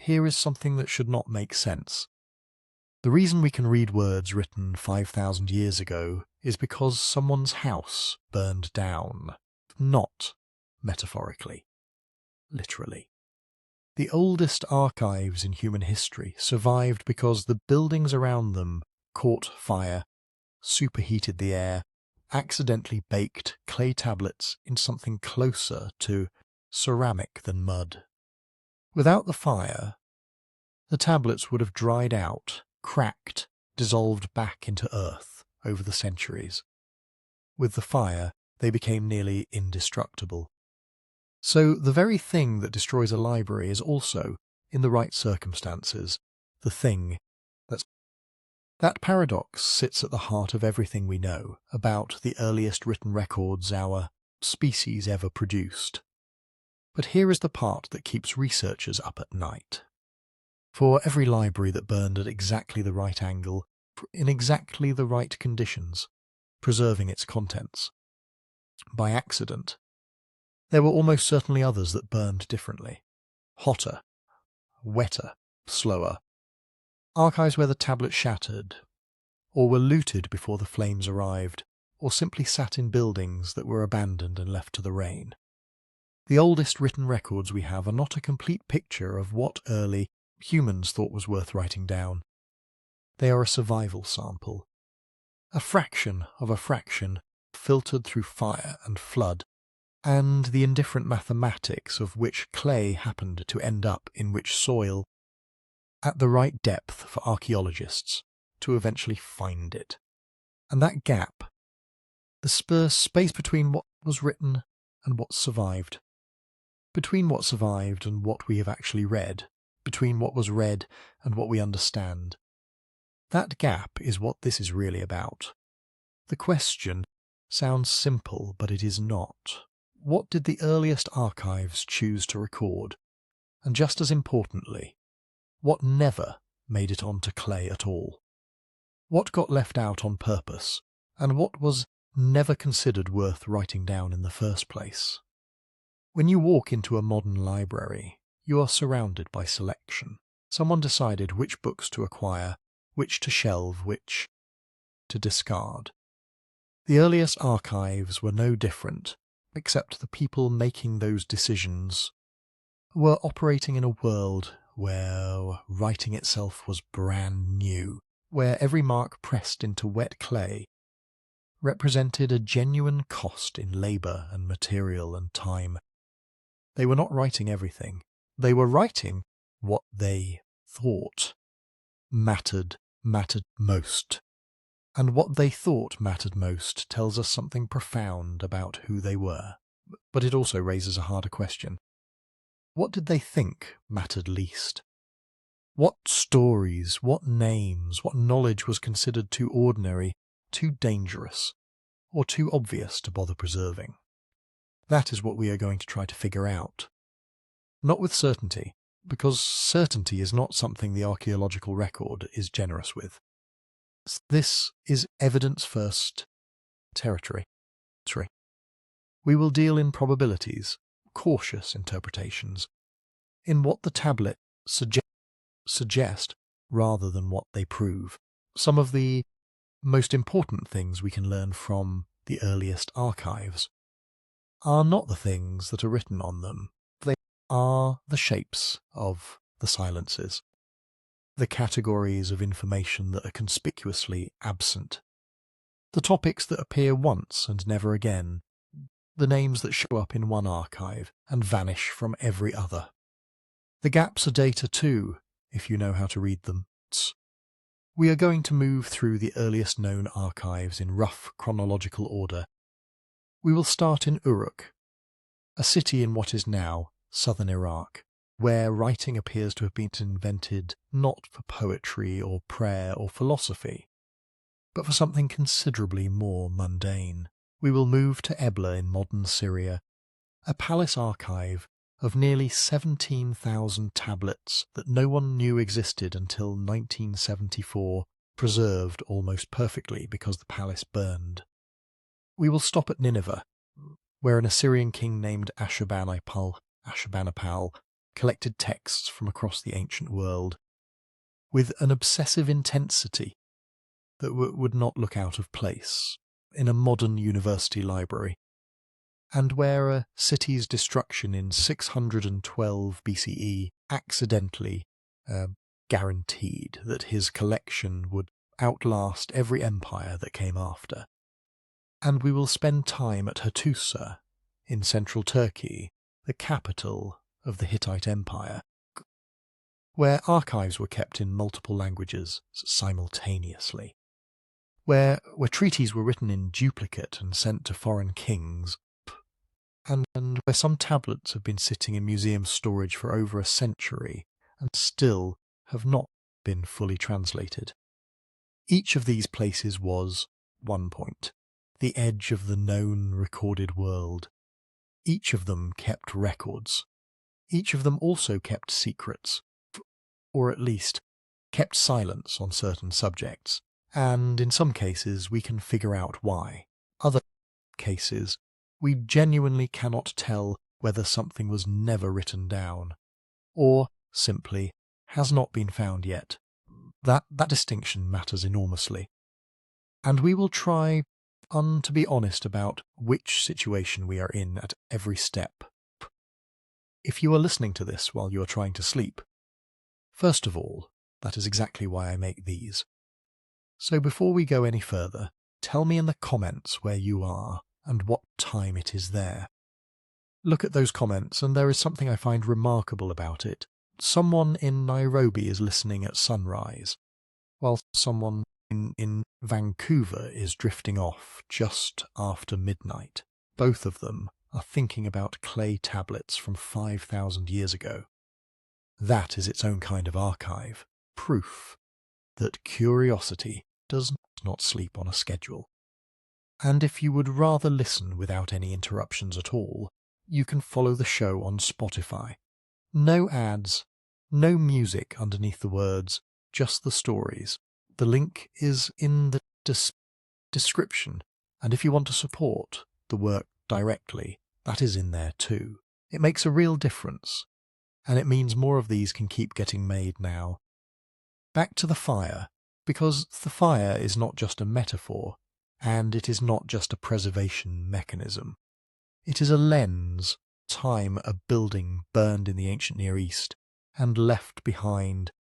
here is something that should not make sense. The reason we can read words written 5,000 years ago is because someone's house burned down, not metaphorically, literally. The oldest archives in human history survived because the buildings around them caught fire, superheated the air, accidentally baked clay tablets in something closer to ceramic than mud. Without the fire, the tablets would have dried out, cracked, dissolved back into earth over the centuries. With the fire, they became nearly indestructible. So the very thing that destroys a library is also, in the right circumstances, the thing that's... That paradox sits at the heart of everything we know about the earliest written records our species ever produced. But here is the part that keeps researchers up at night. For every library that burned at exactly the right angle, in exactly the right conditions, preserving its contents, by accident, there were almost certainly others that burned differently, hotter, wetter, slower. Archives where the tablets shattered, or were looted before the flames arrived, or simply sat in buildings that were abandoned and left to the rain. The oldest written records we have are not a complete picture of what early humans thought was worth writing down. They are a survival sample, a fraction of a fraction filtered through fire and flood, and the indifferent mathematics of which clay happened to end up in which soil, at the right depth for archaeologists to eventually find it. And that gap, the space between what was written and what survived, between what survived and what we have actually read, between what was read and what we understand, that gap is what this is really about. The question sounds simple, but it is not. What did the earliest archives choose to record? And just as importantly, what never made it onto clay at all? What got left out on purpose, and what was never considered worth writing down in the first place? When you walk into a modern library, you are surrounded by selection. Someone decided which books to acquire, which to shelve, which to discard. The earliest archives were no different, except the people making those decisions were operating in a world where writing itself was brand new, where every mark pressed into wet clay represented a genuine cost in labour and material and time. They were not writing everything. They were writing what they thought mattered most. And what they thought mattered most tells us something profound about who they were. But it also raises a harder question. What did they think mattered least? What stories, what names, what knowledge was considered too ordinary, too dangerous, or too obvious to bother preserving? That is what we are going to try to figure out. Not with certainty, because certainty is not something the archaeological record is generous with. This is evidence-first territory. We will deal in probabilities, cautious interpretations, in what the tablets suggest rather than what they prove. Some of the most important things we can learn from the earliest archives are not the things that are written on them. They are the shapes of the silences, the categories of information that are conspicuously absent, the topics that appear once and never again, the names that show up in one archive and vanish from every other. The gaps are data too, if you know how to read them. We are going to move through the earliest known archives in rough chronological order. We will start in Uruk, a city in what is now southern Iraq, where writing appears to have been invented not for poetry or prayer or philosophy, but for something considerably more mundane. We will move to Ebla in modern Syria, a palace archive of nearly 17,000 tablets that no one knew existed until 1974, preserved almost perfectly because the palace burned. We will stop at Nineveh, where an Assyrian king named Ashurbanipal collected texts from across the ancient world with an obsessive intensity that would not look out of place in a modern university library, and where a city's destruction in 612 BCE accidentally guaranteed that his collection would outlast every empire that came after. And we will spend time at Hattusa in central Turkey, the capital of the Hittite Empire, where archives were kept in multiple languages simultaneously, where treaties were written in duplicate and sent to foreign kings, and where some tablets have been sitting in museum storage for over a century and still have not been fully translated. Each of these places was, one point, the edge of the known recorded world. Each of them kept records. Each of them also kept secrets, or at least kept silence on certain subjects, and in some cases we can figure out why. Other cases, we genuinely cannot tell whether something was never written down, or simply has not been found yet. That distinction matters enormously. And we will try to be honest about which situation we are in at every step. If you are listening to this while you are trying to sleep, first of all, that is exactly why I make these. So before we go any further, tell me in the comments where you are and what time it is there. Look at those comments, and there is something I find remarkable about it. Someone in Nairobi is listening at sunrise, while someone in Vancouver is drifting off just after midnight. Both of them are thinking about clay tablets from 5,000 years ago. That is its own kind of archive, proof that curiosity does not sleep on a schedule. And if you would rather listen without any interruptions at all, you can follow the show on Spotify. No ads, no music underneath the words, just the stories. The link is in the description, and if you want to support the work directly, that is in there too. It makes a real difference, and it means more of these can keep getting made now. Back to the fire, because the fire is not just a metaphor, and it is not just a preservation mechanism. It is a lens, time a building burned in the ancient Near East and left behind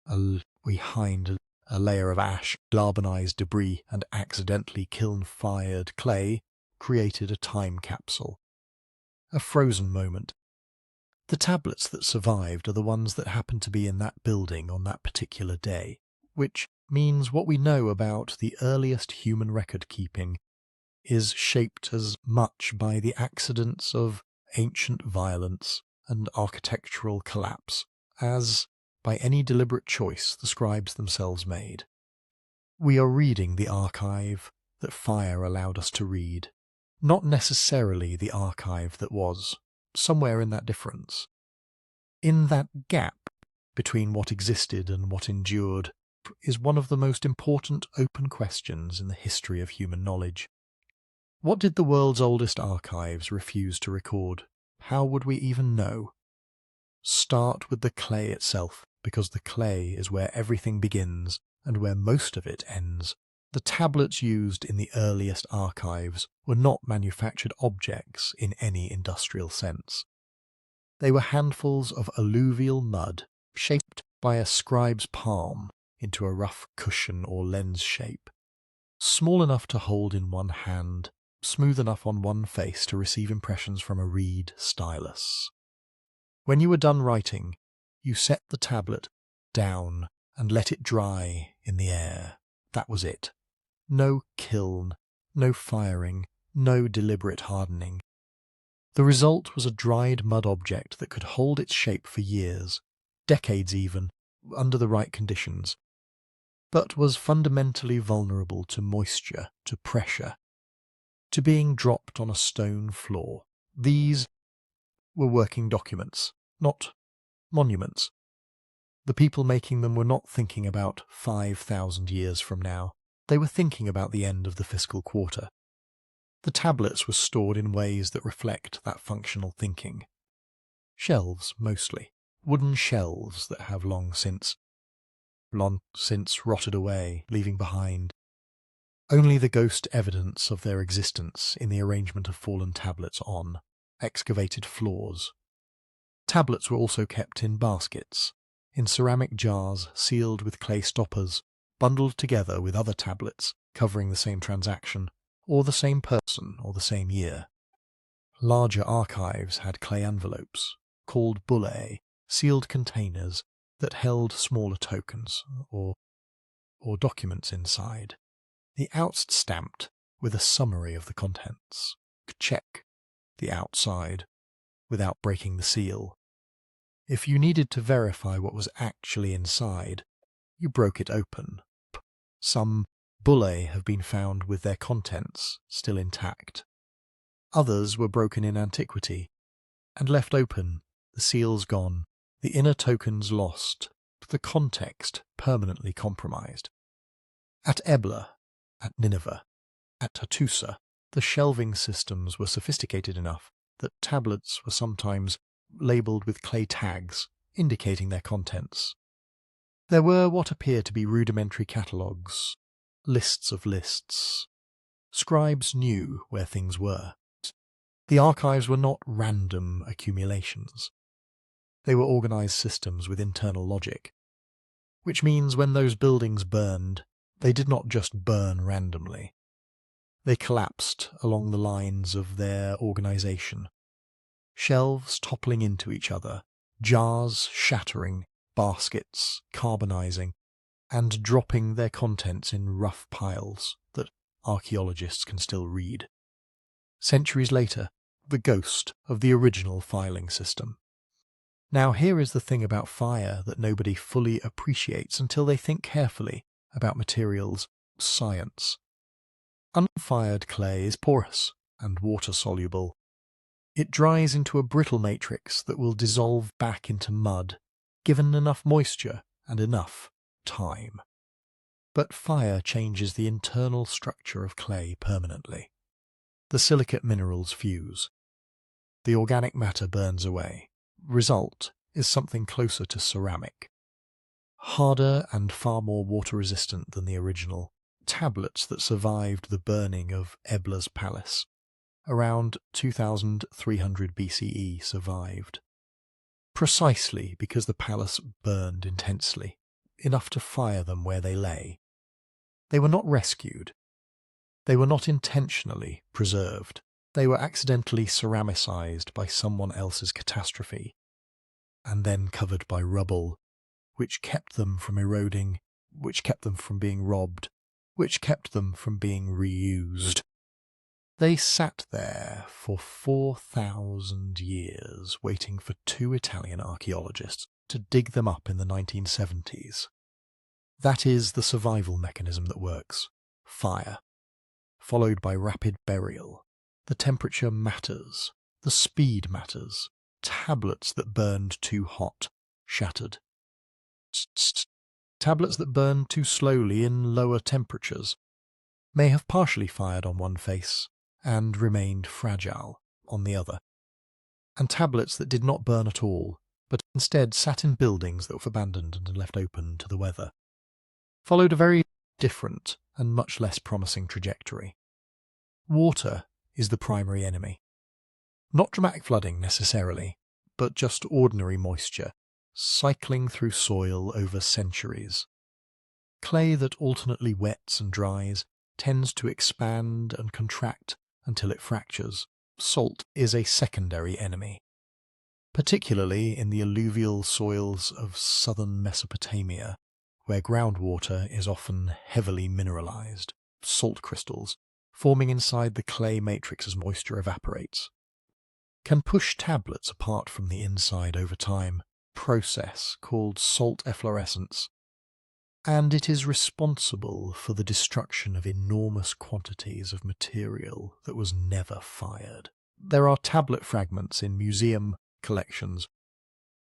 a layer of ash, galvanized debris and accidentally kiln-fired clay created a time capsule. A frozen moment. The tablets that survived are the ones that happened to be in that building on that particular day, which means what we know about the earliest human record-keeping is shaped as much by the accidents of ancient violence and architectural collapse as by any deliberate choice the scribes themselves made. We are reading the archive that fire allowed us to read, not necessarily the archive that was, somewhere in that difference. In that gap between what existed and what endured is one of the most important open questions in the history of human knowledge. What did the world's oldest archives refuse to record? How would we even know? Start with the clay itself, because the clay is where everything begins and where most of it ends. The tablets used in the earliest archives were not manufactured objects in any industrial sense. They were handfuls of alluvial mud, shaped by a scribe's palm into a rough cushion or lens shape, small enough to hold in one hand, smooth enough on one face to receive impressions from a reed stylus. When you were done writing, you set the tablet down and let it dry in the air. That was it. No kiln, no firing, no deliberate hardening. The result was a dried mud object that could hold its shape for years, decades even, under the right conditions, but was fundamentally vulnerable to moisture, to pressure, to being dropped on a stone floor. These were working documents, not monuments. The people making them were not thinking about 5,000 years from now. They were thinking about the end of the fiscal quarter. The tablets were stored in ways that reflect that functional thinking. Shelves, mostly. wooden shelves that have long since rotted away, leaving behind only the ghost evidence of their existence in the arrangement of fallen tablets on excavated floors. Tablets were also kept in baskets, in ceramic jars sealed with clay stoppers, bundled together with other tablets covering the same transaction, or the same person, or the same year. Larger archives had clay envelopes, called bullae, sealed containers that held smaller tokens, or documents inside. The outs stamped with a summary of the contents. Check the outside, without breaking the seal. If you needed to verify what was actually inside, you broke it open. Some bullae have been found with their contents still intact. Others were broken in antiquity and left open, the seals gone, the inner tokens lost, the context permanently compromised. At Ebla, at Nineveh, at Hattusa, the shelving systems were sophisticated enough that tablets were sometimes labelled with clay tags indicating their contents. There were what appear to be rudimentary catalogues, lists of lists. Scribes knew where things were. The archives were not random accumulations. They were organised systems with internal logic, which means when those buildings burned, they did not just burn randomly. They collapsed along the lines of their organisation. Shelves toppling into each other, jars shattering, baskets carbonising, and dropping their contents in rough piles that archaeologists can still read. Centuries later, the ghost of the original filing system. Now here is the thing about fire that nobody fully appreciates until they think carefully about materials science. Unfired clay is porous and water-soluble. It dries into a brittle matrix that will dissolve back into mud, given enough moisture and enough time. But fire changes the internal structure of clay permanently. The silicate minerals fuse. The organic matter burns away. Result is something closer to ceramic. Harder and far more water-resistant than the original. Tablets that survived the burning of Ebla's palace. Around 2300 BCE survived. Precisely because the palace burned intensely, enough to fire them where they lay. They were not rescued. They were not intentionally preserved. They were accidentally ceramicized by someone else's catastrophe, and then covered by rubble, which kept them from eroding, which kept them from being robbed, which kept them from being reused. They sat there for 4,000 years, waiting for 2 Italian archaeologists to dig them up in the 1970s. That is the survival mechanism that works. Fire, followed by rapid burial. The temperature matters. The speed matters. Tablets that burned too hot, shattered. Tablets that burned too slowly in lower temperatures may have partially fired on one face and remained fragile on the other. And tablets that did not burn at all, but instead sat in buildings that were abandoned and left open to the weather, followed a very different and much less promising trajectory. Water is the primary enemy. Not dramatic flooding necessarily, but just ordinary moisture, cycling through soil over centuries. Clay that alternately wets and dries tends to expand and contract until it fractures. Salt is a secondary enemy, particularly in the alluvial soils of southern Mesopotamia, where groundwater is often heavily mineralized, salt crystals, forming inside the clay matrix as moisture evaporates, can push tablets apart from the inside over time, process called salt efflorescence, and it is responsible for the destruction of enormous quantities of material that was never fired. There are tablet fragments in museum collections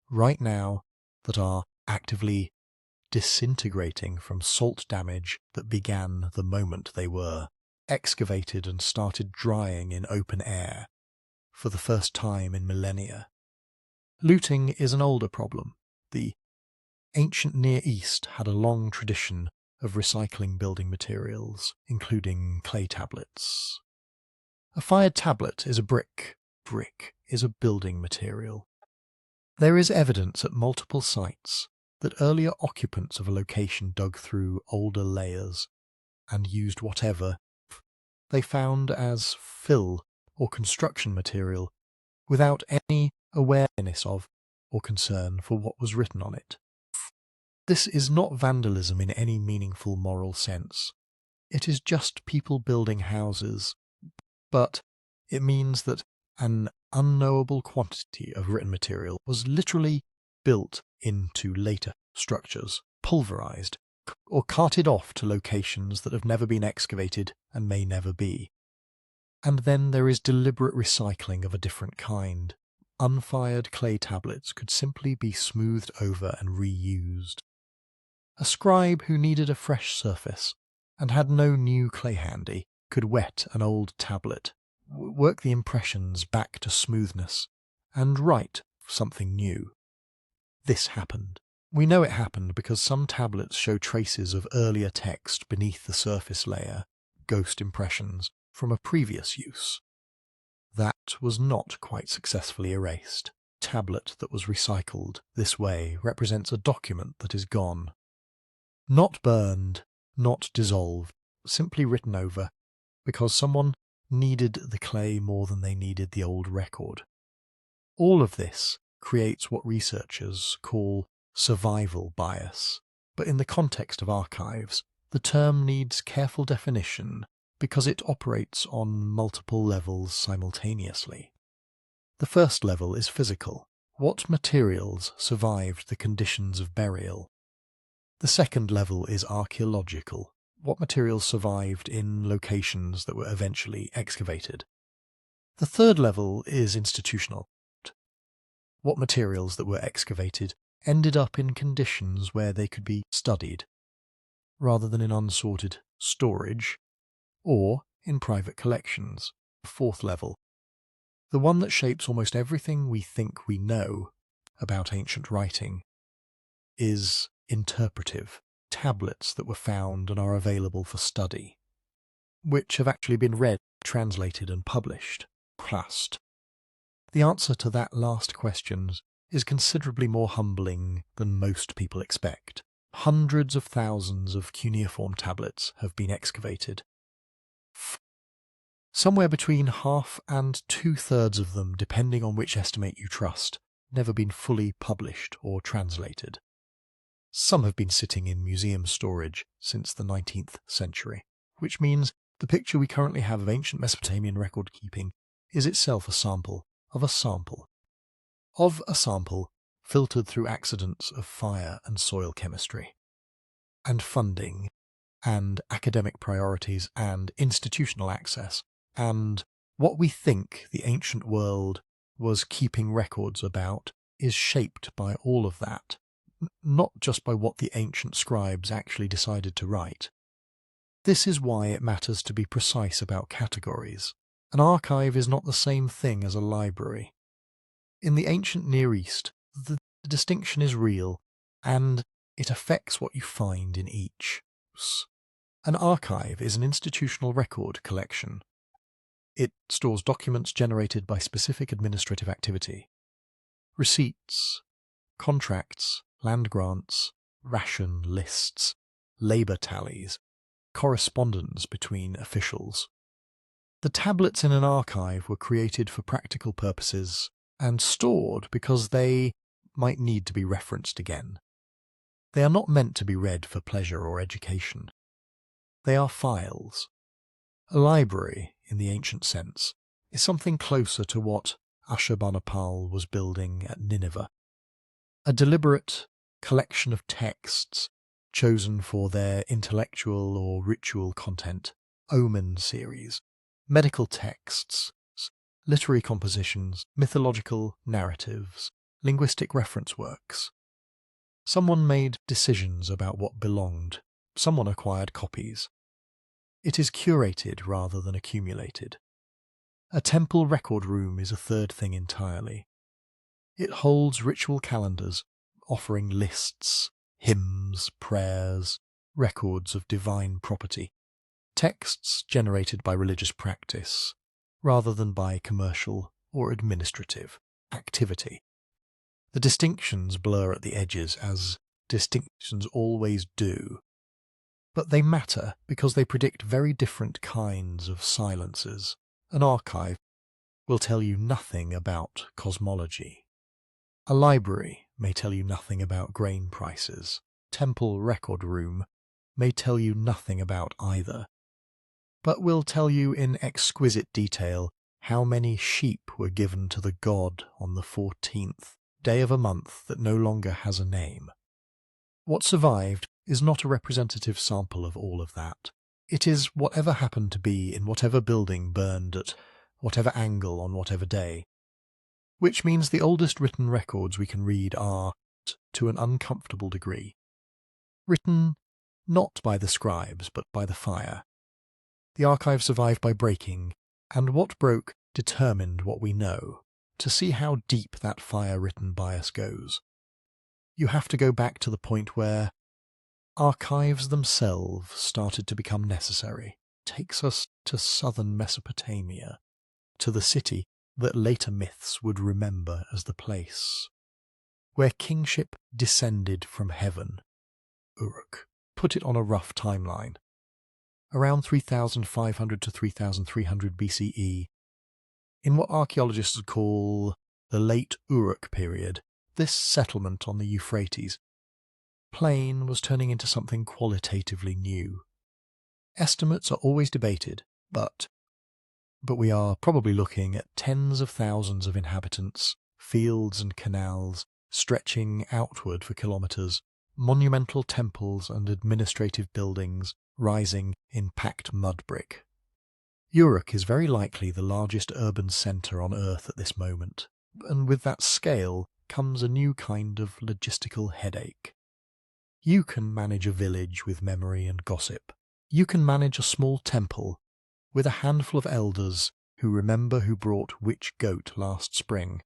right now that are actively disintegrating from salt damage that began the moment they were excavated and started drying in open air for the first time in millennia. Looting is an older problem. The ancient Near East had a long tradition of recycling building materials, including clay tablets. A fired tablet is a brick. Brick is a building material. There is evidence at multiple sites that earlier occupants of a location dug through older layers and used whatever they found as fill or construction material without any awareness of or concern for what was written on it. This is not vandalism in any meaningful moral sense. It is just people building houses, but it means that an unknowable quantity of written material was literally built into later structures, pulverized, or carted off to locations that have never been excavated and may never be. And then there is deliberate recycling of a different kind. Unfired clay tablets could simply be smoothed over and reused. A scribe who needed a fresh surface and had no new clay handy could wet an old tablet, work the impressions back to smoothness, and write something new. This happened. We know it happened because some tablets show traces of earlier text beneath the surface layer, ghost impressions from a previous use. That was not quite successfully erased. Tablet that was recycled this way represents a document that is gone. Not burned, not dissolved, simply written over, because someone needed the clay more than they needed the old record. All of this creates what researchers call survival bias, but in the context of archives, the term needs careful definition because it operates on multiple levels simultaneously. The first level is physical. What materials survived the conditions of burial? The second level is archaeological. What materials survived in locations that were eventually excavated? The third level is institutional. What materials that were excavated ended up in conditions where they could be studied, rather than in unsorted storage, or in private collections. The fourth level, the one that shapes almost everything we think we know about ancient writing, is interpretive. Tablets that were found and are available for study, which have actually been read, translated and published. Plast. The answer to that last question is considerably more humbling than most people expect. Hundreds of thousands of cuneiform tablets have been excavated. Somewhere between half and 2/3 of them, depending on which estimate you trust, never been fully published or translated. Some have been sitting in museum storage since the 19th century, which means the picture we currently have of ancient Mesopotamian record keeping is itself a sample of a sample. Of a sample filtered through accidents of fire and soil chemistry, and funding, and academic priorities, and institutional access, and what we think the ancient world was keeping records about is shaped by all of that. Not just by what the ancient scribes actually decided to write. This is why it matters to be precise about categories. An archive is not the same thing as a library. In the ancient Near East, the distinction is real, and it affects what you find in each. An archive is an institutional record collection. It stores documents generated by specific administrative activity. Receipts, contracts, land grants, ration lists, labour tallies, correspondence between officials. The tablets in an archive were created for practical purposes and stored because they might need to be referenced again. They are not meant to be read for pleasure or education. They are files. A library, in the ancient sense, is something closer to what Ashurbanipal was building at Nineveh. A deliberate collection of texts chosen for their intellectual or ritual content, omen series, medical texts, literary compositions, mythological narratives, linguistic reference works. Someone made decisions about what belonged. Someone acquired copies. It is curated rather than accumulated. A temple record room is a third thing entirely. It holds ritual calendars offering lists, hymns, prayers, records of divine property, texts generated by religious practice rather than by commercial or administrative activity. The distinctions blur at the edges, as distinctions always do, but they matter because they predict very different kinds of silences. An archive will tell you nothing about cosmology. A library may tell you nothing about grain prices. Temple record room may tell you nothing about either, but will tell you in exquisite detail how many sheep were given to the god on the 14th day of a month that no longer has a name. What survived is not a representative sample of all of that. It is whatever happened to be in whatever building burned at whatever angle on whatever day, which means the oldest written records we can read are, to an uncomfortable degree, written not by the scribes but by the fire. The archive survived by breaking, and what broke determined what we know. To see how deep that fire-written bias goes, you have to go back to the point where archives themselves started to become necessary. Takes us to southern Mesopotamia, to the city that later myths would remember as the place where kingship descended from heaven. Uruk. Put it on a rough timeline. Around 3500 to 3300 BCE, in what archaeologists would call the late Uruk period, this settlement on the Euphrates plain was turning into something qualitatively new. Estimates are always debated, but we are probably looking at tens of thousands of inhabitants, fields and canals stretching outward for kilometres, monumental temples and administrative buildings rising in packed mud brick. Uruk is very likely the largest urban centre on Earth at this moment, and with that scale comes a new kind of logistical headache. You can manage a village with memory and gossip. You can manage a small temple with a handful of elders who remember who brought which goat last spring.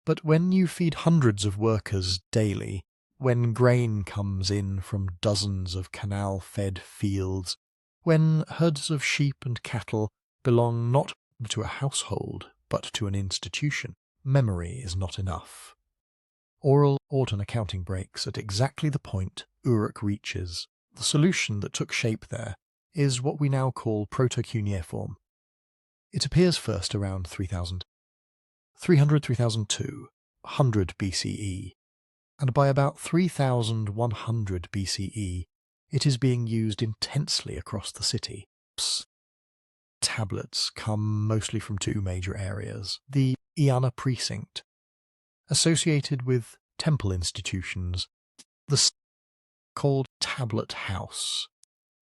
But when you feed hundreds of workers daily, when grain comes in from dozens of canal-fed fields, when herds of sheep and cattle belong not to a household but to an institution, memory is not enough. Oral Orton accounting breaks at exactly the point Uruk reaches. The solution that took shape there is what we now call proto-cuneiform. It appears first around 3000, 3002, 100 BCE, and by about 3100 BCE it is being used intensely across the city. Tablets come mostly from two major areas. The Iana precinct, associated with temple institutions, the called Tablet House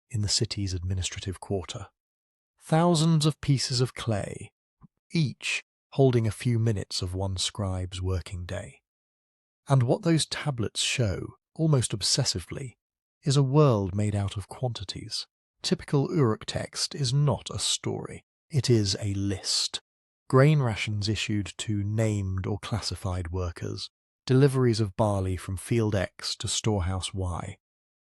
in the city's administrative quarter. Thousands of pieces of clay, each holding a few minutes of one scribe's working day. And what those tablets show, almost obsessively, is a world made out of quantities. Typical Uruk text is not a story, it is a list. Grain rations issued to named or classified workers, deliveries of barley from field X to storehouse Y,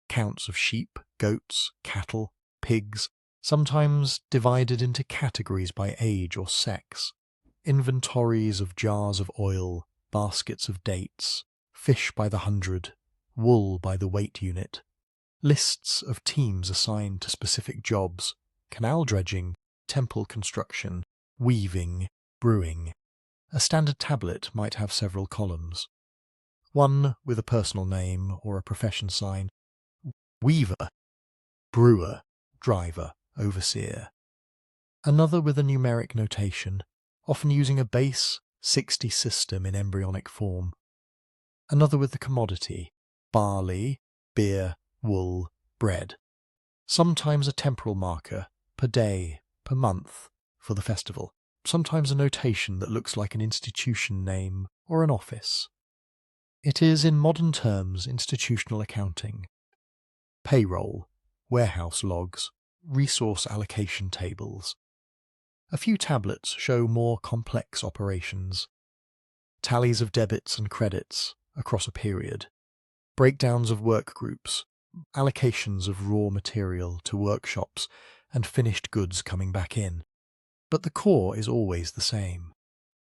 counts of sheep, goats, cattle, pigs, sometimes divided into categories by age or sex, inventories of jars of oil, baskets of dates, fish by the hundred, wool by the weight unit, lists of teams assigned to specific jobs, canal dredging, temple construction, weaving, brewing. A standard tablet might have several columns. One with a personal name or a profession sign: weaver, brewer, driver, overseer. Another with a numeric notation, often using a base 60 system in embryonic form. Another with the commodity: barley, beer, wool, bread. Sometimes a temporal marker, per day, per month, for the festival. Sometimes a notation that looks like an institution name or an office. It is, in modern terms, institutional accounting. Payroll, warehouse logs, resource allocation tables. A few tablets show more complex operations. tallies of debits and credits across a period, breakdowns of work groups, allocations of raw material to workshops, and finished goods coming back in. But the core is always the same.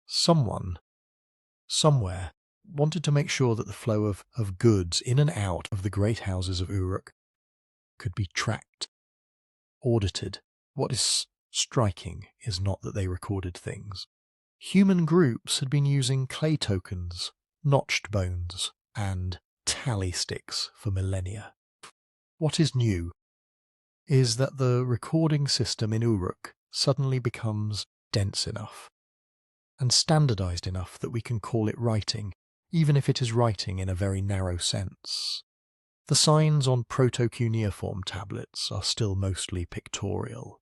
Someone, somewhere, wanted to make sure that the flow of goods in and out of the great houses of Uruk could be tracked, audited. What is striking is not that they recorded things. Human groups had been using clay tokens, notched bones, and tally sticks for millennia. What is new is that the recording system in Uruk suddenly becomes dense enough and standardized enough that we can call it writing, even if it is writing in a very narrow sense. The signs on proto-cuneiform tablets are still mostly pictorial.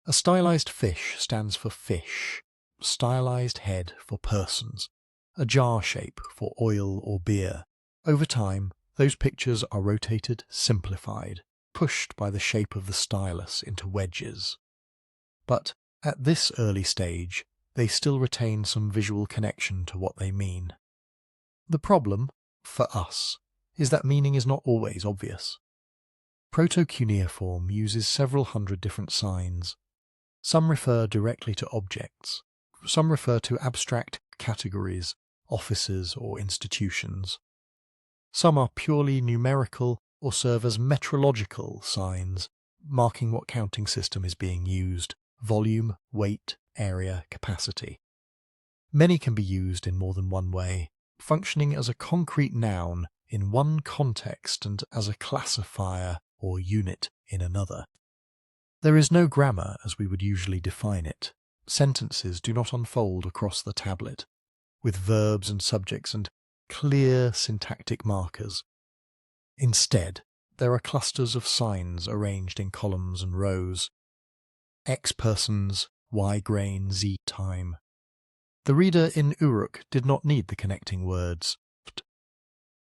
A stylized fish stands for fish, stylized head for persons, a jar shape for oil or beer. Over time, those pictures are rotated, simplified, pushed by the shape of the stylus into wedges. But at this early stage, they still retain some visual connection to what they mean. The problem, for us, is that meaning is not always obvious. Proto-cuneiform uses several hundred different signs. Some refer directly to objects. Some refer to abstract categories, offices, or institutions. Some are purely numerical or serve as metrological signs, marking what counting system is being used: volume, weight, area, capacity. Many can be used in more than one way, functioning as a concrete noun in one context and as a classifier or unit in another. There is no grammar as we would usually define it. Sentences do not unfold across the tablet, with verbs and subjects and clear syntactic markers. Instead, there are clusters of signs arranged in columns and rows. X persons, Y grain, Z time. The reader in Uruk did not need the connecting words.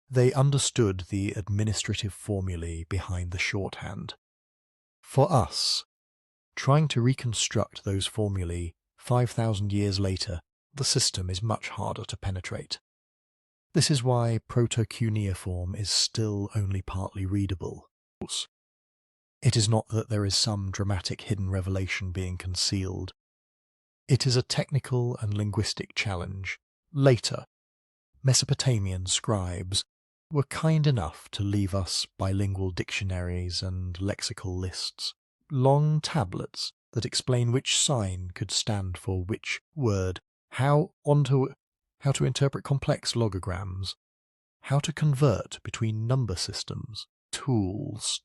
They understood the administrative formulae behind the shorthand. For us, trying to reconstruct those formulae 5,000 years later, the system is much harder to penetrate. This is why proto-cuneiform is still only partly readable. It is not that there is some dramatic hidden revelation being concealed. It is a technical and linguistic challenge. Later, Mesopotamian scribes were kind enough to leave us bilingual dictionaries and lexical lists, long tablets that explain which sign could stand for which word, how to interpret complex logograms, how to convert between number systems, tools.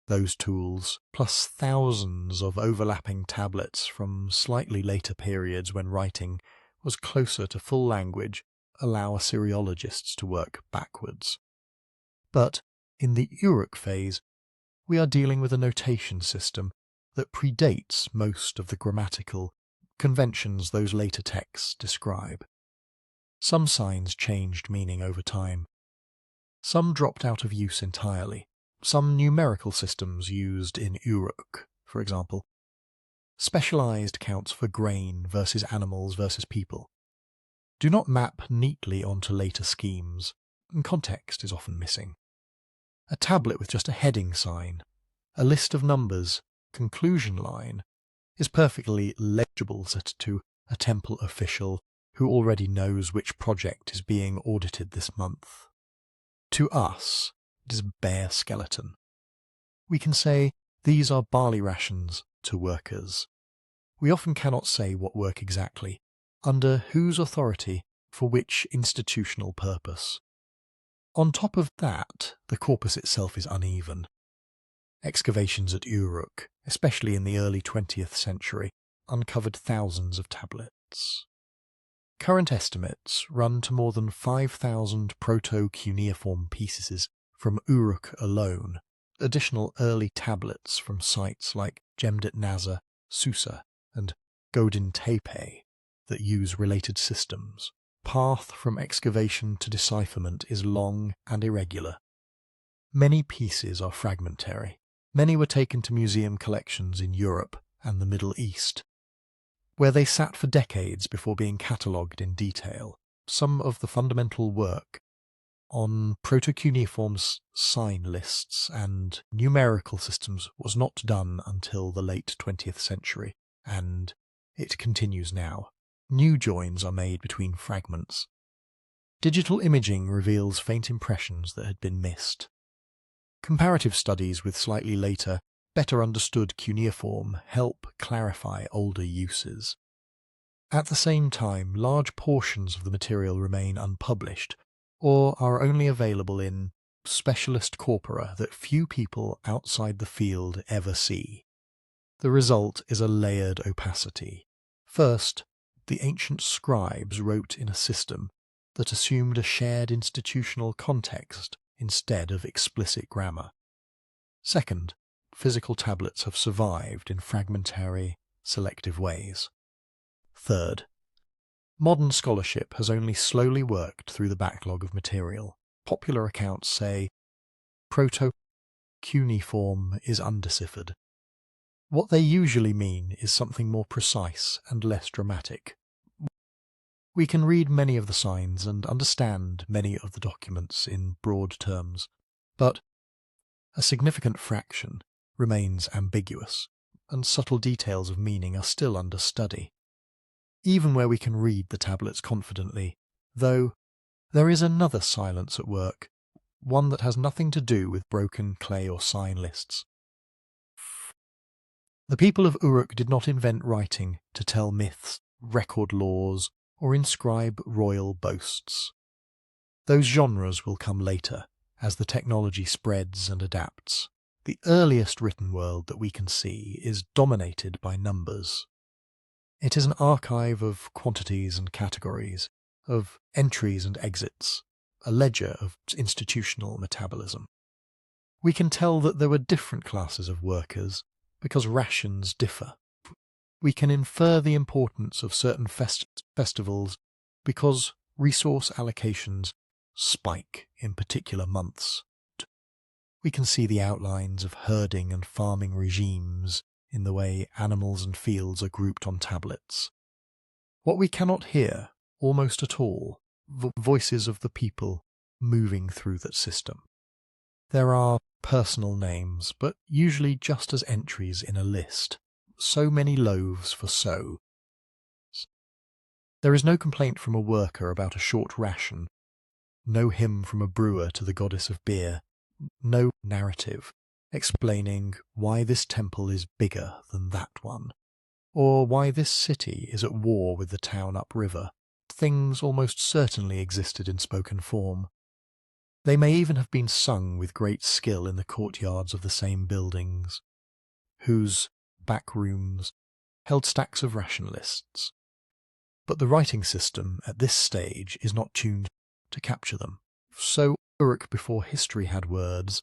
Those tools, plus thousands of overlapping tablets from slightly later periods when writing was closer to full language, allow Assyriologists to work backwards. But in the Uruk phase, we are dealing with a notation system that predates most of the grammatical conventions those later texts describe. Some signs changed meaning over time. Some dropped out of use entirely. Some numerical systems used in Uruk, for example, specialized counts for grain versus animals versus people, do not map neatly onto later schemes, and context is often missing. A tablet with just a heading sign, a list of numbers, conclusion line, is perfectly legible set to a temple official who already knows which project is being audited this month. To us, it is a bare skeleton. We can say, these are barley rations to workers. We often cannot say what work exactly, under whose authority, for which institutional purpose. On top of that, the corpus itself is uneven. Excavations at Uruk, especially in the early 20th century, uncovered thousands of tablets. Current estimates run to more than 5,000 proto-cuneiform pieces from Uruk alone, additional early tablets from sites like Jemdet Nazar, Susa, and Godin Tepe that use related systems. Path from excavation to decipherment is long and irregular. Many pieces are fragmentary. Many were taken to museum collections in Europe and the Middle East, where they sat for decades before being catalogued in detail. some of the fundamental work on proto-cuneiform sign lists and numerical systems was not done until the late 20th century, and it continues now. New joins are made between fragments. Digital imaging reveals faint impressions that had been missed. Comparative studies with slightly later, better understood cuneiform help clarify older uses. At the same time, large portions of the material remain unpublished, or are only available in specialist corpora that few people outside the field ever see. The result is a layered opacity. First, the ancient scribes wrote in a system that assumed a shared institutional context instead of explicit grammar. Second, physical tablets have survived in fragmentary, selective ways. Third, modern scholarship has only slowly worked through the backlog of material. Popular accounts say proto-cuneiform is undeciphered. What they usually mean is something more precise and less dramatic. We can read many of the signs and understand many of the documents in broad terms, but a significant fraction remains ambiguous, and subtle details of meaning are still under study. Even where we can read the tablets confidently, though, there is another silence at work, one that has nothing to do with broken clay or sign lists. The people of Uruk did not invent writing to tell myths, record laws, or inscribe royal boasts. Those genres will come later, as the technology spreads and adapts. The earliest written world that we can see is dominated by numbers. It is an archive of quantities and categories, of entries and exits, a ledger of institutional metabolism. We can tell that there were different classes of workers because rations differ. We can infer the importance of certain festivals because resource allocations spike in particular months. We can see the outlines of herding and farming regimes in the way animals and fields are grouped on tablets. What we cannot hear, almost at all, voices of the people moving through that system. There are personal names, but usually just as entries in a list. So many loaves for so. There is no complaint from a worker about a short ration, no hymn from a brewer to the goddess of beer, no narrative explaining why this temple is bigger than that one, or why this city is at war with the town upriver. Things almost certainly existed in spoken form. They may even have been sung with great skill in the courtyards of the same buildings, whose back rooms held stacks of ration lists. But the writing system at this stage is not tuned to capture them. So Uruk before history had words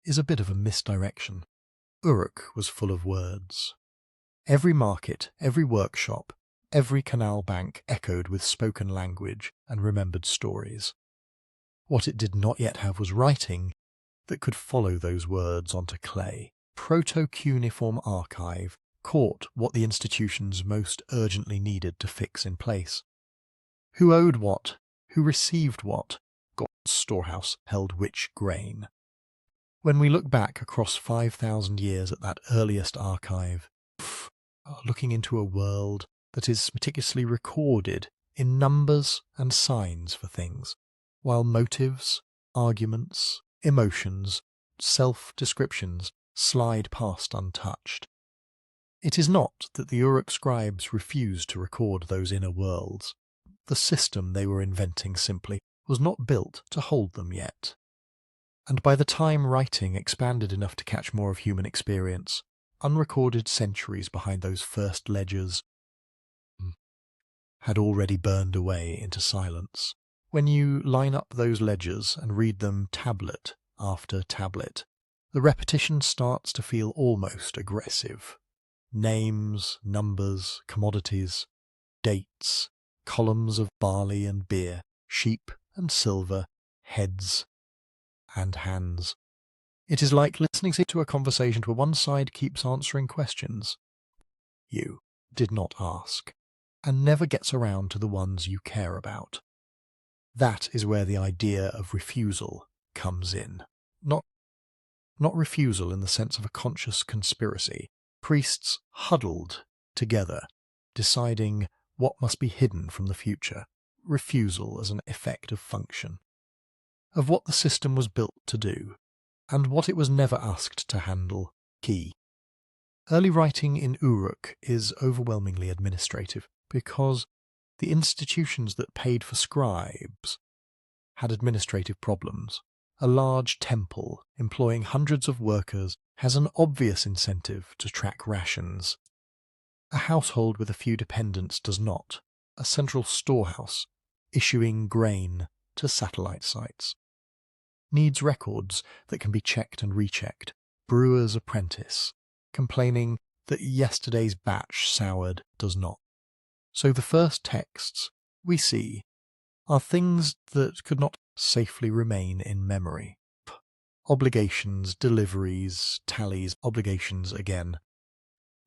is a bit of a misdirection. Uruk was full of words. Every market, every workshop, every canal bank echoed with spoken language and remembered stories. What it did not yet have was writing that could follow those words onto clay. Proto-cuneiform archive caught what the institutions most urgently needed to fix in place. Who owed what? Who received what? God's storehouse held which grain? When we look back across 5,000 years at that earliest archive, looking into a world that is meticulously recorded in numbers and signs for things, while motives, arguments, emotions, self-descriptions slide past untouched. It is not that the Uruk scribes refused to record those inner worlds. The system they were inventing simply was not built to hold them yet. And by the time writing expanded enough to catch more of human experience, unrecorded centuries behind those first ledgers had already burned away into silence. When you line up those ledgers and read them tablet after tablet, the repetition starts to feel almost aggressive. Names, numbers, commodities, dates, columns of barley and beer, sheep and silver, heads and hands. It is like listening to a conversation where one side keeps answering questions you did not ask, and never gets around to the ones you care about. That is where the idea of refusal comes in. Not refusal in the sense of a conscious conspiracy. Priests huddled together, deciding what must be hidden from the future. Refusal as an effective function of what the system was built to do, and what it was never asked to handle. Key. Early writing in Uruk is overwhelmingly administrative, because the institutions that paid for scribes had administrative problems. A large temple employing hundreds of workers has an obvious incentive to track rations. A household with a few dependents does not. A central storehouse, issuing grain to satellite sites, needs records that can be checked and rechecked. Brewer's apprentice, complaining that yesterday's batch soured, does not. So the first texts we see are things that could not safely remain in memory. Obligations, deliveries, tallies, obligations again.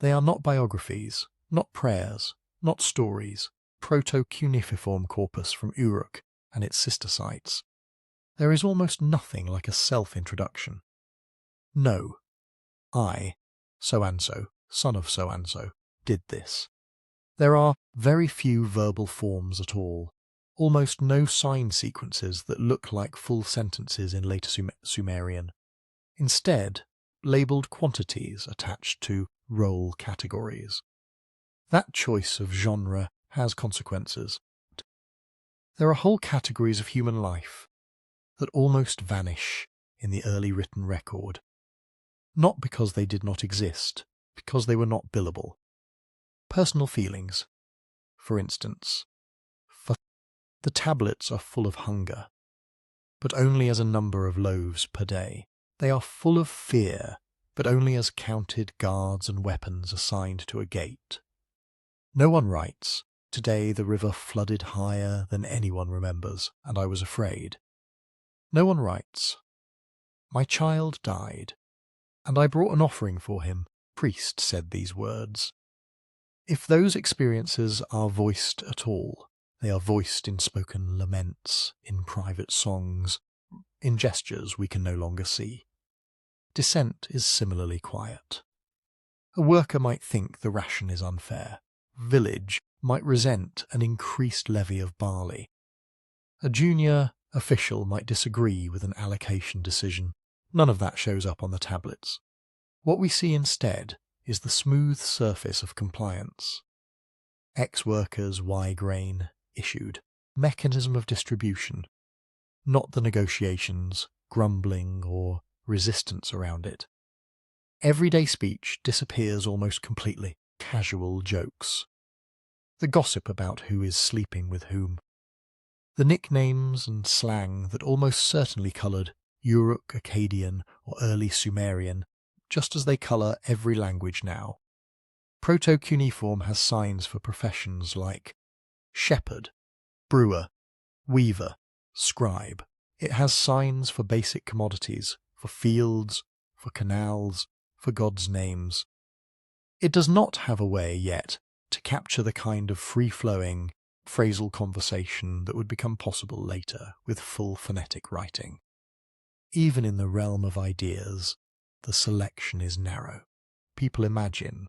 They are not biographies, not prayers, not stories. Proto-cuneiform corpus from Uruk and its sister sites. There is almost nothing like a self-introduction. No, I, so-and-so, son of so-and-so, did this. There are very few verbal forms at all, almost no sign sequences that look like full sentences in later Sumerian. Instead, labelled quantities attached to role categories. That choice of genre has consequences. There are whole categories of human life that almost vanish in the early written record, not because they did not exist, because they were not billable. Personal feelings, for instance. The tablets are full of hunger, but only as a number of loaves per day. They are full of fear, but only as counted guards and weapons assigned to a gate. No one writes, "Today the river flooded higher than anyone remembers, and I was afraid." No one writes, "My child died, and I brought an offering for him. Priest said these words." If those experiences are voiced at all, they are voiced in spoken laments, in private songs, in gestures we can no longer see. Dissent is similarly quiet. A worker might think the ration is unfair. Village might resent an increased levy of barley. A junior official might disagree with an allocation decision. None of that shows up on the tablets. What we see instead is the smooth surface of compliance. X workers, Y grain, issued. Mechanism of distribution, not the negotiations, grumbling, or resistance around it. Everyday speech disappears almost completely. Casual jokes. The gossip about who is sleeping with whom. The nicknames and slang that almost certainly coloured Uruk, Akkadian, or early Sumerian, just as they colour every language now. Proto-cuneiform has signs for professions like shepherd, brewer, weaver, scribe. It has signs for basic commodities, for fields, for canals, for gods' names. It does not have a way yet to capture the kind of free-flowing, phrasal conversation that would become possible later with full phonetic writing. Even in the realm of ideas, the selection is narrow. People imagine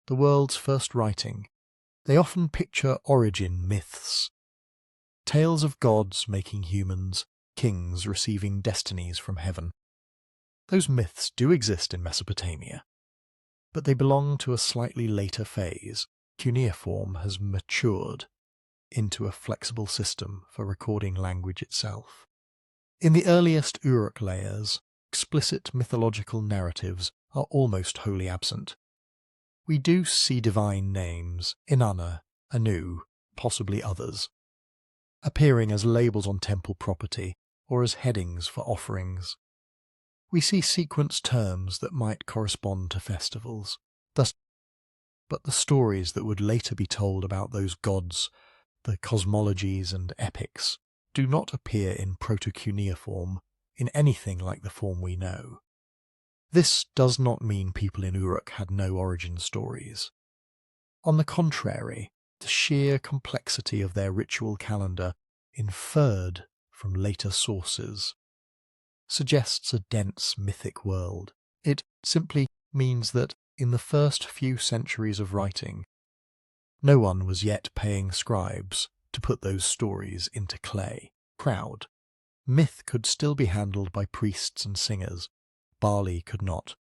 the world's first writing. They often picture origin myths, tales of gods making humans, kings receiving destinies from heaven. Those myths do exist in Mesopotamia, but they belong to a slightly later phase. Cuneiform has matured into a flexible system for recording language itself. In the earliest Uruk layers, explicit mythological narratives are almost wholly absent. We do see divine names, Inanna, Anu, possibly others, appearing as labels on temple property or as headings for offerings. We see sequenced terms that might correspond to festivals, but the stories that would later be told about those gods, the cosmologies and epics, do not appear in proto-cuneiform in anything like the form we know. This does not mean people in Uruk had no origin stories. On the contrary, the sheer complexity of their ritual calendar inferred from later sources, suggests a dense mythic world. It simply means that in the first few centuries of writing, no one was yet paying scribes to put those stories into clay. Proud. Myth could still be handled by priests and singers. Barley could not.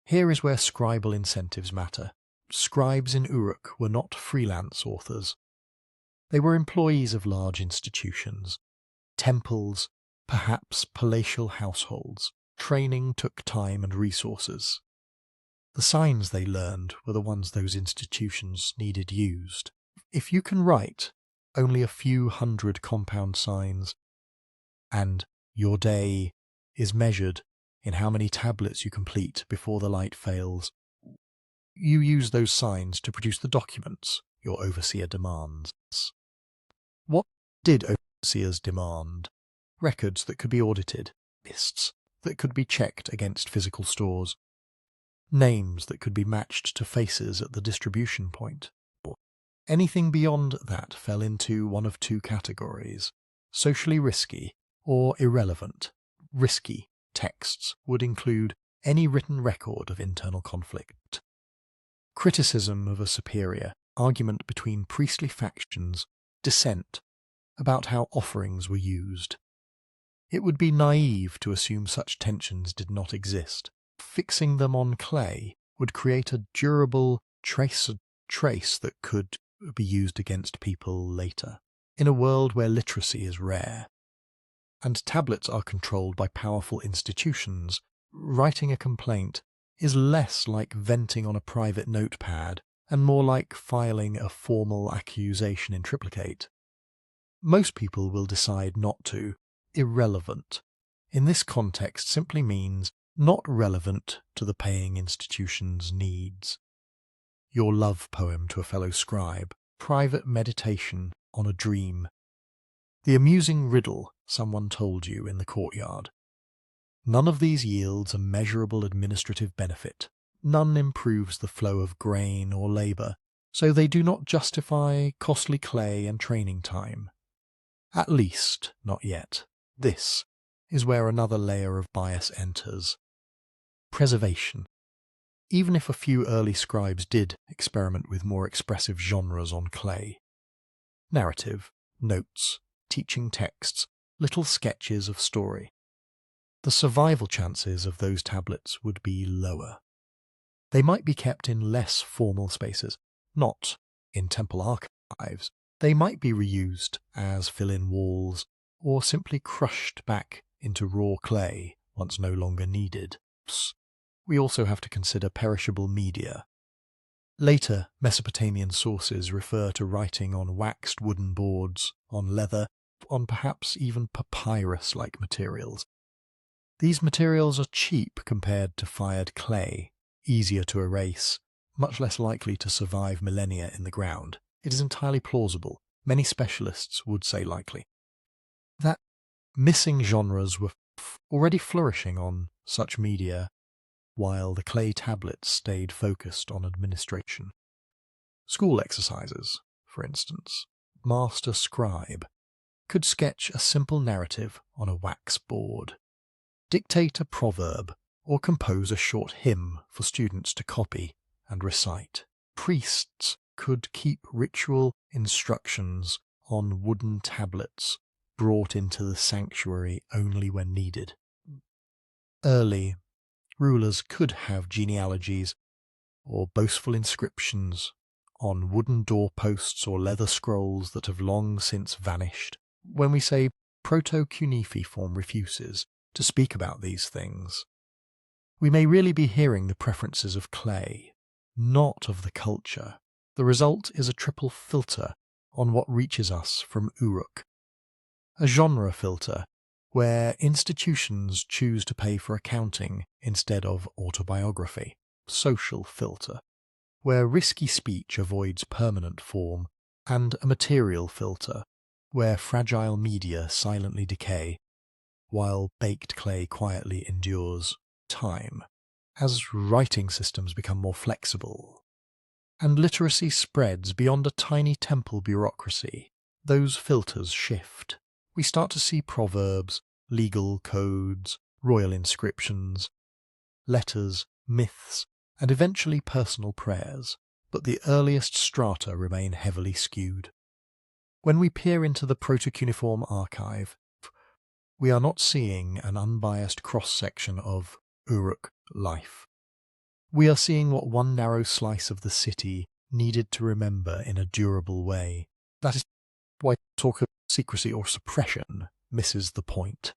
Here is where scribal incentives matter. Scribes in Uruk were not freelance authors. They were employees of large institutions, temples, perhaps palatial households. Training took time and resources. The signs they learned were the ones those institutions needed used. If you can write only a few hundred compound signs, and your day is measured in how many tablets you complete before the light fails, you use those signs to produce the documents your overseer demands. What did overseers demand? Records that could be audited, lists that could be checked against physical stores, names that could be matched to faces at the distribution point. Anything beyond that fell into one of two categories: socially risky or irrelevant. Risky texts would include any written record of internal conflict, criticism of a superior, argument between priestly factions, dissent about how offerings were used. It would be naive to assume such tensions did not exist. Fixing them on clay would create a durable trace that could be used against people later. In a world where literacy is rare, and tablets are controlled by powerful institutions, writing a complaint is less like venting on a private notepad and more like filing a formal accusation in triplicate. Most people will decide not to. Irrelevant, in this context, simply means not relevant to the paying institution's needs. Your love poem to a fellow scribe, private meditation on a dream, the amusing riddle someone told you in the courtyard. None of these yields a measurable administrative benefit. None improves the flow of grain or labour, so they do not justify costly clay and training time. At least, not yet. This is where another layer of bias enters. Preservation. Even if a few early scribes did experiment with more expressive genres on clay. Narrative, notes, teaching texts, little sketches of story. The survival chances of those tablets would be lower. They might be kept in less formal spaces, not in temple archives. They might be reused as fill-in walls, or simply crushed back into raw clay once no longer needed. We also have to consider perishable media. Later Mesopotamian sources refer to writing on waxed wooden boards, on leather, on perhaps even papyrus-like materials. These materials are cheap compared to fired clay, easier to erase, much less likely to survive millennia in the ground. It is entirely plausible. Many specialists would say likely. That missing genres were already flourishing on such media, while the clay tablets stayed focused on administration. School exercises, for instance. Master scribe could sketch a simple narrative on a wax board, dictate a proverb, or compose a short hymn for students to copy and recite. Priests could keep ritual instructions on wooden tablets brought into the sanctuary only when needed. Early rulers could have genealogies or boastful inscriptions on wooden doorposts or leather scrolls that have long since vanished. When we say proto-cuneiform refuses to speak about these things, we may really be hearing the preferences of clay, not of the culture. The result is a triple filter on what reaches us from Uruk. A genre filter, where institutions choose to pay for accounting instead of autobiography. Social filter, where risky speech avoids permanent form. And a material filter, where fragile media silently decay, while baked clay quietly endures time. As writing systems become more flexible, and literacy spreads beyond a tiny temple bureaucracy, those filters shift. We start to see proverbs, legal codes, royal inscriptions, letters, myths, and eventually personal prayers, but the earliest strata remain heavily skewed. When we peer into the proto-cuneiform archive, we are not seeing an unbiased cross-section of Uruk life. We are seeing what one narrow slice of the city needed to remember in a durable way. That is why talk of secrecy or suppression misses the point.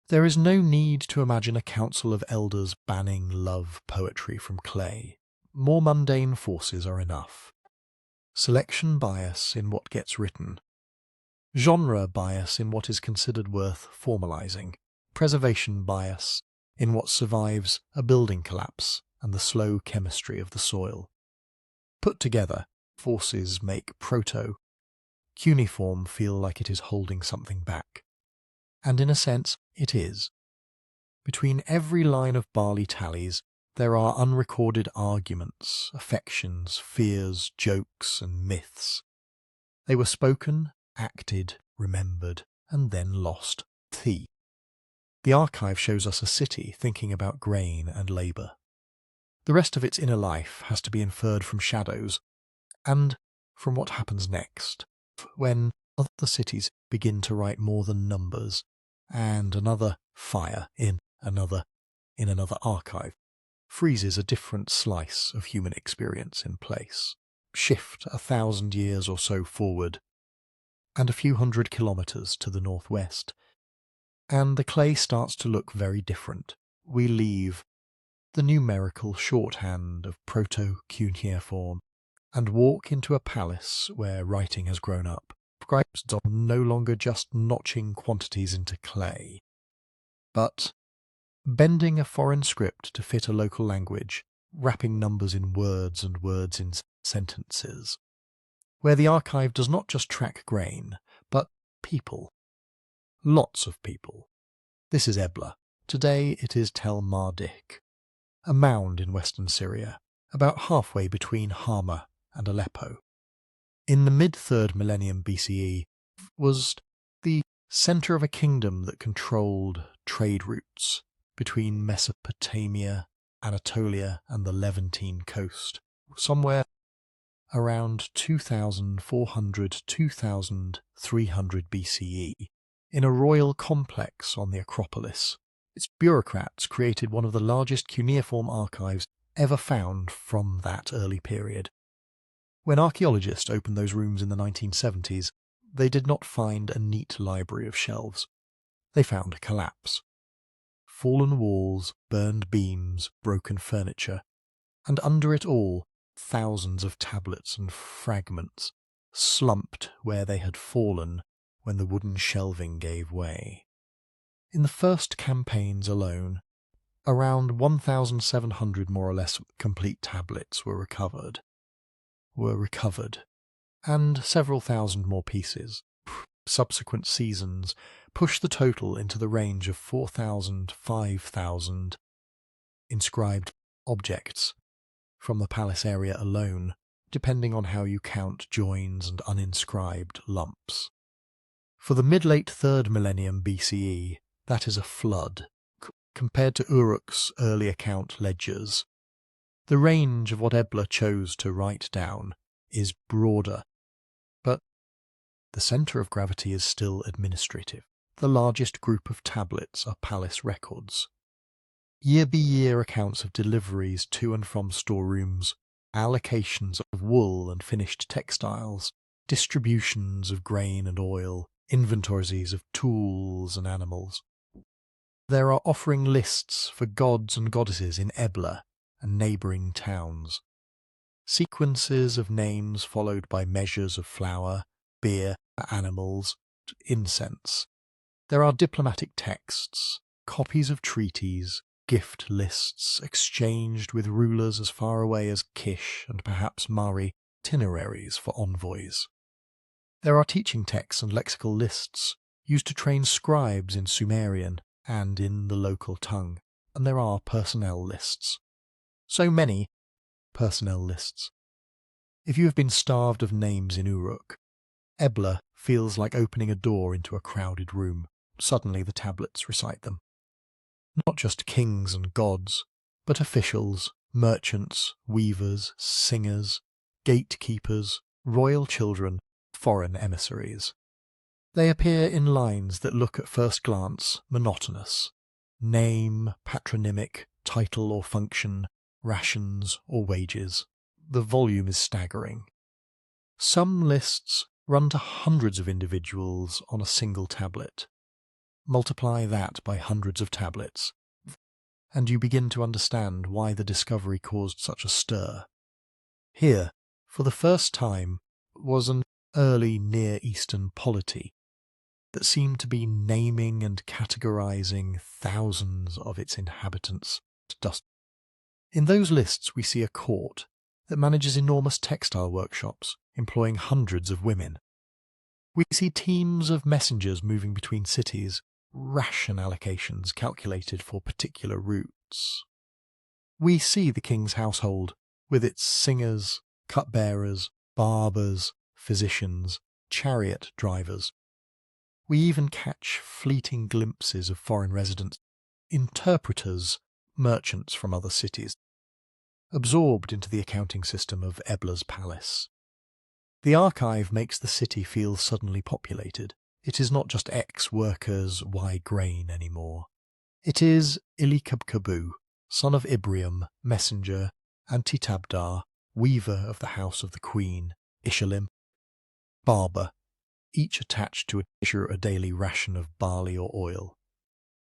There is no need to imagine a council of elders banning love poetry from clay. More mundane forces are enough. Selection bias in what gets written. Genre bias in what is considered worth formalizing. Preservation bias in what survives a building collapse and the slow chemistry of the soil. Put together, forces make proto-cuneiform feel like it is holding something back. And in a sense, it is. Between every line of barley tallies, there are unrecorded arguments, affections, fears, jokes, and myths. They were spoken, acted, remembered, and then lost. The archive shows us a city thinking about grain and labour. The rest of its inner life has to be inferred from shadows, and from what happens next, when other cities begin to write more than numbers, and another fire in another archive freezes a different slice of human experience in place. Shift 1,000 years or so forward, and a few hundred kilometres to the northwest, and the clay starts to look very different. We leave the numerical shorthand of proto-cuneiform and walk into a palace where writing has grown up. Scribes are no longer just notching quantities into clay, but bending a foreign script to fit a local language, wrapping numbers in words and words in sentences, where the archive does not just track grain, but people. Lots of people. This is Ebla. Today it is Tel Mardik, a mound in western Syria, about halfway between Hama and Aleppo. In the mid-3rd millennium BCE, was the centre of a kingdom that controlled trade routes between Mesopotamia, Anatolia, and the Levantine coast, somewhere around 2400–2300 BCE, in a royal complex on the Acropolis. Its bureaucrats created one of the largest cuneiform archives ever found from that early period. When archaeologists opened those rooms in the 1970s, they did not find a neat library of shelves. They found a collapse. Fallen walls, burned beams, broken furniture, and under it all, thousands of tablets and fragments, slumped where they had fallen when the wooden shelving gave way. In the first campaigns alone, around 1,700 more or less complete tablets were recovered, and several thousand more pieces. Subsequent seasons pushed the total into the range of 4,000–5,000 inscribed objects from the palace area alone, depending on how you count joins and uninscribed lumps. For the mid-late 3rd millennium BCE, that is a flood. Compared to Uruk's early account ledgers, the range of what Ebla chose to write down is broader, but the centre of gravity is still administrative. The largest group of tablets are palace records. Year-by-year accounts of deliveries to and from storerooms, allocations of wool and finished textiles, distributions of grain and oil, inventories of tools and animals. There are offering lists for gods and goddesses in Ebla and neighbouring towns. Sequences of names followed by measures of flour, beer, animals, incense. There are diplomatic texts, copies of treaties, gift lists exchanged with rulers as far away as Kish and perhaps Mari, itineraries for envoys. There are teaching texts and lexical lists used to train scribes in Sumerian and in the local tongue, and there are personnel lists. So many personnel lists. If you have been starved of names in Uruk, Ebla feels like opening a door into a crowded room. Suddenly the tablets recite them. Not just kings and gods, but officials, merchants, weavers, singers, gatekeepers, royal children, foreign emissaries. They appear in lines that look at first glance monotonous. Name, patronymic, title or function, rations or wages. The volume is staggering. Some lists run to hundreds of individuals on a single tablet. Multiply that by hundreds of tablets, and you begin to understand why the discovery caused such a stir. Here, for the first time, was an early Near Eastern polity that seemed to be naming and categorizing thousands of its inhabitants to dust. In those lists we see a court that manages enormous textile workshops, employing hundreds of women. We see teams of messengers moving between cities, ration allocations calculated for particular routes. We see the king's household, with its singers, cupbearers, barbers, physicians, chariot drivers. We even catch fleeting glimpses of foreign residents, interpreters, merchants from other cities, absorbed into the accounting system of Ebla's palace. The archive makes the city feel suddenly populated. It is not just X workers, Y grain anymore. It is Ilikabkabu, son of Ibrium, messenger, and Titabdar, weaver of the house of the queen, Ishalim, barber, each attached to a daily ration of barley or oil.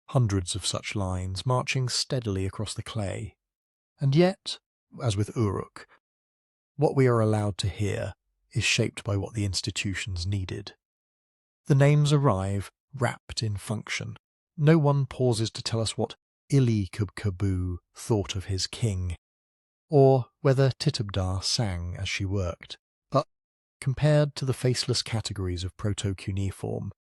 Hundreds of such lines marching steadily across the clay. And yet, as with Uruk, what we are allowed to hear is shaped by what the institutions needed. The names arrive wrapped in function. No one pauses to tell us what Ilikabkabu thought of his king, or whether Titabdar sang as she worked. But compared to the faceless categories of proto-cuneiform,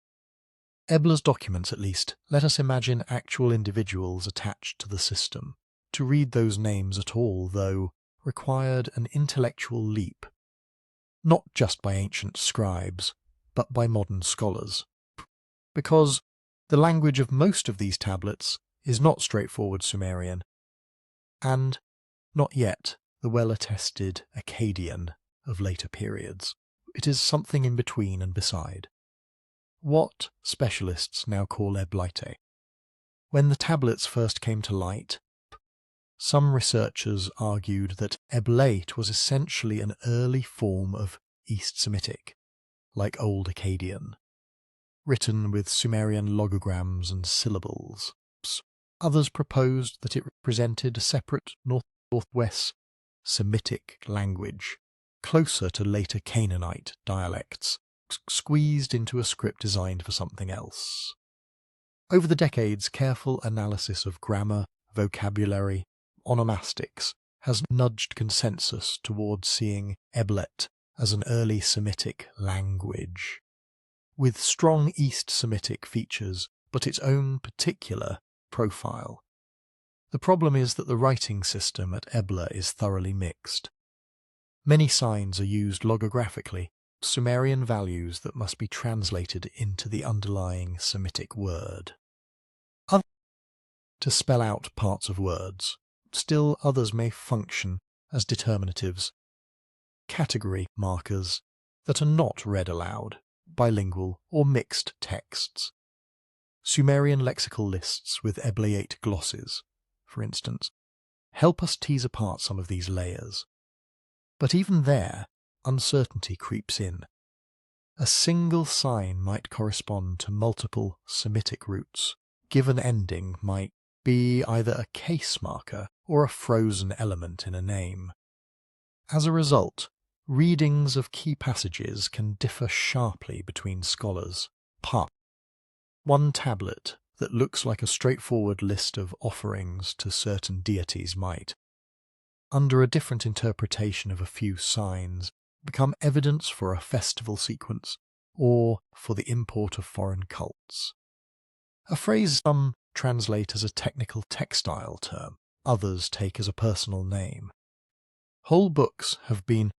Ebla's documents, at least, let us imagine actual individuals attached to the system. To read those names at all, though, required an intellectual leap, not just by ancient scribes, but by modern scholars. Because the language of most of these tablets is not straightforward Sumerian, and not yet the well-attested Akkadian of later periods. It is something in between and beside. What specialists now call Eblaite. When the tablets first came to light, some researchers argued that Eblaite was essentially an early form of East Semitic, like Old Akkadian, written with Sumerian logograms and syllables. Others proposed that it represented a separate northwest Semitic language, closer to later Canaanite dialects, squeezed into a script designed for something else. Over the decades, careful analysis of grammar, vocabulary, onomastics has nudged consensus towards seeing Eblet as an early Semitic language, with strong East Semitic features, but its own particular profile. The problem is that the writing system at Ebla is thoroughly mixed. Many signs are used logographically, Sumerian values that must be translated into the underlying Semitic word. Others to spell out parts of words. Still others may function as determinatives, category markers that are not read aloud, bilingual or mixed texts. Sumerian lexical lists with Eblaite glosses, for instance, help us tease apart some of these layers. But even there, uncertainty creeps in. A single sign might correspond to multiple Semitic roots. Given ending might be either a case marker or a frozen element in a name. As a result, readings of key passages can differ sharply between scholars. One tablet that looks like a straightforward list of offerings to certain deities might, under a different interpretation of a few signs, become evidence for a festival sequence or for the import of foreign cults. A phrase some translate as a technical textile term, others take as a personal name. Whole books have been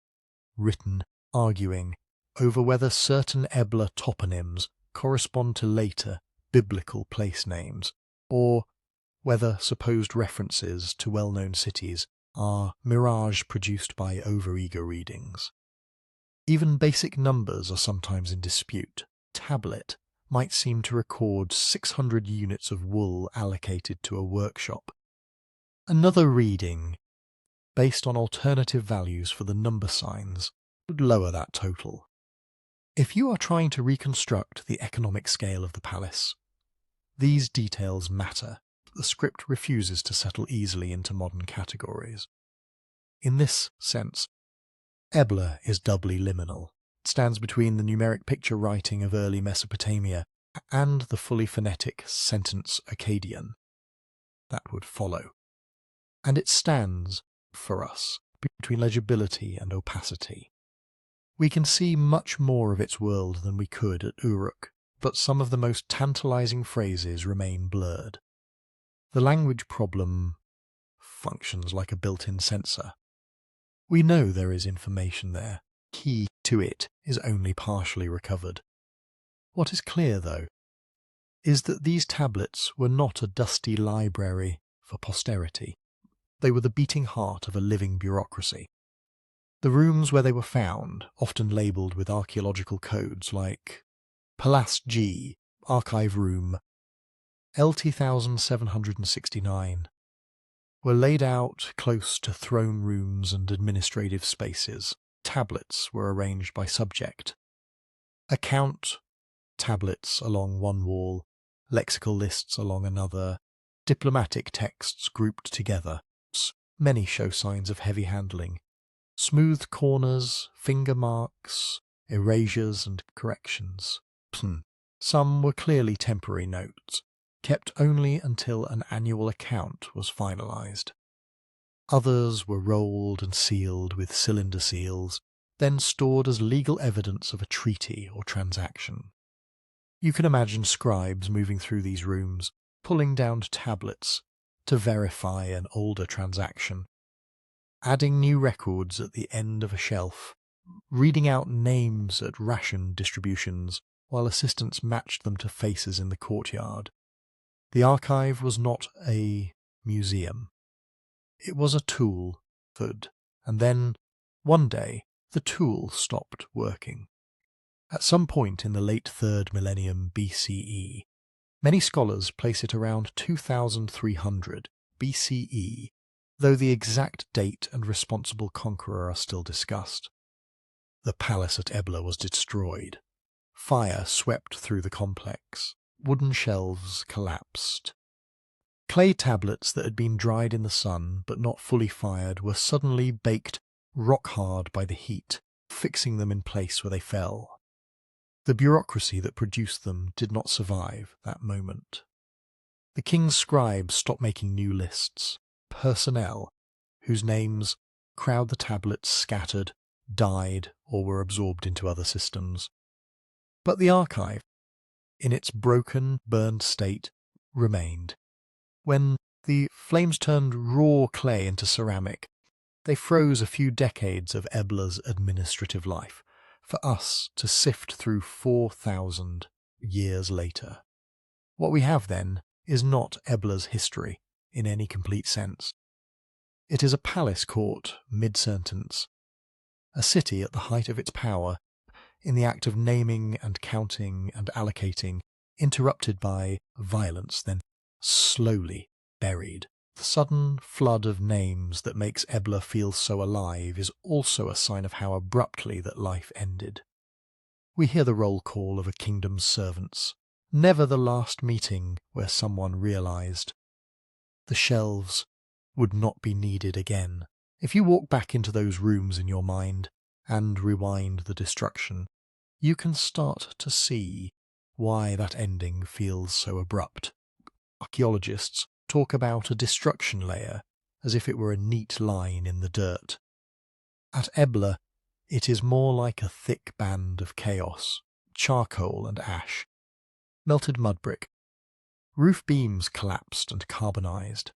written arguing over whether certain Ebla toponyms correspond to later biblical place names, or whether supposed references to well-known cities are mirage produced by overeager readings. Even basic numbers are sometimes in dispute. Tablet might seem to record 600 units of wool allocated to a workshop. Another reading, based on alternative values for the number signs, would lower that total. If you are trying to reconstruct the economic scale of the palace, these details matter, but the script refuses to settle easily into modern categories. In this sense, Ebla is doubly liminal. It stands between the numeric picture writing of early Mesopotamia and the fully phonetic sentence Akkadian that would follow. And it stands, for us, between legibility and opacity. We can see much more of its world than we could at Uruk, but some of the most tantalizing phrases remain blurred. The language problem functions like a built-in censor. We know there is information there. Key to it is only partially recovered. What is clear, though, is that these tablets were not a dusty library for posterity. They were the beating heart of a living bureaucracy. The rooms where they were found, often labelled with archaeological codes like Palace G, Archive Room, LT 1769, were laid out close to throne rooms and administrative spaces. Tablets were arranged by subject. Account tablets along one wall, lexical lists along another, diplomatic texts grouped together. Many show signs of heavy handling. Smooth corners, finger marks, erasures and corrections. Some were clearly temporary notes, kept only until an annual account was finalised. Others were rolled and sealed with cylinder seals, then stored as legal evidence of a treaty or transaction. You can imagine scribes moving through these rooms, pulling down tablets to verify an older transaction, adding new records at the end of a shelf, reading out names at ration distributions while assistants matched them to faces in the courtyard. The archive was not a museum. It was a tool, and then, one day, the tool stopped working. At some point in the late 3rd millennium BCE, many scholars place it around 2300 BCE, though the exact date and responsible conqueror are still discussed. The palace at Ebla was destroyed. Fire swept through the complex. Wooden shelves collapsed. Clay tablets that had been dried in the sun but not fully fired were suddenly baked rock-hard by the heat, fixing them in place where they fell. The bureaucracy that produced them did not survive that moment. The king's scribes stopped making new lists. Personnel, whose names crowd the tablets scattered, died or were absorbed into other systems. But the archive, in its broken, burned state, remained. When the flames turned raw clay into ceramic, they froze a few decades of Ebla's administrative life, for us to sift through 4,000 years later. What we have, then, is not Ebla's history in any complete sense. It is a palace court mid-sentence, a city at the height of its power, in the act of naming and counting and allocating, interrupted by violence, then slowly buried. The sudden flood of names that makes Ebla feel so alive is also a sign of how abruptly that life ended. We hear the roll call of a kingdom's servants, never the last meeting where someone realised the shelves would not be needed again. If you walk back into those rooms in your mind and rewind the destruction, you can start to see why that ending feels so abrupt. Archaeologists talk about a destruction layer as if it were a neat line in the dirt. At Ebla, it is more like a thick band of chaos, charcoal and ash, melted mud brick. Roof beams collapsed and carbonized.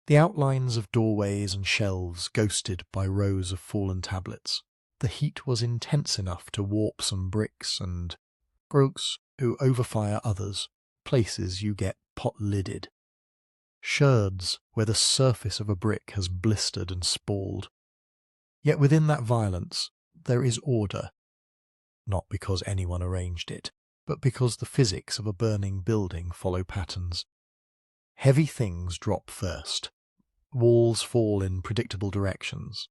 The outlines of doorways and shelves ghosted by rows of fallen tablets. the heat was intense enough to warp some bricks, and Uruks who overfire others, places you get pot-lidded. Sherds where the surface of a brick has blistered and spalled. Yet within that violence there is order, not because anyone arranged it, but because the physics of a burning building follow patterns. Heavy things drop first. Walls fall in predictable directions.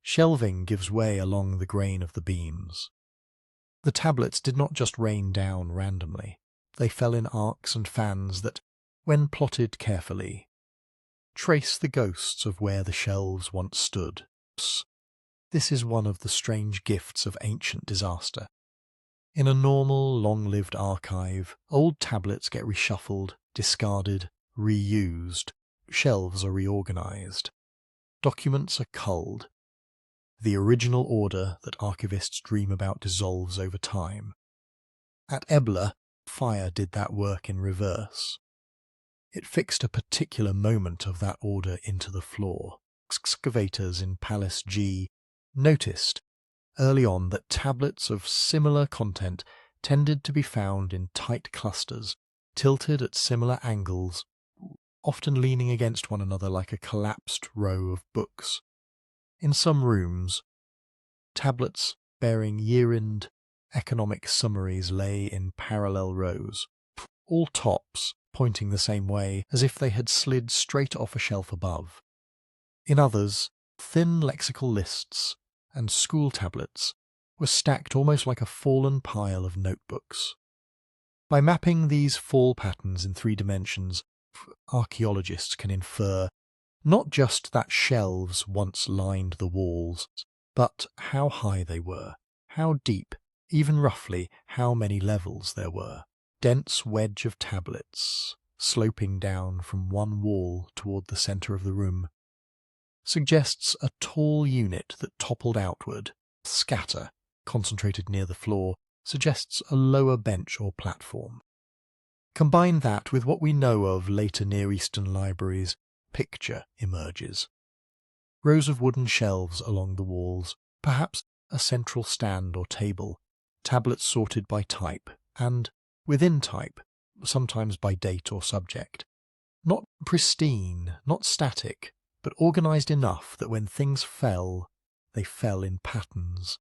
Shelving gives way along the grain of the beams. The tablets did not just rain down randomly. They fell in arcs and fans that, when plotted carefully, trace the ghosts of where the shelves once stood. This is one of the strange gifts of ancient disaster. In a normal, long-lived archive, old tablets get reshuffled, discarded, reused. Shelves are reorganized. Documents are culled. The original order that archivists dream about dissolves over time. At Ebla, fire did that work in reverse. It fixed a particular moment of that order into the floor. Excavators in Palace G noticed early on that tablets of similar content tended to be found in tight clusters, tilted at similar angles, often leaning against one another like a collapsed row of books. In some rooms, tablets bearing year-end economic summaries lay in parallel rows, all tops pointing the same way, as if they had slid straight off a shelf above. In others, thin lexical lists and school tablets were stacked almost like a fallen pile of notebooks. By mapping these fall patterns in 3 dimensions, archaeologists can infer not just that shelves once lined the walls, but how high they were, how deep, even roughly how many levels there were. Dense wedge of tablets, sloping down from one wall toward the centre of the room, suggests a tall unit that toppled outward. Scatter, concentrated near the floor, suggests a lower bench or platform. Combine that with what we know of later Near Eastern libraries, picture emerges. Rows of wooden shelves along the walls, perhaps a central stand or table, tablets sorted by type, and, within type, sometimes by date or subject. Not pristine, not static, but organised enough that when things fell, they fell in patterns.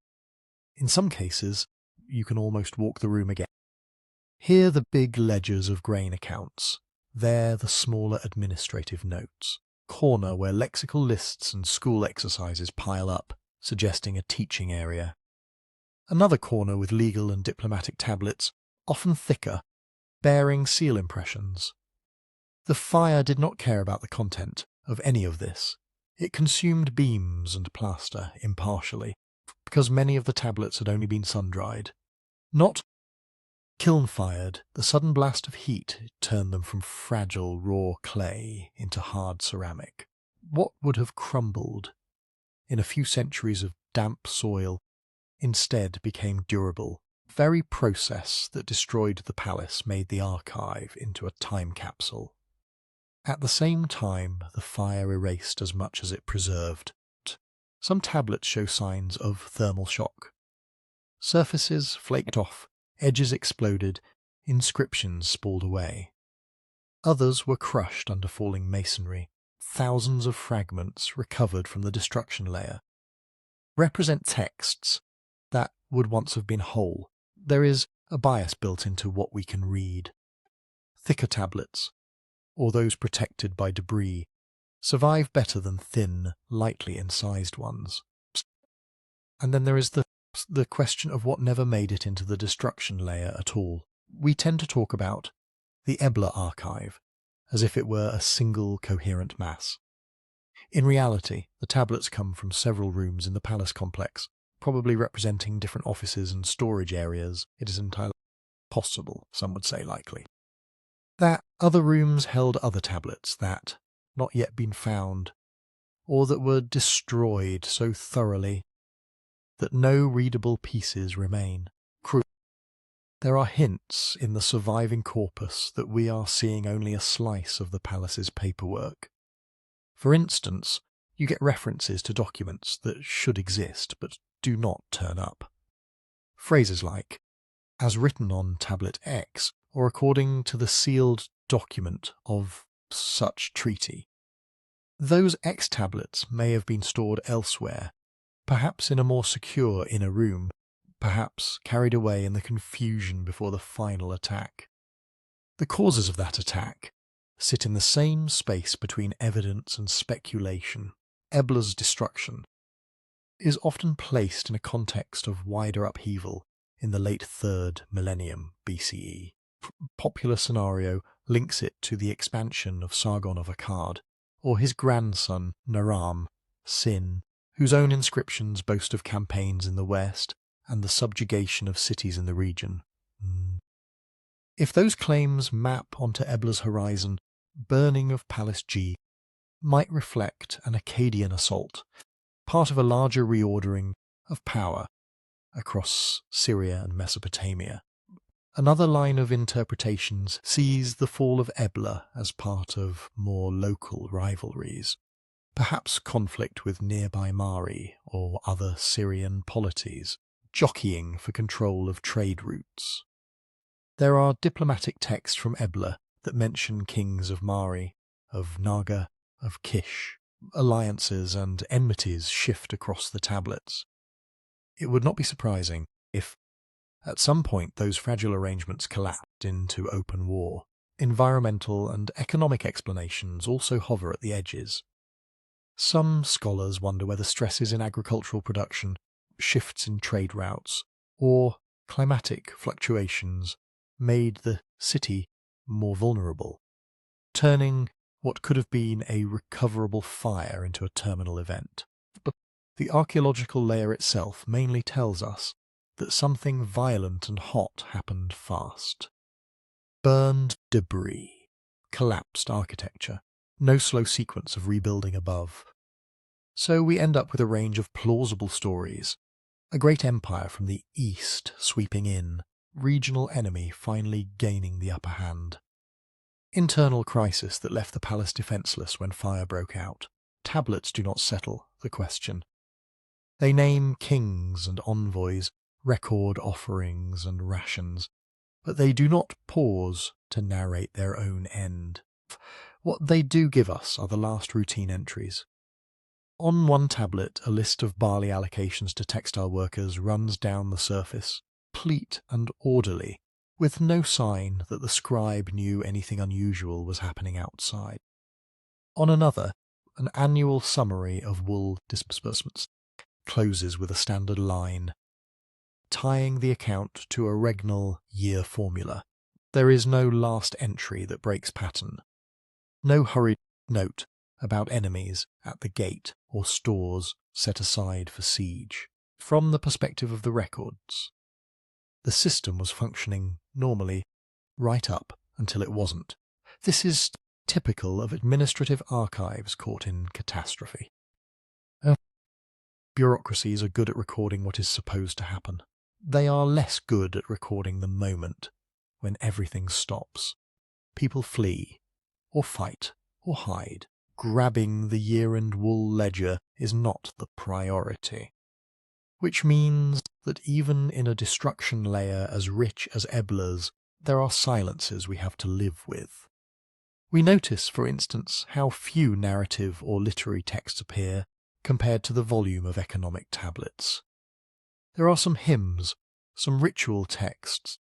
In some cases, you can almost walk the room again. Here the big ledgers of grain accounts, there the smaller administrative notes. Corner where lexical lists and school exercises pile up, suggesting a teaching area. Another corner with legal and diplomatic tablets, often thicker, bearing seal impressions. The fire did not care about the content of any of this. It consumed beams and plaster impartially, because many of the tablets had only been sun-dried. Not kiln-fired, the sudden blast of heat turned them from fragile raw clay into hard ceramic. What would have crumbled in a few centuries of damp soil instead became durable. The very process that destroyed the palace made the archive into a time capsule. At the same time, the fire erased as much as it preserved. Some tablets show signs of thermal shock. Surfaces flaked off, edges exploded, inscriptions spalled away. Others were crushed under falling masonry. Thousands of fragments recovered from the destruction layer represent texts that would once have been whole. There is a bias built into what we can read. Thicker tablets, or those protected by debris, survive better than thin, lightly incised ones. And then there is the question of what never made it into the destruction layer at all. We tend to talk about the Ebla archive as if it were a single coherent mass. In reality, the tablets come from several rooms in the palace complex, probably representing different offices and storage areas. It is entirely possible, some would say likely, that other rooms held other tablets that, not yet been found, or that were destroyed so thoroughly that no readable pieces remain. There are hints in the surviving corpus that we are seeing only a slice of the palace's paperwork. For instance, you get references to documents that should exist but do not turn up. Phrases like, as written on tablet X, or according to the sealed document of such treaty. Those X tablets may have been stored elsewhere, perhaps in a more secure inner room, perhaps carried away in the confusion before the final attack. The causes of that attack sit in the same space between evidence and speculation. Ebla's destruction is often placed in a context of wider upheaval in the late 3rd millennium BCE. Popular scenario links it to the expansion of Sargon of Akkad, or his grandson Naram, Sin, whose own inscriptions boast of campaigns in the west and the subjugation of cities in the region. If those claims map onto Ebla's horizon, burning of Palace G might reflect an Akkadian assault, part of a larger reordering of power across Syria and Mesopotamia. Another line of interpretations sees the fall of Ebla as part of more local rivalries, perhaps conflict with nearby Mari or other Syrian polities, jockeying for control of trade routes. There are diplomatic texts from Ebla that mention kings of Mari, of Naga, of Kish. Alliances and enmities shift across the tablets. It would not be surprising if, at some point, those fragile arrangements collapsed into open war. Environmental and economic explanations also hover at the edges. Some scholars wonder whether stresses in agricultural production, shifts in trade routes, or climatic fluctuations made the city more vulnerable, turning what could have been a recoverable fire into a terminal event. But the archaeological layer itself mainly tells us that something violent and hot happened fast. Burned debris, collapsed architecture, no slow sequence of rebuilding above. So we end up with a range of plausible stories. A great empire from the east sweeping in, regional enemy finally gaining the upper hand. Internal crisis that left the palace defenceless when fire broke out. Tablets do not settle the question. They name kings and envoys, record offerings and rations, but they do not pause to narrate their own end. What they do give us are the last routine entries. On one tablet, a list of barley allocations to textile workers runs down the surface, complete and orderly, with no sign that the scribe knew anything unusual was happening outside. On another, an annual summary of wool disbursements closes with a standard line, tying the account to a regnal year formula. There is no last entry that breaks pattern, no hurried note about enemies at the gate or stores set aside for siege. From the perspective of the records, the system was functioning normally right up until it wasn't. This is typical of administrative archives caught in catastrophe. Bureaucracies are good at recording what is supposed to happen. They are less good at recording the moment when everything stops. People flee, or fight, or hide. Grabbing the year-end wool ledger is not the priority. Which means that even in a destruction layer as rich as Ebla's, there are silences we have to live with. We notice, for instance, how few narrative or literary texts appear compared to the volume of economic tablets. There are some hymns, some ritual texts,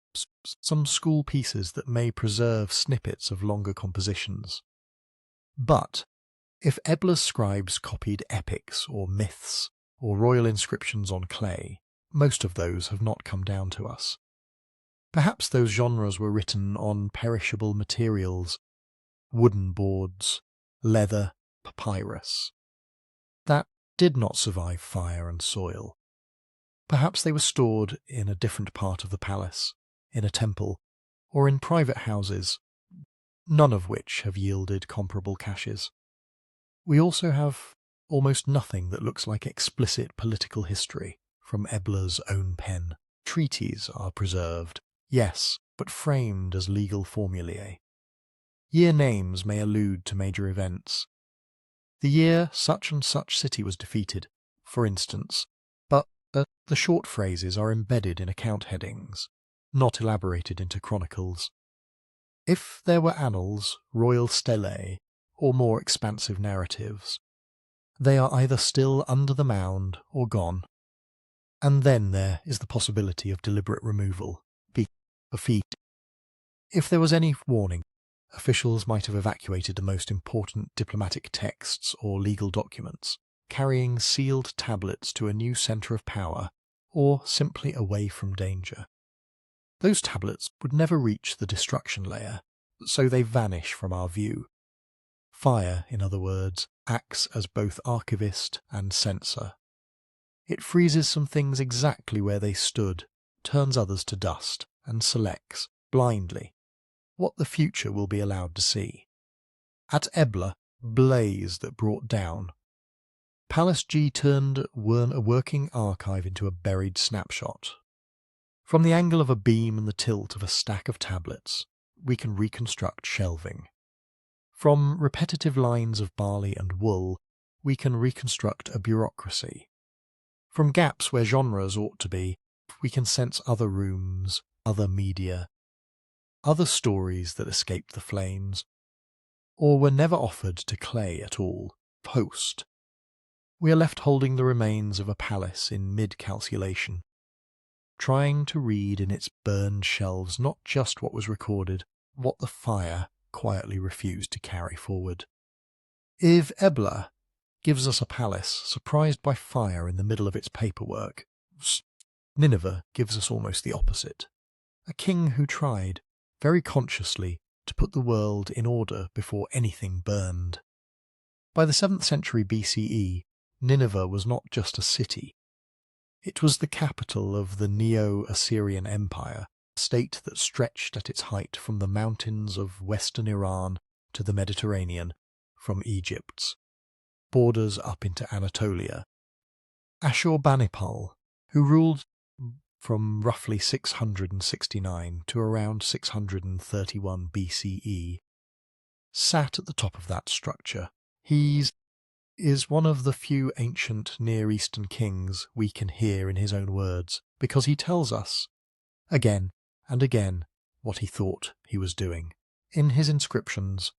some school pieces that may preserve snippets of longer compositions. But if Ebla's scribes copied epics or myths or royal inscriptions on clay, most of those have not come down to us. Perhaps those genres were written on perishable materials, wooden boards, leather, papyrus, that did not survive fire and soil. Perhaps they were stored in a different part of the palace, in a temple, or in private houses, none of which have yielded comparable caches. We also have almost nothing that looks like explicit political history from Ebla's own pen. Treaties are preserved, yes, but framed as legal formulae. Year names may allude to major events. The year such and such city was defeated, for instance, but The short phrases are embedded in account headings, not elaborated into chronicles. If there were annals, royal stelae, or more expansive narratives, they are either still under the mound or gone. And then there is the possibility of deliberate removal, for feet. If there was any warning, officials might have evacuated the most important diplomatic texts or legal documents, carrying sealed tablets to a new centre of power, or simply away from danger. Those tablets would never reach the destruction layer, so they vanish from our view. Fire, in other words, acts as both archivist and censor. It freezes some things exactly where they stood, turns others to dust, and selects, blindly, what the future will be allowed to see. At Ebla, blaze that brought down. Palace G turned a working archive into a buried snapshot. From the angle of a beam and the tilt of a stack of tablets, we can reconstruct shelving. From repetitive lines of barley and wool, we can reconstruct a bureaucracy. From gaps where genres ought to be, we can sense other rooms, other media, other stories that escaped the flames, or were never offered to clay at all, post. We are left holding the remains of a palace in mid-calculation, trying to read in its burned shelves not just what was recorded, what the fire quietly refused to carry forward. If Ebla gives us a palace surprised by fire in the middle of its paperwork, Nineveh gives us almost the opposite. A king who tried, very consciously, to put the world in order before anything burned. By the 7th century BCE, Nineveh was not just a city. It was the capital of the Neo-Assyrian Empire, a state that stretched at its height from the mountains of western Iran to the Mediterranean, from Egypt's borders up into Anatolia. Ashurbanipal, who ruled from roughly 669 to around 631 BCE, sat at the top of that structure. He is one of the few ancient Near Eastern kings we can hear in his own words, because he tells us, again and again, what he thought he was doing. In his inscriptions,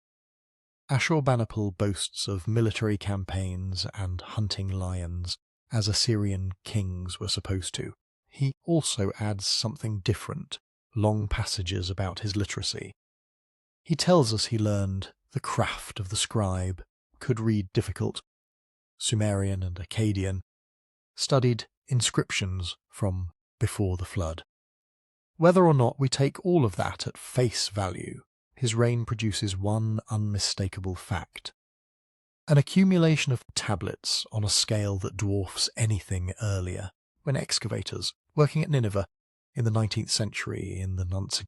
Ashurbanipal boasts of military campaigns and hunting lions, as Assyrian kings were supposed to. He also adds something different, long passages about his literacy. He tells us he learned the craft of the scribe, could read difficult Sumerian and Akkadian, studied inscriptions from before the flood. Whether or not we take all of that at face value, his reign produces one unmistakable fact. An accumulation of tablets on a scale that dwarfs anything earlier. When excavators, working at Nineveh in the 19th century in the Nunc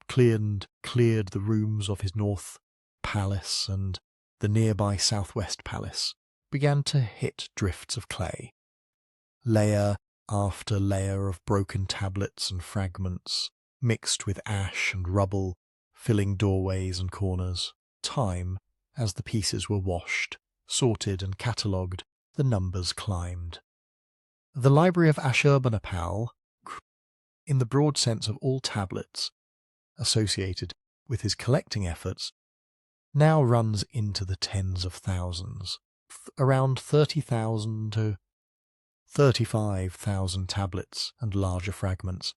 cleared the rooms of his north palace and the nearby southwest palace, began to hit drifts of clay. Layer after layer of broken tablets and fragments, mixed with ash and rubble, filling doorways and corners. Time, as the pieces were washed, sorted and catalogued, the numbers climbed. The library of Ashurbanipal, in the broad sense of all tablets associated with his collecting efforts, now runs into the tens of thousands, around 30,000 to 35,000 tablets and larger fragments,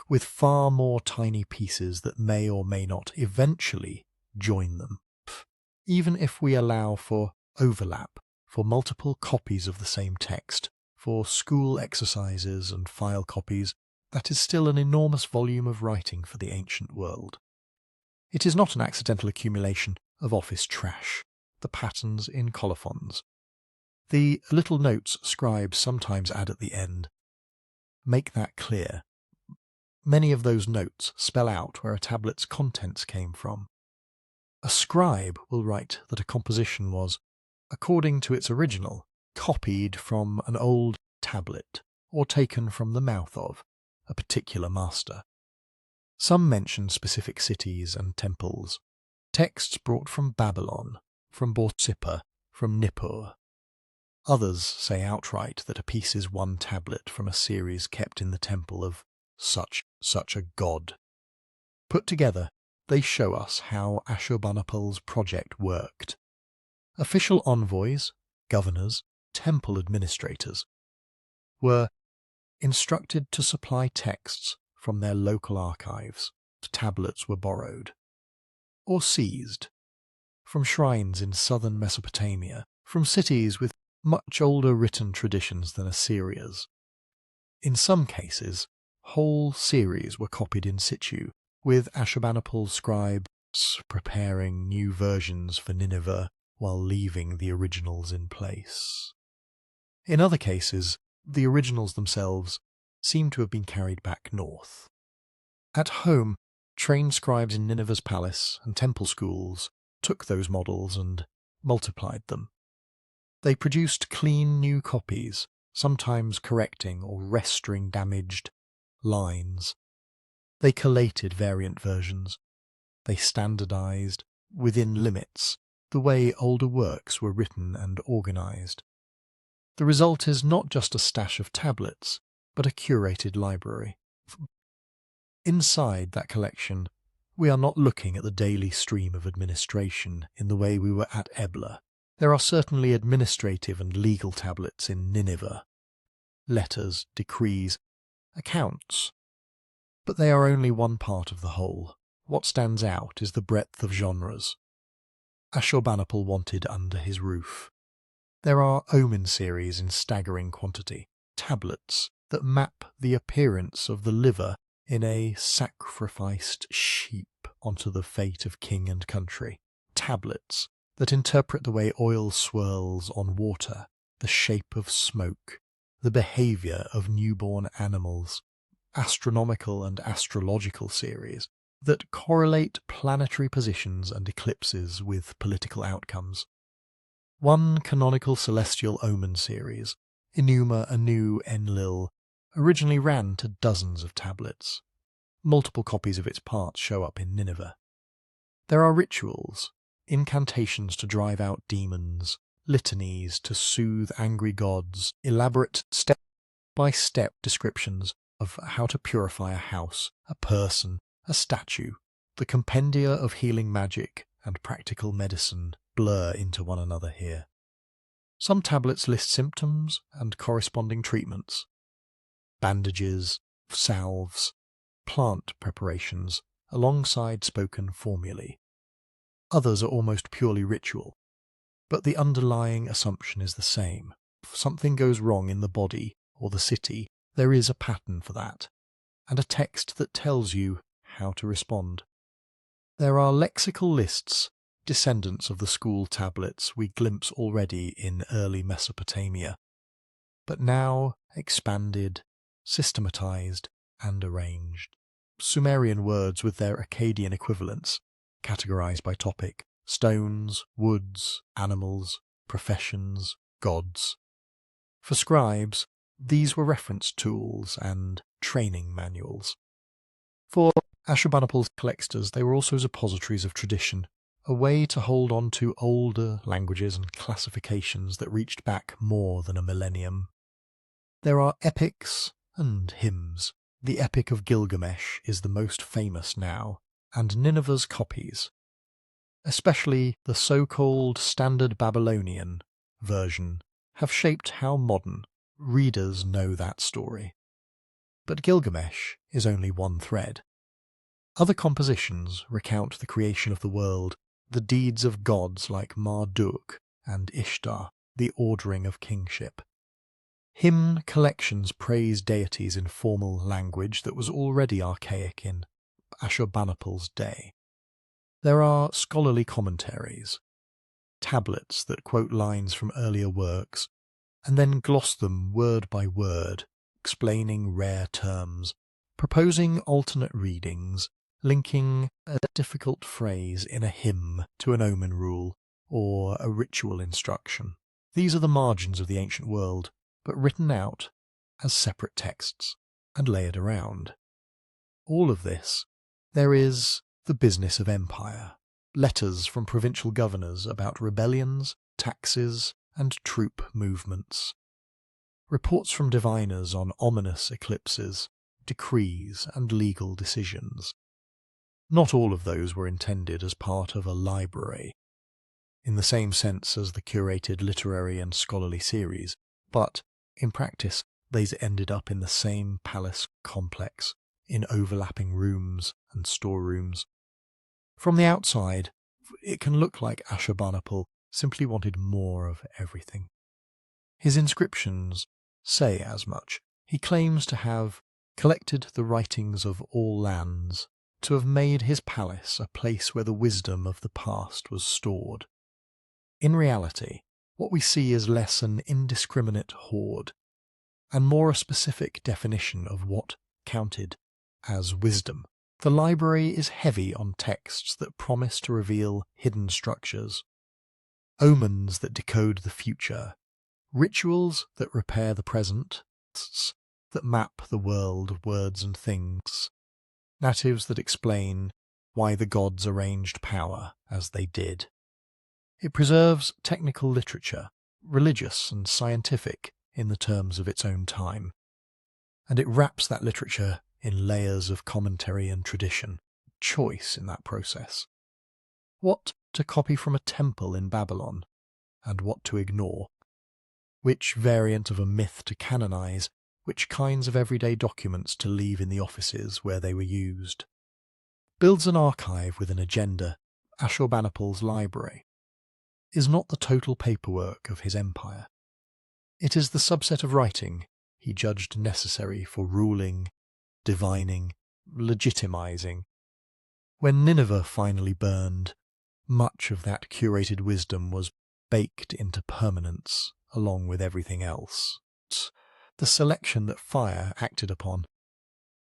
with far more tiny pieces that may or may not eventually join them. Even if we allow for overlap, for multiple copies of the same text, for school exercises and file copies, that is still an enormous volume of writing for the ancient world. It is not an accidental accumulation of office trash, the patterns in colophons. The little notes scribes sometimes add at the end make that clear. Many of those notes spell out where a tablet's contents came from. A scribe will write that a composition was, according to its original, copied from an old tablet or taken from the mouth of a particular master. Some mention specific cities and temples, texts brought from Babylon, from Borsippa, from Nippur. Others say outright that a piece is one tablet from a series kept in the temple of such a god. Put together, they show us how Ashurbanipal's project worked. Official envoys, governors, temple administrators were instructed to supply texts from their local archives. Tablets were borrowed or seized from shrines in southern Mesopotamia, from cities with much older written traditions than Assyria's. In some cases, whole series were copied in situ, with Ashurbanipal's scribes preparing new versions for Nineveh while leaving the originals in place. In other cases, the originals themselves seem to have been carried back north. At home, trained scribes in Nineveh's palace and temple schools took those models and multiplied them. They produced clean new copies, sometimes correcting or restoring damaged lines. They collated variant versions. They standardized, within limits, the way older works were written and organized. The result is not just a stash of tablets, but a curated library. Inside that collection, we are not looking at the daily stream of administration in the way we were at Ebla. There are certainly administrative and legal tablets in Nineveh, letters, decrees, accounts. But they are only one part of the whole. What stands out is the breadth of genres Ashurbanipal wanted under his roof. There are omen series in staggering quantity, tablets that map the appearance of the liver in a sacrificed sheep onto the fate of king and country, tablets that interpret the way oil swirls on water, the shape of smoke, the behaviour of newborn animals, astronomical and astrological series that correlate planetary positions and eclipses with political outcomes. One canonical celestial omen series, Enuma Anu Enlil, originally ran to dozens of tablets. Multiple copies of its parts show up in Nineveh. There are rituals, incantations to drive out demons, litanies to soothe angry gods, elaborate step-by-step descriptions of how to purify a house, a person, a statue. The compendia of healing magic and practical medicine blur into one another here. Some tablets list symptoms and corresponding treatments. Bandages, salves, plant preparations, alongside spoken formulae. Others are almost purely ritual, but the underlying assumption is the same. If something goes wrong in the body or the city, there is a pattern for that, and a text that tells you how to respond. There are lexical lists, descendants of the school tablets we glimpse already in early Mesopotamia, but now expanded, systematized, and arranged. Sumerian words with their Akkadian equivalents, categorized by topic: stones, woods, animals, professions, gods. For scribes, these were reference tools and training manuals. For Ashurbanipal's collectors, they were also repositories of tradition, a way to hold on to older languages and classifications that reached back more than a millennium. There are epics and hymns. The Epic of Gilgamesh is the most famous now, and Nineveh's copies, especially the so-called Standard Babylonian version, have shaped how modern readers know that story. But Gilgamesh is only one thread. Other compositions recount the creation of the world, the deeds of gods like Marduk and Ishtar, the ordering of kingship. Hymn collections praise deities in formal language that was already archaic in Ashurbanipal's day. There are scholarly commentaries, tablets that quote lines from earlier works and then gloss them word by word, explaining rare terms, proposing alternate readings, linking a difficult phrase in a hymn to an omen rule or a ritual instruction. These are the margins of the ancient world, but written out as separate texts and layered around. All of this, there is the business of empire, letters from provincial governors about rebellions, taxes, and troop movements. Reports from diviners on ominous eclipses, decrees, and legal decisions. Not all of those were intended as part of a library, in the same sense as the curated literary and scholarly series, but, in practice, these ended up in the same palace complex, in overlapping rooms and storerooms. From the outside, it can look like Ashurbanipal simply wanted more of everything. His inscriptions say as much. He claims to have collected the writings of all lands, to have made his palace a place where the wisdom of the past was stored. In reality, what we see is less an indiscriminate hoard, and more a specific definition of what counted as wisdom. The library is heavy on texts that promise to reveal hidden structures, omens that decode the future, rituals that repair the present, that map the world of words and things, narratives that explain why the gods arranged power as they did. It preserves technical literature, religious and scientific in the terms of its own time, and it wraps that literature in layers of commentary and tradition, choice in that process. What to copy from a temple in Babylon, and what to ignore. Which variant of a myth to canonize, which kinds of everyday documents to leave in the offices where they were used. Builds an archive with an agenda, Ashurbanipal's library, is not the total paperwork of his empire. It is the subset of writing he judged necessary for ruling, divining, legitimizing. When Nineveh finally burned, much of that curated wisdom was baked into permanence along with everything else. The selection that fire acted upon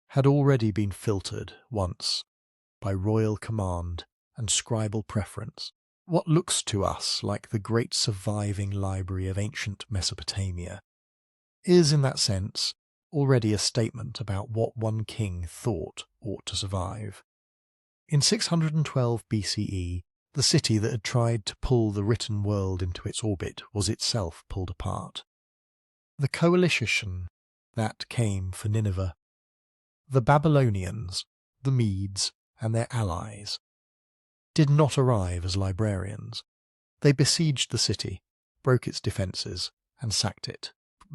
had already been filtered once by royal command and scribal preference. What looks to us like the great surviving library of ancient Mesopotamia is, in that sense, already a statement about what one king thought ought to survive. In 612 BCE, the city that had tried to pull the written world into its orbit was itself pulled apart. The coalition that came for Nineveh, the Babylonians, the Medes, and their allies, did not arrive as librarians. They besieged the city, broke its defences, and sacked it.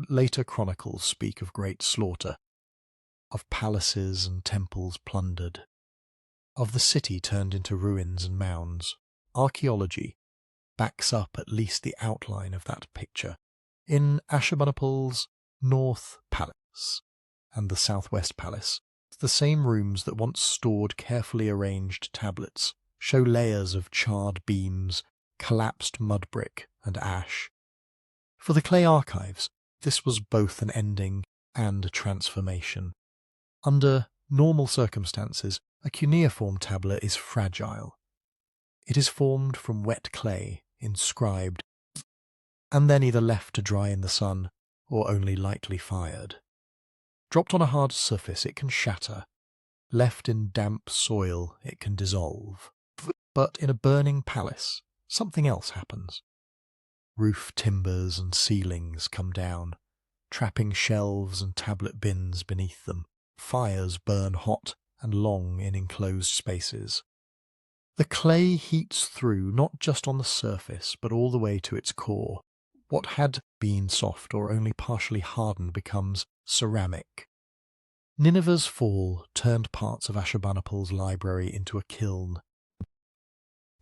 Later chronicles speak of great slaughter, of palaces and temples plundered, of the city turned into ruins and mounds. Archaeology backs up at least the outline of that picture. In Ashurbanipal's North Palace and the Southwest Palace, the same rooms that once stored carefully arranged tablets show layers of charred beams, collapsed mud brick and ash. For the clay archives, this was both an ending and a transformation. Under normal circumstances, a cuneiform tablet is fragile. It is formed from wet clay, inscribed, and then either left to dry in the sun or only lightly fired. Dropped on a hard surface, it can shatter. Left in damp soil, it can dissolve. But in a burning palace, something else happens. Roof timbers and ceilings come down, trapping shelves and tablet bins beneath them. Fires burn hot and long in enclosed spaces. The clay heats through not just on the surface, but all the way to its core. What had been soft or only partially hardened becomes ceramic. Nineveh's fall turned parts of Ashurbanipal's library into a kiln.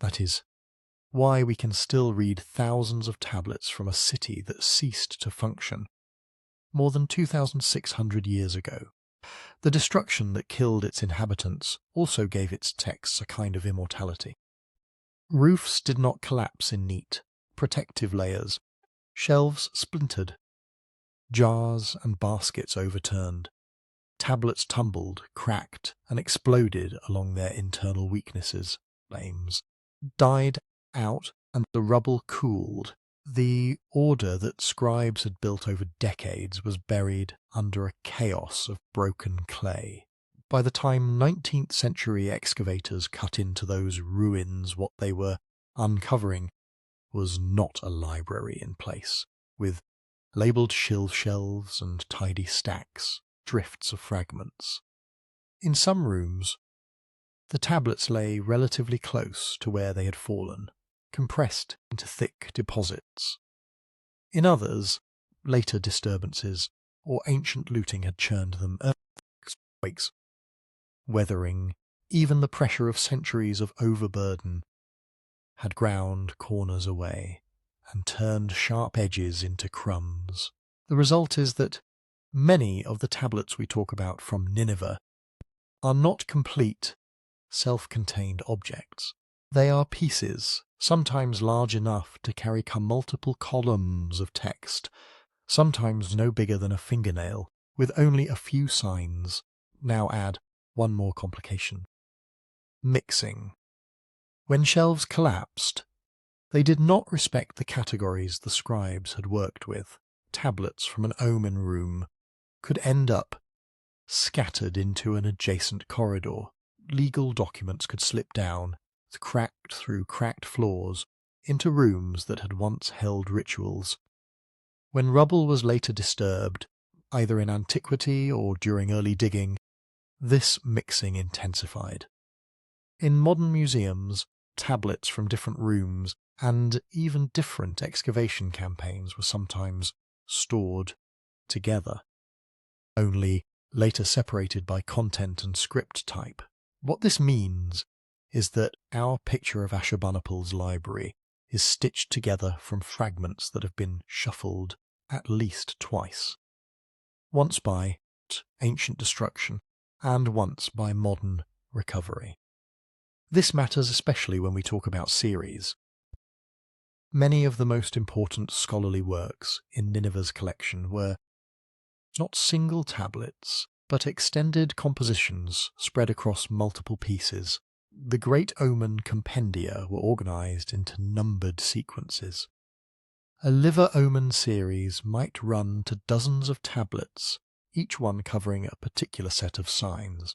That is why we can still read thousands of tablets from a city that ceased to function more than 2,600 years ago. The destruction that killed its inhabitants also gave its texts a kind of immortality. Roofs did not collapse in neat, protective layers. Shelves splintered. Jars and baskets overturned. Tablets tumbled, cracked, and exploded along their internal weaknesses. Flames died out, and the rubble cooled. The order that scribes had built over decades was buried under a chaos of broken clay. By the time 19th century excavators cut into those ruins, what they were uncovering was not a library in place, with labelled shelves and tidy stacks, drifts of fragments. In some rooms, the tablets lay relatively close to where they had fallen, compressed into thick deposits. In others, later disturbances or ancient looting had churned them, earthquakes, weathering, even the pressure of centuries of overburden had ground corners away and turned sharp edges into crumbs. The result is that many of the tablets we talk about from Nineveh are not complete, self-contained objects. They are pieces, sometimes large enough to carry multiple columns of text, sometimes no bigger than a fingernail, with only a few signs. Now add one more complication. Mixing. When shelves collapsed, they did not respect the categories the scribes had worked with. Tablets from an omen room could end up scattered into an adjacent corridor. Legal documents could slip down, cracked through cracked floors, into rooms that had once held rituals. When rubble was later disturbed, either in antiquity or during early digging, this mixing intensified. In modern museums, tablets from different rooms and even different excavation campaigns were sometimes stored together, only later separated by content and script type. What this means is that our picture of Ashurbanipal's library is stitched together from fragments that have been shuffled at least twice, once by ancient destruction and once by modern recovery. This matters especially when we talk about series. Many of the most important scholarly works in Nineveh's collection were not single tablets, but extended compositions spread across multiple pieces. The Great Omen compendia were organized into numbered sequences. A liver omen series might run to dozens of tablets, each one covering a particular set of signs.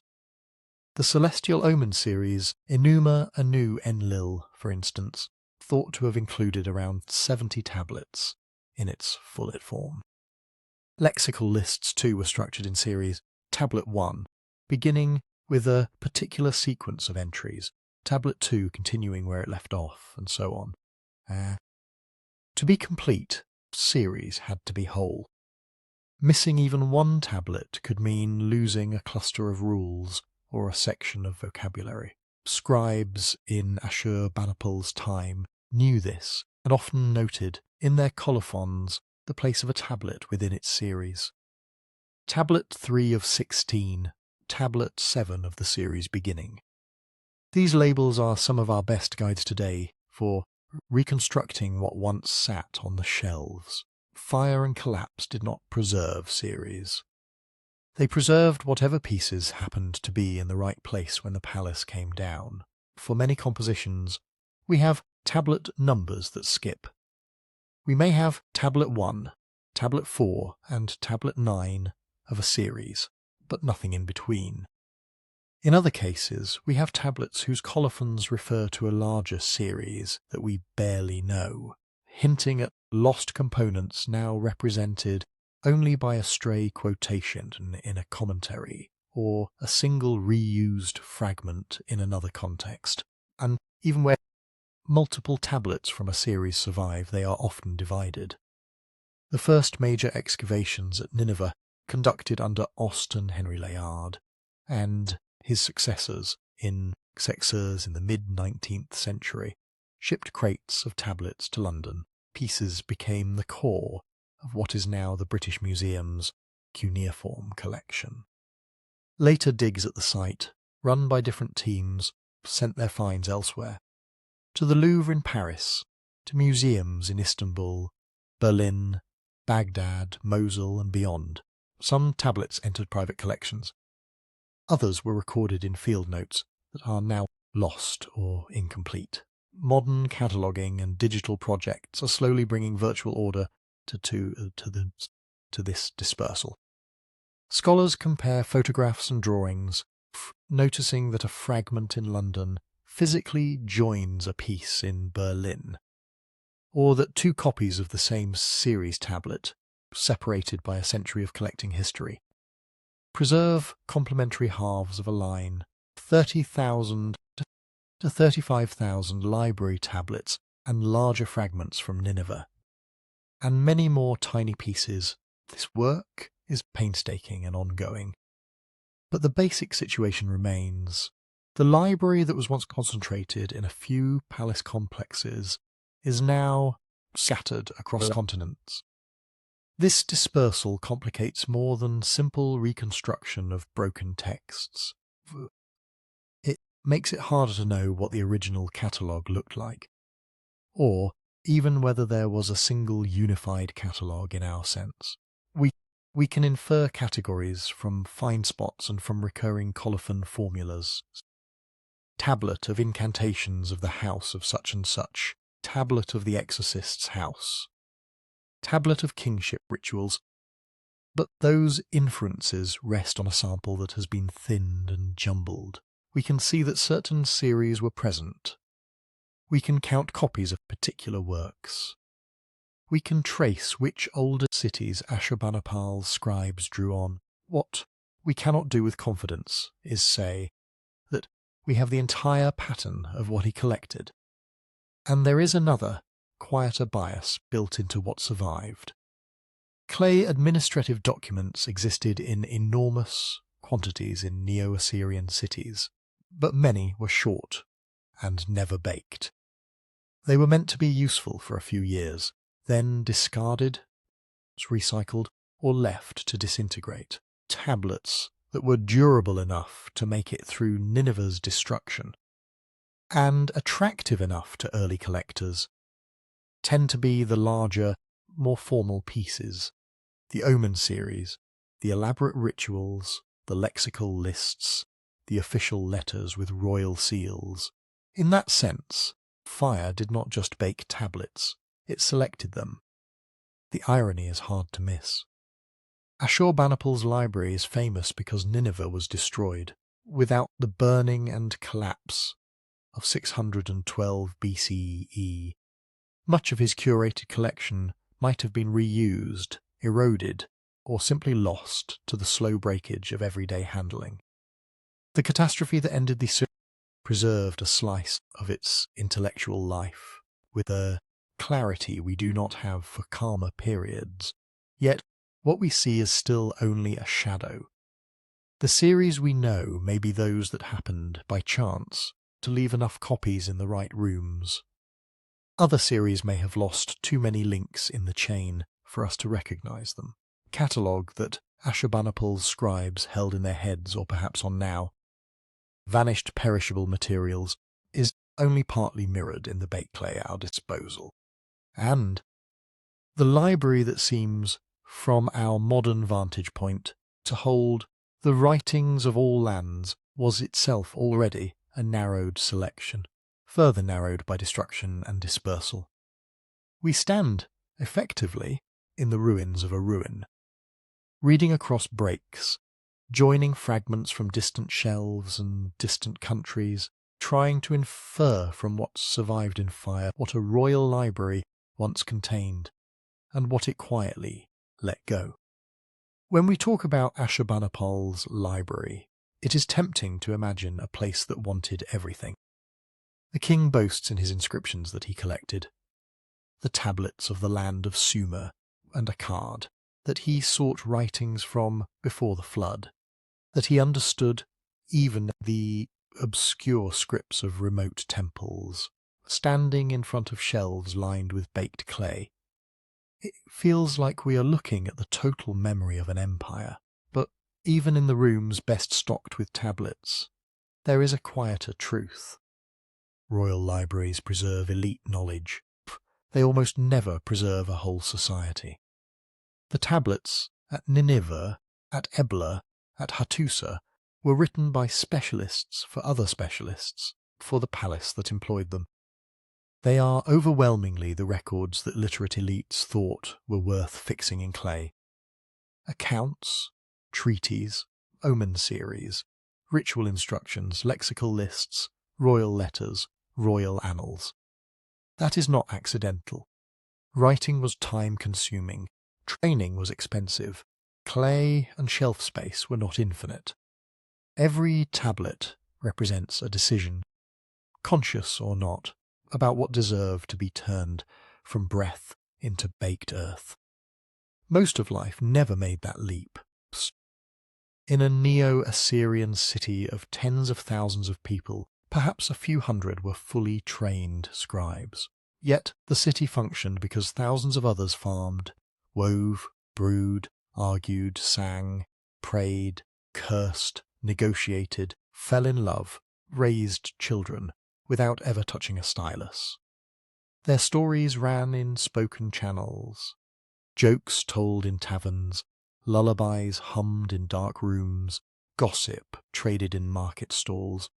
The celestial omen series, Enuma Anu Enlil, for instance, thought to have included around 70 tablets in its fullest form. Lexical lists too were structured in series. Tablet 1, beginning with a particular sequence of entries, Tablet 2 continuing where it left off, and so on. To be complete, series had to be whole. Missing even one tablet could mean losing a cluster of rules or a section of vocabulary. Scribes in Ashurbanipal's time knew this and often noted in their colophons the place of a tablet within its series. Tablet 3 of 16, Tablet 7 of the series beginning. These labels are some of our best guides today for reconstructing what once sat on the shelves. Fire and collapse did not preserve series. They preserved whatever pieces happened to be in the right place when the palace came down. For many compositions, we have tablet numbers that skip. We may have Tablet 1, Tablet 4, and Tablet 9 of a series, but nothing in between. In other cases, we have tablets whose colophons refer to a larger series that we barely know, hinting at lost components now represented only by a stray quotation in a commentary, or a single reused fragment in another context. And even where multiple tablets from a series survive, they are often divided. The first major excavations at Nineveh, conducted under Austin Henry Layard and his successors in the mid-19th century, shipped crates of tablets to London. Pieces became the core of what is now the British Museum's cuneiform collection. Later digs at the site, run by different teams, sent their finds elsewhere, to the Louvre in Paris, to museums in Istanbul, Berlin, Baghdad, Mosul and beyond. Some tablets entered private collections. Others were recorded in field notes that are now lost or incomplete. Modern cataloguing and digital projects are slowly bringing virtual order to this dispersal. Scholars compare photographs and drawings, noticing that a fragment in London physically joins a piece in Berlin. or that two copies of the same series tablet, separated by a century of collecting history, preserve complementary halves of a line, 30,000 to 35,000 library tablets and larger fragments from Nineveh, and many more tiny pieces. This work is painstaking and ongoing. But the basic situation remains. The library that was once concentrated in a few palace complexes is now scattered across continents. This dispersal complicates more than simple reconstruction of broken texts. It makes it harder to know what the original catalogue looked like, or even whether there was a single unified catalogue in our sense. We can infer categories from find spots and from recurring colophon formulas. Tablet of incantations of the house of such and such, tablet of the exorcist's house, tablet of kingship rituals, but those inferences rest on a sample that has been thinned and jumbled. We can see that certain series were present. We can count copies of particular works. We can trace which older cities Ashurbanipal's scribes drew on. What we cannot do with confidence is say that we have the entire pattern of what he collected. And there is another, quieter bias built into what survived. Clay administrative documents existed in enormous quantities in Neo-Assyrian cities, but many were short and never baked. They were meant to be useful for a few years, then discarded, recycled, or left to disintegrate. Tablets that were durable enough to make it through Nineveh's destruction, and attractive enough to early collectors, tend to be the larger, more formal pieces, the omen series, the elaborate rituals, the lexical lists, the official letters with royal seals. In that sense, fire did not just bake tablets, it selected them. The irony is hard to miss. Ashurbanipal's library is famous because Nineveh was destroyed. Without the burning and collapse of 612 BCE, much of his curated collection might have been reused, eroded, or simply lost to the slow breakage of everyday handling. The catastrophe that ended the series preserved a slice of its intellectual life, with a clarity we do not have for calmer periods. Yet what we see is still only a shadow. The series we know may be those that happened by chance to leave enough copies in the right rooms. Other series may have lost too many links in the chain for us to recognise them. Catalogue that Ashurbanipal's scribes held in their heads or perhaps on now, vanished perishable materials, is only partly mirrored in the baked clay at our disposal. And the library that seems, from our modern vantage point, to hold the writings of all lands was itself already a narrowed selection, further narrowed by destruction and dispersal. We stand, effectively, in the ruins of a ruin, reading across breaks, joining fragments from distant shelves and distant countries, trying to infer from what survived in fire what a royal library once contained, and what it quietly let go. When we talk about Ashurbanipal's library, it is tempting to imagine a place that wanted everything. The king boasts in his inscriptions that he collected the tablets of the land of Sumer and Akkad, that he sought writings from before the flood, that he understood even the obscure scripts of remote temples, standing in front of shelves lined with baked clay. It feels like we are looking at the total memory of an empire, but even in the rooms best stocked with tablets, there is a quieter truth. Royal libraries preserve elite knowledge. They almost never preserve a whole society. The tablets at Nineveh, at Ebla, at Hattusa were written by specialists for other specialists, for the palace that employed them. They are overwhelmingly the records that literate elites thought were worth fixing in clay. Accounts, treaties, omen series, ritual instructions, lexical lists, royal letters, royal annals. That is not accidental. Writing was time-consuming, training was expensive, clay and shelf space were not infinite. Every tablet represents a decision, conscious or not, about what deserved to be turned from breath into baked earth. Most of life never made that leap. In a Neo-Assyrian city of tens of thousands of people, perhaps a few hundred were fully trained scribes. Yet the city functioned because thousands of others farmed, wove, brewed, argued, sang, prayed, cursed, negotiated, fell in love, raised children, without ever touching a stylus. Their stories ran in spoken channels, jokes told in taverns, lullabies hummed in dark rooms, gossip traded in market stalls,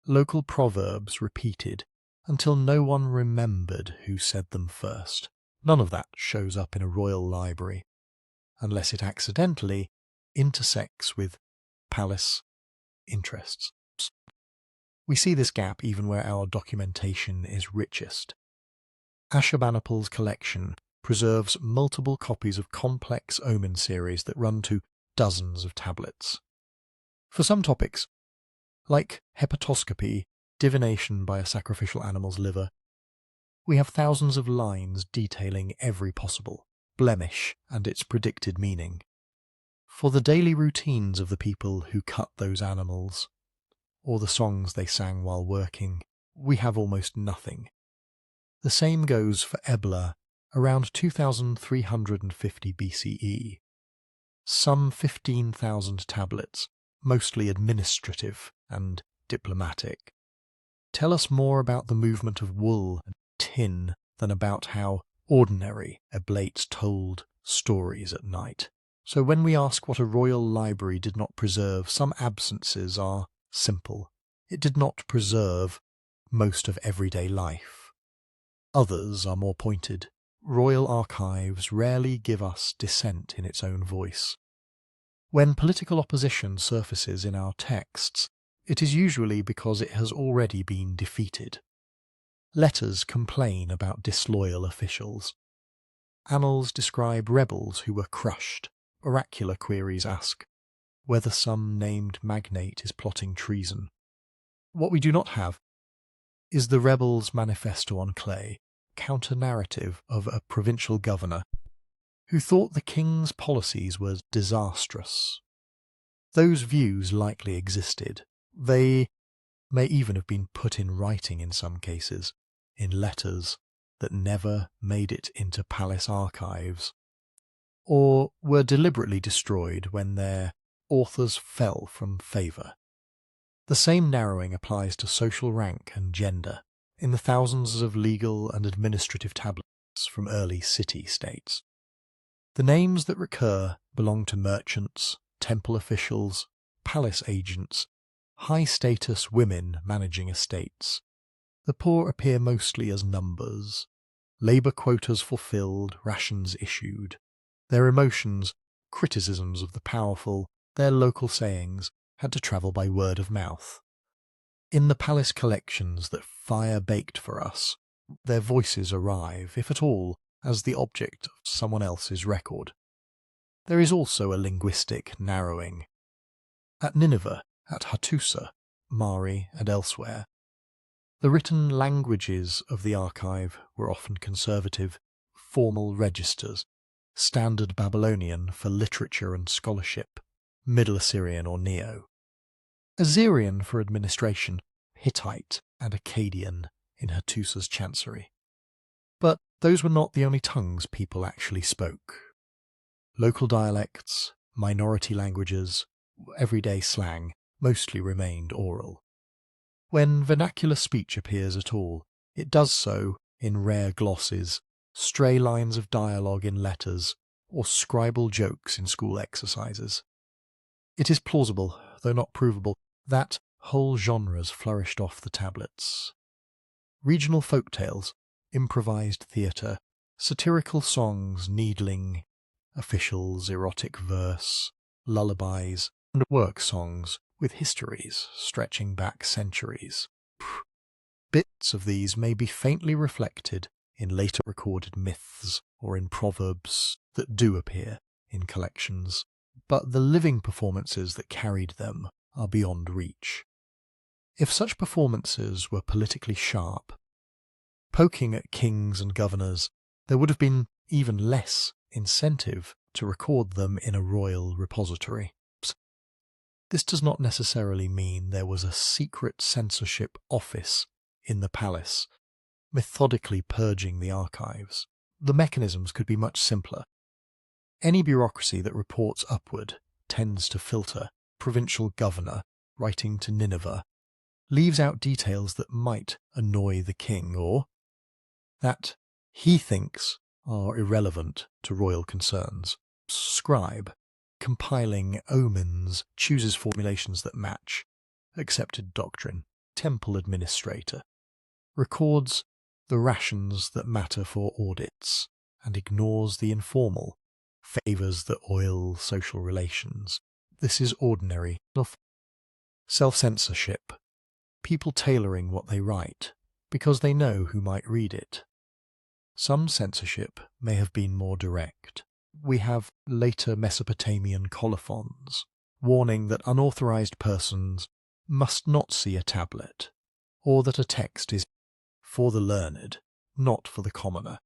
local proverbs repeated until no one remembered who said them first. None of that shows up in a royal library, unless it accidentally intersects with palace interests. We see this gap even where our documentation is richest. Ashurbanipal's collection preserves multiple copies of complex omen series that run to dozens of tablets. For some topics, like hepatoscopy, divination by a sacrificial animal's liver, we have thousands of lines detailing every possible blemish and its predicted meaning. For the daily routines of the people who cut those animals, or the songs they sang while working, we have almost nothing. The same goes for Ebla around 2350 BCE. Some 15,000 tablets, mostly administrative and diplomatic, tell us more about the movement of wool and tin than about how ordinary Eblates told stories at night. So when we ask what a royal library did not preserve, some absences are simple. It did not preserve most of everyday life. Others are more pointed. Royal archives rarely give us dissent in its own voice. When political opposition surfaces in our texts, it is usually because it has already been defeated. Letters complain about disloyal officials. Annals describe rebels who were crushed. Oracular queries ask whether some named magnate is plotting treason. What we do not have is the rebels' manifesto on clay, counter-narrative of a provincial governor who thought the king's policies were disastrous. Those views likely existed. They may even have been put in writing in some cases, in letters that never made it into palace archives, or were deliberately destroyed when their authors fell from favour. The same narrowing applies to social rank and gender in the thousands of legal and administrative tablets from early city-states. The names that recur belong to merchants, temple officials, palace agents, high-status women managing estates. The poor appear mostly as numbers, labour quotas fulfilled, rations issued. Their emotions, criticisms of the powerful, their local sayings, had to travel by word of mouth. In the palace collections that fire baked for us, their voices arrive, if at all, as the object of someone else's record. There is also a linguistic narrowing. At Nineveh, at Hattusa, Mari, and elsewhere, the written languages of the archive were often conservative, formal registers, Standard Babylonian for literature and scholarship, Middle Assyrian or Neo, Assyrian for administration, Hittite and Akkadian in Hattusa's chancery. But those were not the only tongues people actually spoke. Local dialects, minority languages, everyday slang mostly remained oral. When vernacular speech appears at all, it does so in rare glosses, stray lines of dialogue in letters, or scribal jokes in school exercises. It is plausible, though not provable, that whole genres flourished off the tablets. Regional folk tales, improvised theatre, satirical songs needling, officials' erotic verse, lullabies, and work songs with histories stretching back centuries. Bits of these may be faintly reflected in later recorded myths or in proverbs that do appear in collections, but the living performances that carried them are beyond reach. If such performances were politically sharp, poking at kings and governors, there would have been even less incentive to record them in a royal repository. This does not necessarily mean there was a secret censorship office in the palace, methodically purging the archives. The mechanisms could be much simpler. Any bureaucracy that reports upward tends to filter. Provincial governor writing to Nineveh leaves out details that might annoy the king or that he thinks are irrelevant to royal concerns. Scribe, compiling omens, chooses formulations that match accepted doctrine. Temple administrator records the rations that matter for audits and ignores the informal, favours the oil social relations. This is ordinary self-censorship, people tailoring what they write because they know who might read it. Some censorship may have been more direct. We have later Mesopotamian colophons warning that unauthorized persons must not see a tablet, or that a text is for the learned, not for the commoner.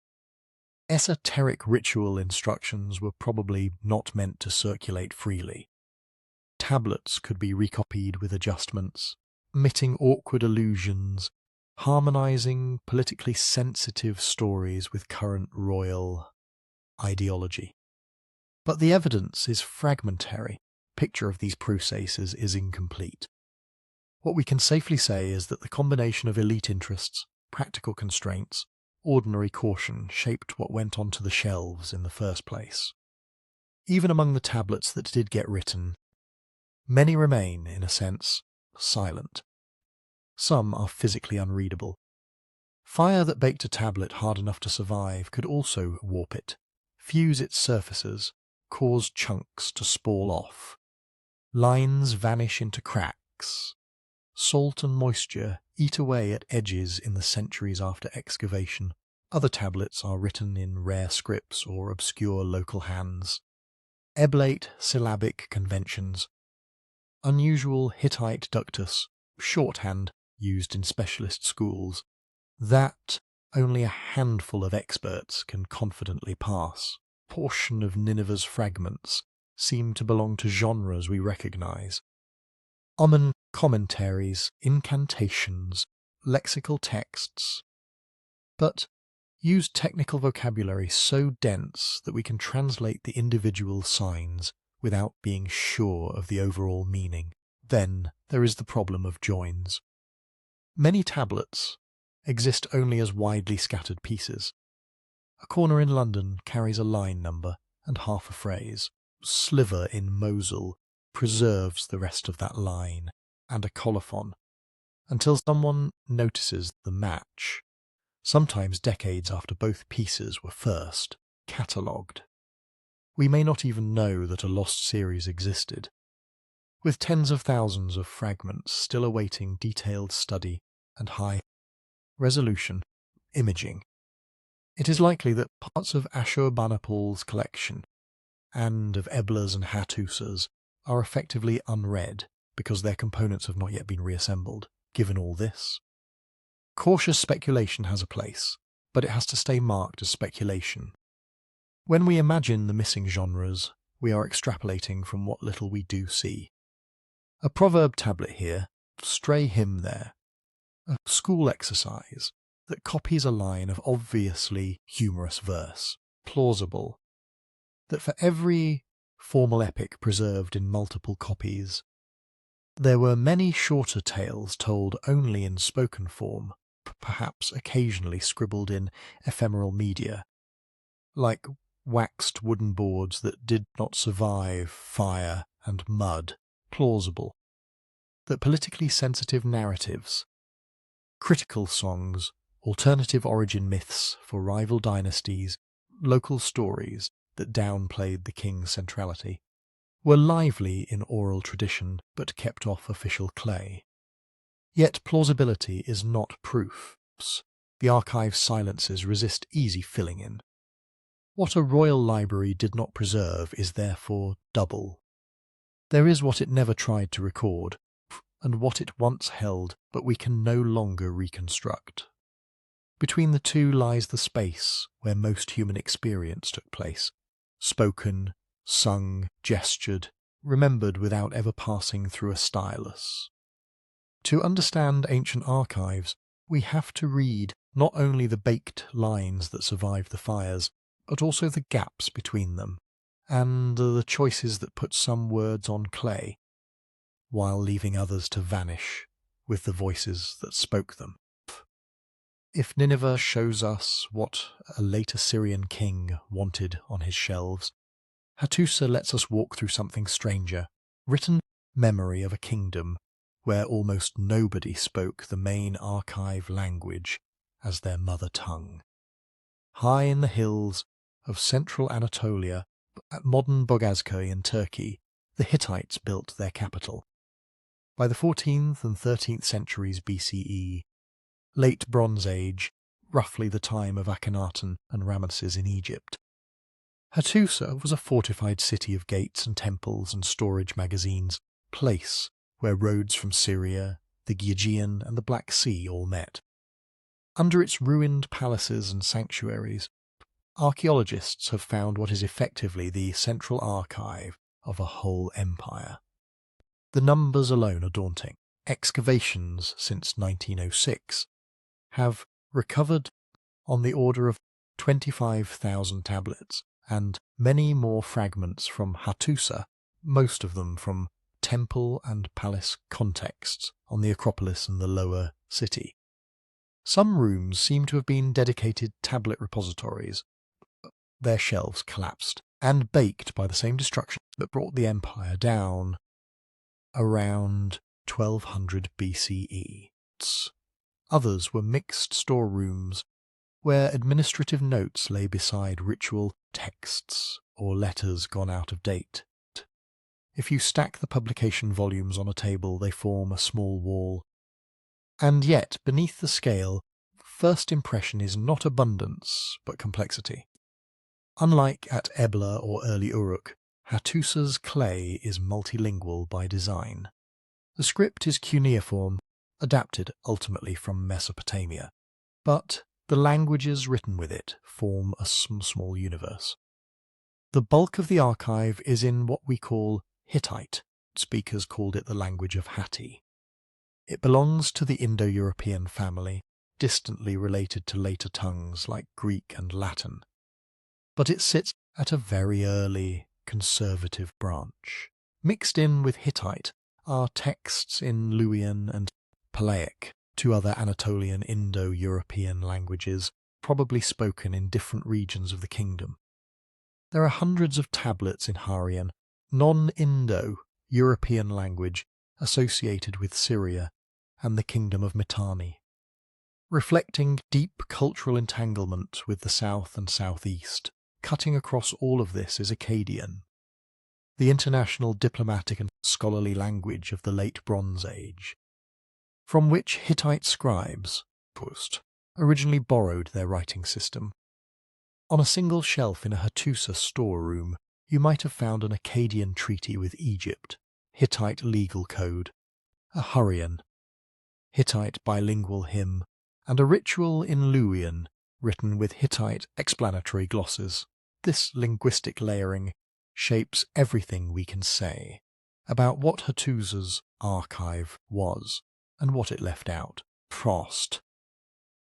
Esoteric ritual instructions were probably not meant to circulate freely. Tablets could be recopied with adjustments, omitting awkward allusions, harmonizing politically sensitive stories with current royal ideology. But the evidence is fragmentary. Picture of these processes is incomplete. What we can safely say is that the combination of elite interests, practical constraints, ordinary caution shaped what went onto the shelves in the first place. Even among the tablets that did get written, many remain, in a sense, silent. Some are physically unreadable. Fire that baked a tablet hard enough to survive could also warp it, fuse its surfaces, cause chunks to sprawl off. Lines vanish into cracks. Salt and moisture eat away at edges in the centuries after excavation. Other tablets are written in rare scripts or obscure local hands. Eblate syllabic conventions. Unusual Hittite ductus, shorthand used in specialist schools, that only a handful of experts can confidently pass. Portion of Nineveh's fragments seem to belong to genres we recognize. Omen commentaries, incantations, lexical texts, but use technical vocabulary so dense that we can translate the individual signs without being sure of the overall meaning. Then there is the problem of joins. Many tablets exist only as widely scattered pieces. A corner in London carries a line number and half a phrase. Sliver in Mosul preserves the rest of that line and a colophon until someone notices the match, sometimes decades after both pieces were first catalogued. We may not even know that a lost series existed, with tens of thousands of fragments still awaiting detailed study and high-resolution imaging. It is likely that parts of Ashurbanipal's collection and of Ebla's and Hattusa's are effectively unread because their components have not yet been reassembled. Given all this, cautious speculation has a place, but it has to stay marked as speculation. When we imagine the missing genres, we are extrapolating from what little we do see. A proverb tablet here, stray hymn there, a school exercise that copies a line of obviously humorous verse, plausible, that for every formal epic preserved in multiple copies, there were many shorter tales told only in spoken form, perhaps occasionally scribbled in ephemeral media, like waxed wooden boards that did not survive fire and mud, plausible, that politically sensitive narratives, critical songs, alternative origin myths for rival dynasties, local stories that downplayed the king's centrality, were lively in oral tradition but kept off official clay. Yet plausibility is not proof. the archive's silences resist easy filling in. What a royal library did not preserve is therefore double. There is what it never tried to record, and what it once held but we can no longer reconstruct. Between the two lies the space where most human experience took place, spoken, sung, gestured, remembered without ever passing through a stylus. To understand ancient archives, we have to read not only the baked lines that survived the fires, but also the gaps between them, and the choices that put some words on clay, while leaving others to vanish with the voices that spoke them. If Nineveh shows us what a late Assyrian king wanted on his shelves, Hattusa lets us walk through something stranger, written memory of a kingdom where almost nobody spoke the main archive language as their mother tongue. High in the hills of central Anatolia, at modern Bogazköy in Turkey, the Hittites built their capital. By the 14th and 13th centuries BCE, late Bronze Age, roughly the time of Akhenaten and Ramesses in Egypt, Hattusa was a fortified city of gates and temples and storage magazines, place where roads from Syria, the Aegean and the Black Sea all met. Under its ruined palaces and sanctuaries, archaeologists have found what is effectively the central archive of a whole empire. The numbers alone are daunting. Excavations since 1906 have recovered on the order of 25,000 tablets and many more fragments from Hattusa, most of them from temple and palace contexts on the Acropolis and the lower city. Some rooms seem to have been dedicated tablet repositories. Their shelves collapsed and baked by the same destruction that brought the empire down around 1200 BCE. Others were mixed storerooms where administrative notes lay beside ritual texts or letters gone out of date. If you stack the publication volumes on a table, they form a small wall. And yet, beneath the scale, first impression is not abundance, but complexity. Unlike at Ebla or early Uruk, Hattusa's clay is multilingual by design. The script is cuneiform, adapted ultimately from Mesopotamia, but the languages written with it form a small universe. The bulk of the archive is in what we call Hittite. Speakers called it the language of Hatti. It belongs to the Indo-European family, distantly related to later tongues like Greek and Latin. But it sits at a very early, conservative branch. Mixed in with Hittite are texts in Luwian and Palaic, two other Anatolian Indo-European languages, probably spoken in different regions of the kingdom. There are hundreds of tablets in Hurrian, non-Indo-European language associated with Syria and the kingdom of Mitanni, reflecting deep cultural entanglement with the south and southeast. Cutting across all of this is Akkadian, the international diplomatic and scholarly language of the late Bronze Age, from which Hittite scribes originally borrowed their writing system. On a single shelf in a Hattusa storeroom, you might have found an Akkadian treaty with Egypt, Hittite legal code, a Hurrian, Hittite bilingual hymn, and a ritual in Luwian written with Hittite explanatory glosses. This linguistic layering shapes everything we can say about what Hattusa's archive was and what it left out. Prost.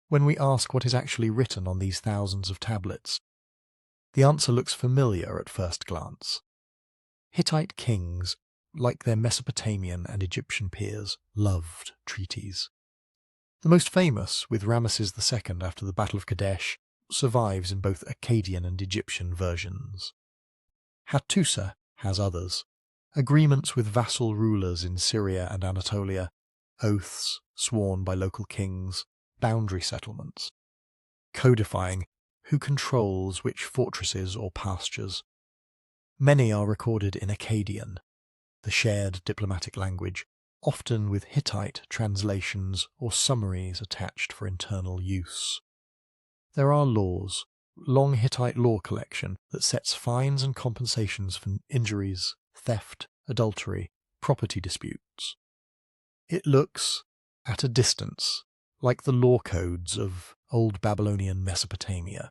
When we ask what is actually written on these thousands of tablets, the answer looks familiar at first glance. Hittite kings, like their Mesopotamian and Egyptian peers, loved treaties. The most famous, with Ramesses II after the Battle of Kadesh, survives in both Akkadian and Egyptian versions. Hattusa has others, agreements with vassal rulers in Syria and Anatolia, oaths sworn by local kings, boundary settlements, codifying who controls which fortresses or pastures. Many are recorded in Akkadian, the shared diplomatic language, often with Hittite translations or summaries attached for internal use. There are laws, long Hittite law collection that sets fines and compensations for injuries, theft, adultery, property disputes. It looks, at a distance, like the law codes of old Babylonian Mesopotamia,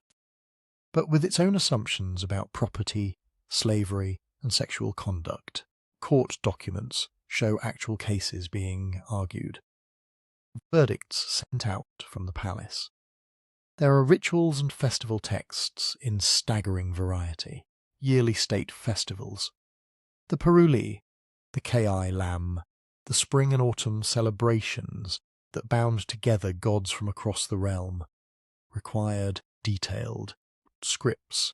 but with its own assumptions about property, slavery, and sexual conduct. Court documents show actual cases being argued. Verdicts sent out from the palace. There are rituals and festival texts in staggering variety. Yearly state festivals. The Peruli, the Kai Lam, the spring and autumn celebrations that bound together gods from across the realm, required detailed scripts.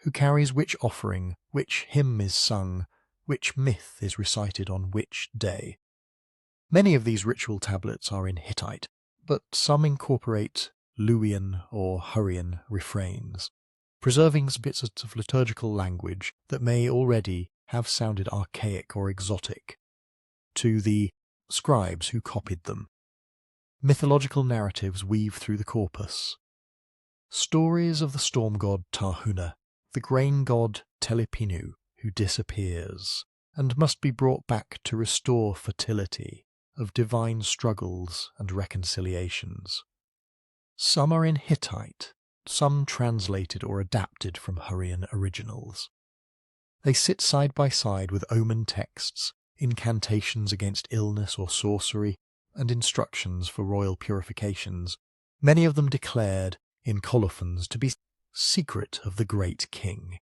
Who carries which offering, which hymn is sung, which myth is recited on which day. Many of these ritual tablets are in Hittite, but some incorporate Luwian or Hurrian refrains, preserving bits of liturgical language that may already have sounded archaic or exotic to the scribes who copied them. Mythological narratives weave through the corpus. Stories of the storm god Tarhuna, the grain god Telepinu, who disappears and must be brought back to restore fertility, of divine struggles and reconciliations. Some are in Hittite, some translated or adapted from Hurrian originals. They sit side by side with omen texts, incantations against illness or sorcery, and instructions for royal purifications, many of them declared in colophons to be secret of the great king.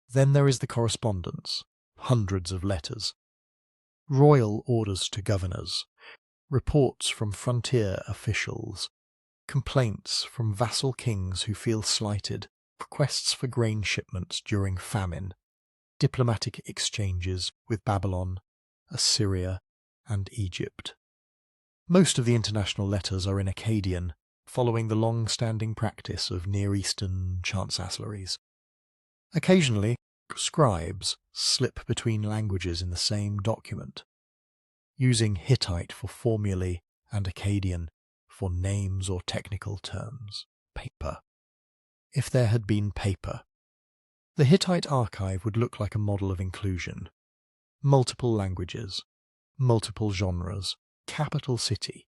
Then there is the correspondence, hundreds of letters, royal orders to governors, reports from frontier officials, complaints from vassal kings who feel slighted, requests for grain shipments during famine, diplomatic exchanges with Babylon, Assyria, and Egypt. Most of the international letters are in Akkadian, following the long-standing practice of Near Eastern chancelleries. Occasionally, scribes slip between languages in the same document, using Hittite for formulae and Akkadian for names or technical terms. Paper. If there had been paper. The Hittite archive would look like a model of inclusion. Multiple languages, multiple genres, capital city,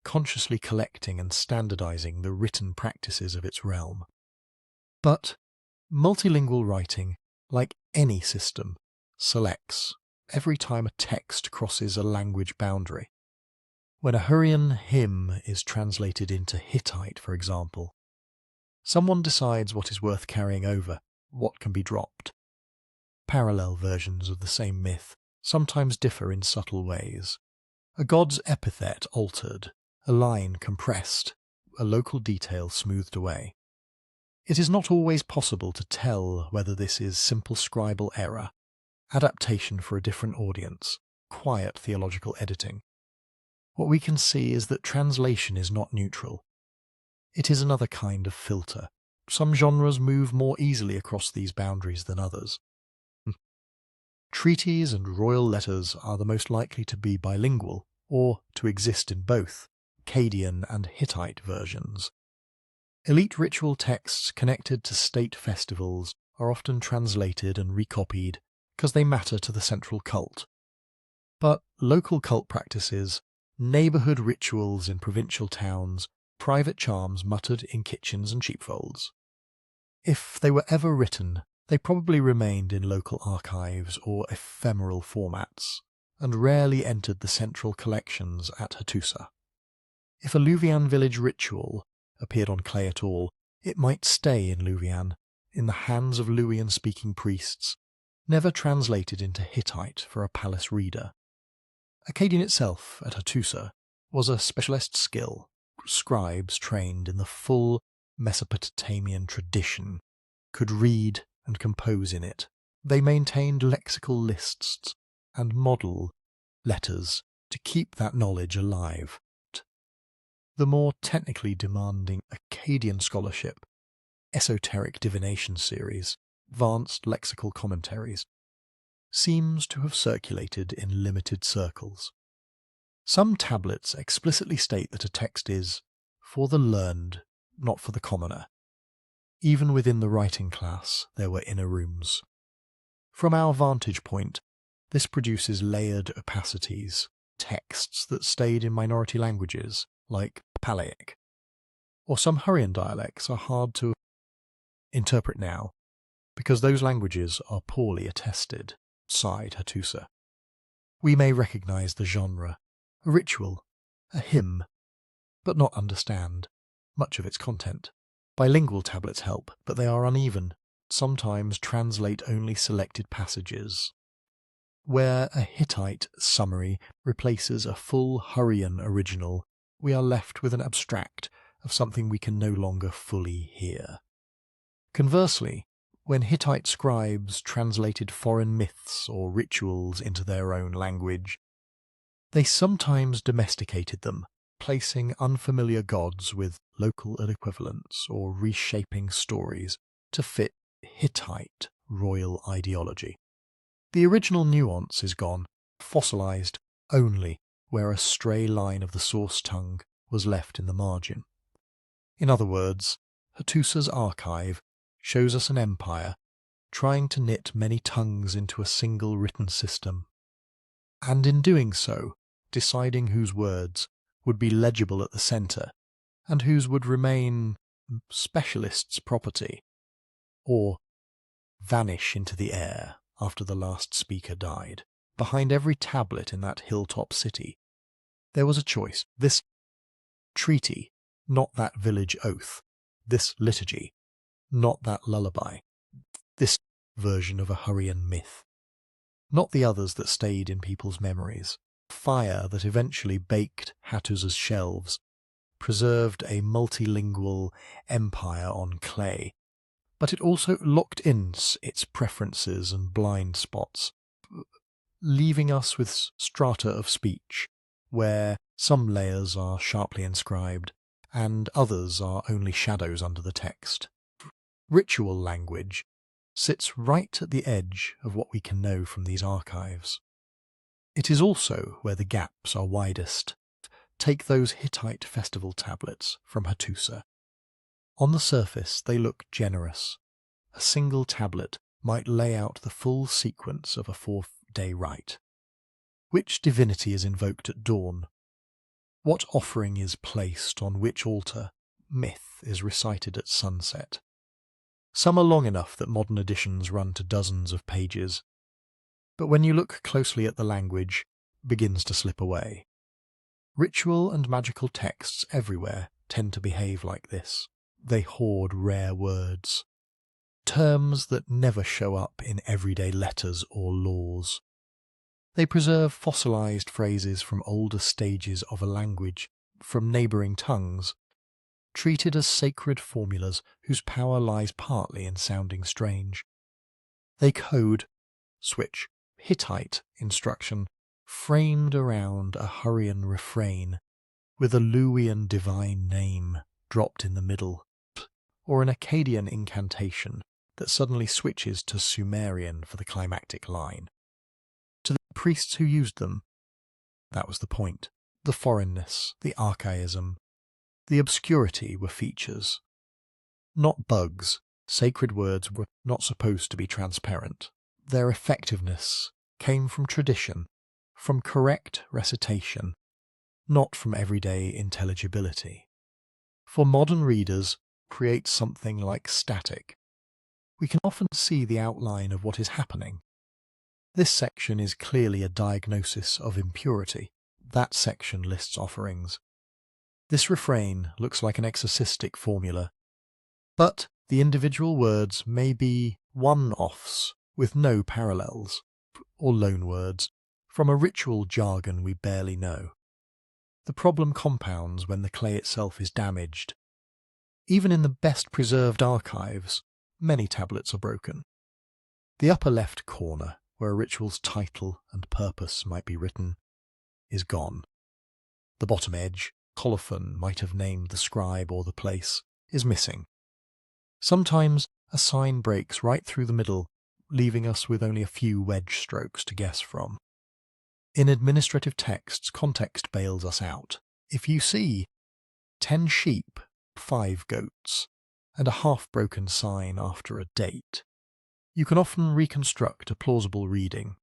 consciously collecting and standardizing the written practices of its realm. But multilingual writing, like any system, selects every time a text crosses a language boundary. When a Hurrian hymn is translated into Hittite, for example, someone decides what is worth carrying over, what can be dropped. Parallel versions of the same myth sometimes differ in subtle ways. A god's epithet altered, a line compressed, a local detail smoothed away. It is not always possible to tell whether this is simple scribal error, adaptation for a different audience, quiet theological editing. What we can see is that translation is not neutral. It is another kind of filter. Some genres move more easily across these boundaries than others. Treaties and royal letters are the most likely to be bilingual, or to exist in both Akkadian and Hittite versions. Elite ritual texts connected to state festivals are often translated and recopied because they matter to the central cult. But local cult practices, neighbourhood rituals in provincial towns, private charms muttered in kitchens and sheepfolds. If they were ever written, they probably remained in local archives or ephemeral formats, and rarely entered the central collections at Hattusa. If a Luwian village ritual appeared on clay at all, it might stay in Luwian, in the hands of Luwian-speaking priests, never translated into Hittite for a palace reader. Akkadian itself, at Hattusa, was a specialist skill. Scribes trained in the full Mesopotamian tradition could read and compose in it. They maintained lexical lists and model letters to keep that knowledge alive. The more technically demanding Akkadian scholarship, esoteric divination series, advanced lexical commentaries, seems to have circulated in limited circles. Some tablets explicitly state that a text is for the learned not for the commoner. Even within the writing class, there were inner rooms. From our vantage point, this produces layered opacities, texts that stayed in minority languages, like Palaic, or some Hurrian dialects are hard to interpret now, because those languages are poorly attested, sighed Hattusa. We may recognize the genre, a ritual, a hymn, but not understand much of its content. Bilingual tablets help, but they are uneven, sometimes translate only selected passages. Where a Hittite summary replaces a full Hurrian original, we are left with an abstract of something we can no longer fully hear. Conversely, when Hittite scribes translated foreign myths or rituals into their own language, they sometimes domesticated them, placing unfamiliar gods with local equivalents or reshaping stories to fit Hittite royal ideology. The original nuance is gone, fossilized only where a stray line of the source tongue was left in the margin. In other words, Hattusa's archive shows us an empire trying to knit many tongues into a single written system, and in doing so, deciding whose words would be legible at the centre and whose would remain specialists' property, or vanish into the air after the last speaker died. Behind every tablet in that hilltop city, there was a choice. This treaty, not that village oath. This liturgy, not that lullaby. This version of a Hurrian myth. Not the others that stayed in people's memories. Fire that eventually baked Hattusa's shelves, preserved a multilingual empire on clay, but it also locked in its preferences and blind spots, leaving us with strata of speech, where some layers are sharply inscribed, and others are only shadows under the text. Ritual language sits right at the edge of what we can know from these archives. It is also where the gaps are widest. Take those Hittite festival tablets from Hattusa. On the surface they look generous. A single tablet might lay out the full sequence of a 4-day rite. Which divinity is invoked at dawn? What offering is placed on which altar? Myth is recited at sunset. Some are long enough that modern editions run to dozens of pages, but when you look closely at the language, begins to slip away. Ritual and magical texts everywhere tend to behave like this. They hoard rare words, terms that never show up in everyday letters or laws. They preserve fossilized phrases from older stages of a language, from neighboring tongues, treated as sacred formulas whose power lies partly in sounding strange. They code, switch, Hittite instruction framed around a Hurrian refrain, with a Luwian divine name dropped in the middle, or an Akkadian incantation that suddenly switches to Sumerian for the climactic line. To the priests who used them, that was the point. The foreignness, the archaism, the obscurity were features. Not bugs, sacred words were not supposed to be transparent. Their effectiveness came from tradition, from correct recitation, not from everyday intelligibility. For modern readers, create something like static. We can often see the outline of what is happening. This section is clearly a diagnosis of impurity. That section lists offerings. This refrain looks like an exorcistic formula, but the individual words may be one-offs with no parallels, or loanwords, from a ritual jargon we barely know. The problem compounds when the clay itself is damaged. Even in the best preserved archives, many tablets are broken. The upper left corner, where a ritual's title and purpose might be written, is gone. The bottom edge, colophon might have named the scribe or the place, is missing. Sometimes a sign breaks right through the middle, leaving us with only a few wedge strokes to guess from. In administrative texts, context bails us out. If you see 10 sheep 5 goats, and a half-broken sign after a date, you can often reconstruct a plausible reading.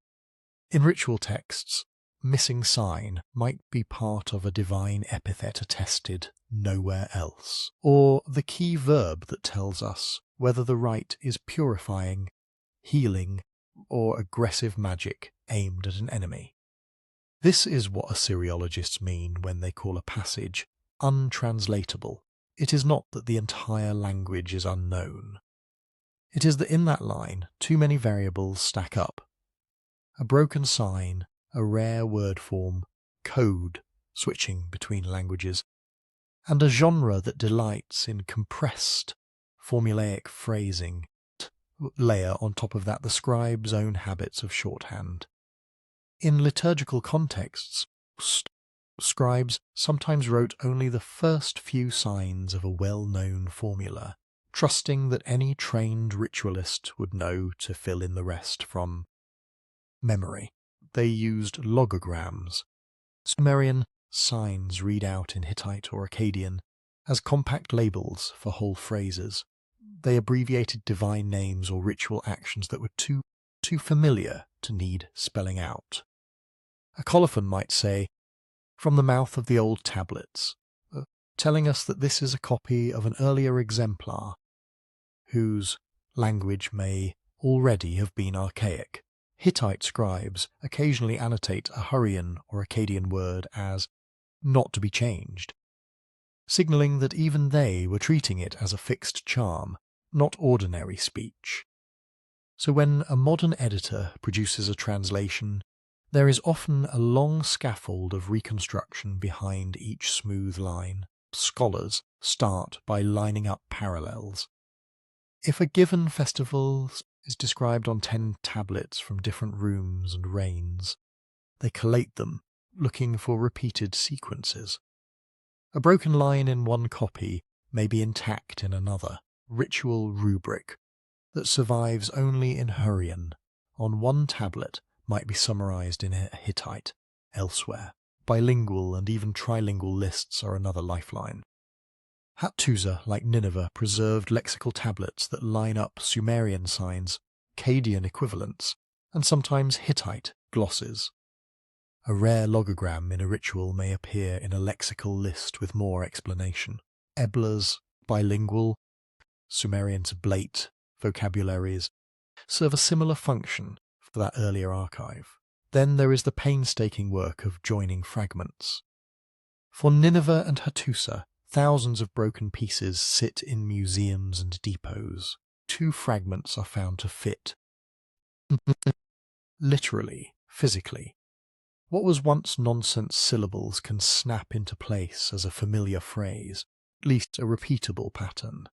In ritual texts, missing sign might be part of a divine epithet attested nowhere else, or the key verb that tells us whether the rite is purifying, healing, or aggressive magic aimed at an enemy. This is what Assyriologists mean when they call a passage untranslatable. It is not that the entire language is unknown. It is that in that line, too many variables stack up. A broken sign, a rare word form, code switching between languages, and a genre that delights in compressed, formulaic phrasing. Layer on top of that the scribe's own habits of shorthand. In liturgical contexts, scribes sometimes wrote only the first few signs of a well-known formula, trusting that any trained ritualist would know to fill in the rest from memory. They used logograms, Sumerian signs read out in Hittite or Akkadian, as compact labels for whole phrases. They abbreviated divine names or ritual actions that were too familiar to need spelling out. A colophon might say, from the mouth of the old tablets, telling us that this is a copy of an earlier exemplar, whose language may already have been archaic. Hittite scribes occasionally annotate a Hurrian or Akkadian word as not to be changed, signalling that even they were treating it as a fixed charm, not ordinary speech. So when a modern editor produces a translation, there is often a long scaffold of reconstruction behind each smooth line. Scholars start by lining up parallels. If a given festival is described on 10 tablets from different rooms and reigns, they collate them, looking for repeated sequences. A broken line in one copy may be intact in another, ritual rubric, that survives only in Hurrian, on one tablet might be summarized in Hittite elsewhere. Bilingual and even trilingual lists are another lifeline. Hattusa, like Nineveh, preserved lexical tablets that line up Sumerian signs, Akkadian equivalents, and sometimes Hittite glosses. A rare logogram in a ritual may appear in a lexical list with more explanation. Ebla's bilingual, Sumerian's blate vocabularies serve a similar function for that earlier archive. Then there is the painstaking work of joining fragments. For Nineveh and Hattusa, thousands of broken pieces sit in museums and depots. 2 fragments are found to fit. Literally, physically. What was once nonsense syllables can snap into place as a familiar phrase, at least a repeatable pattern.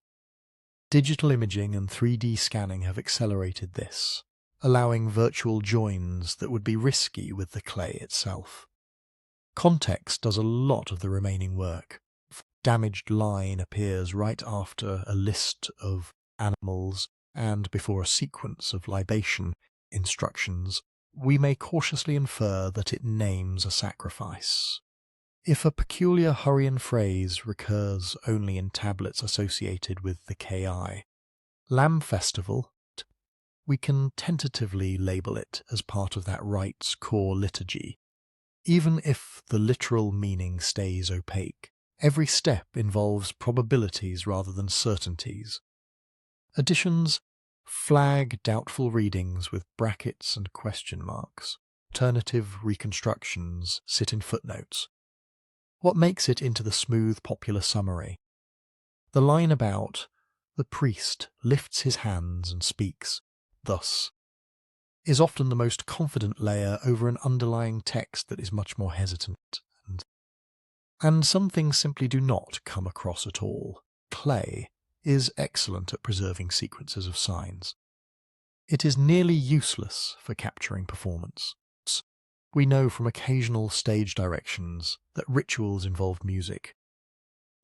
Digital imaging and 3D scanning have accelerated this, allowing virtual joins that would be risky with the clay itself. Context does a lot of the remaining work. Damaged line appears right after a list of animals and before a sequence of libation instructions. We may cautiously infer that it names a sacrifice. If a peculiar Hurrian phrase recurs only in tablets associated with the KI, Lamb Festival, we can tentatively label it as part of that rite's core liturgy. Even if the literal meaning stays opaque, every step involves probabilities rather than certainties. Additions flag doubtful readings with brackets and question marks. Alternative reconstructions sit in footnotes. What makes it into the smooth popular summary? The line about the priest lifts his hands and speaks thus is often the most confident layer over an underlying text that is much more hesitant. And some things simply do not come across at all. Clay is excellent at preserving sequences of signs. It is nearly useless for capturing performance. We know from occasional stage directions that rituals involve music.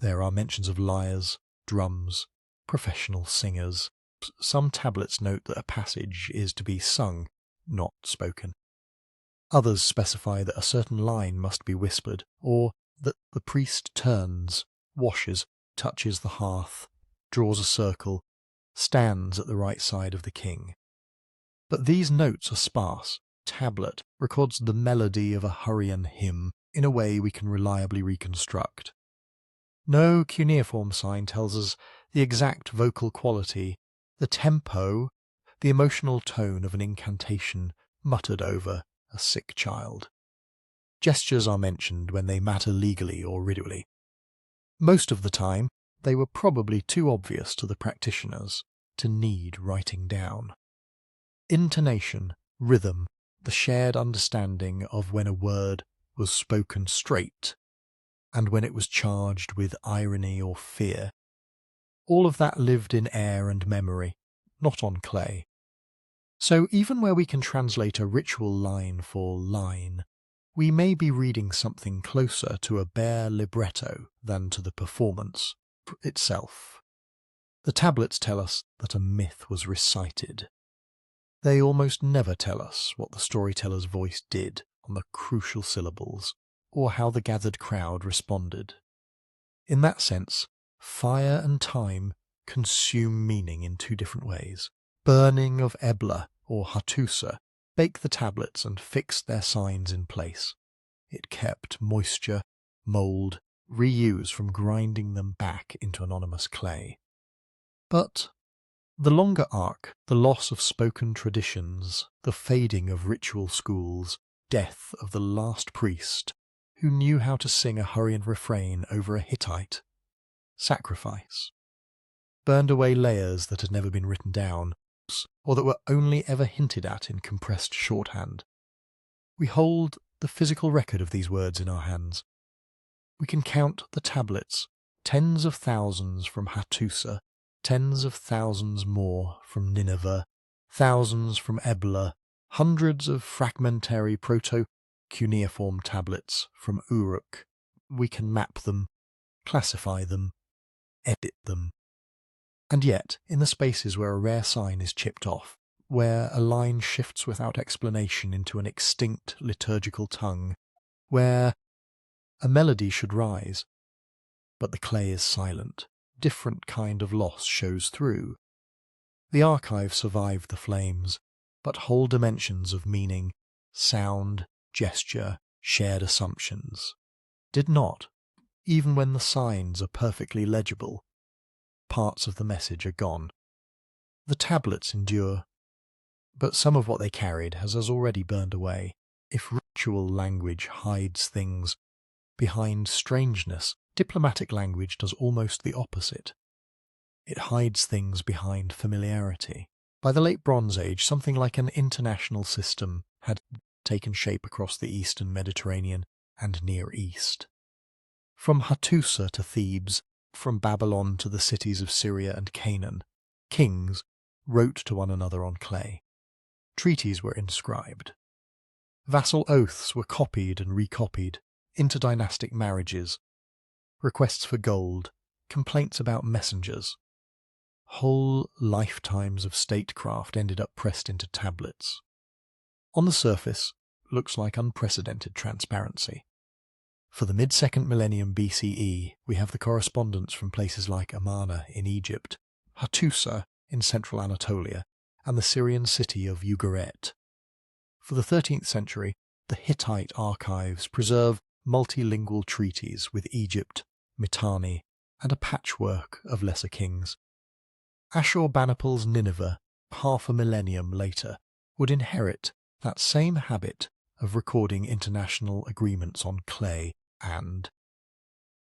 There are mentions of lyres, drums, professional singers. Some tablets note that a passage is to be sung, not spoken. Others specify that a certain line must be whispered, or that the priest turns, washes, touches the hearth, draws a circle, stands at the right side of the king. But these notes are sparse. Tablet records the melody of a Hurrian hymn in a way we can reliably reconstruct. No cuneiform sign tells us the exact vocal quality, the tempo, the emotional tone of an incantation muttered over a sick child. Gestures are mentioned when they matter legally or ritually. Most of the time, they were probably too obvious to the practitioners to need writing down. Intonation, rhythm, the shared understanding of when a word was spoken straight and when it was charged with irony or fear. All of that lived in air and memory, not on clay. So even where we can translate a ritual line for line, we may be reading something closer to a bare libretto than to the performance itself. The tablets tell us that a myth was recited. They almost never tell us what the storyteller's voice did on the crucial syllables, or how the gathered crowd responded. In that sense, fire and time consume meaning in two different ways. Burning of Ebla or Hattusa baked the tablets and fixed their signs in place. It kept moisture, mould, reuse from grinding them back into anonymous clay. But the longer arc, the loss of spoken traditions, the fading of ritual schools, death of the last priest who knew how to sing a Hurrian refrain over a Hittite, sacrifice, burned away layers that had never been written down, or that were only ever hinted at in compressed shorthand. We hold the physical record of these words in our hands. We can count the tablets, tens of thousands from Hattusa, tens of thousands more from Nineveh, thousands from Ebla, hundreds of fragmentary proto-cuneiform tablets from Uruk. We can map them, classify them, edit them. And yet, in the spaces where a rare sign is chipped off, where a line shifts without explanation into an extinct liturgical tongue, where a melody should rise, but the clay is silent, different kind of loss shows through. The archive survived the flames, but whole dimensions of meaning, sound, gesture, shared assumptions did not, even when the signs are perfectly legible. Parts of the message are gone. The tablets endure, but some of what they carried has already burned away. If ritual language hides things behind strangeness, diplomatic language does almost the opposite. It hides things behind familiarity. By the late Bronze Age, something like an international system had taken shape across the Eastern Mediterranean and Near East. From Hattusa to Thebes, from Babylon to the cities of Syria and Canaan, kings wrote to one another on clay. Treaties were inscribed. Vassal oaths were copied and recopied, interdynastic marriages, requests for gold, complaints about messengers. Whole lifetimes of statecraft ended up pressed into tablets. On the surface, looks like unprecedented transparency. For the mid-second millennium BCE, we have the correspondence from places like Amarna in Egypt, Hattusa in central Anatolia, and the Syrian city of Ugarit. For the 13th century, the Hittite archives preserve multilingual treaties with Egypt, Mitanni, and a patchwork of lesser kings. Ashurbanipal's Nineveh, half a millennium later, would inherit that same habit of recording international agreements on clay and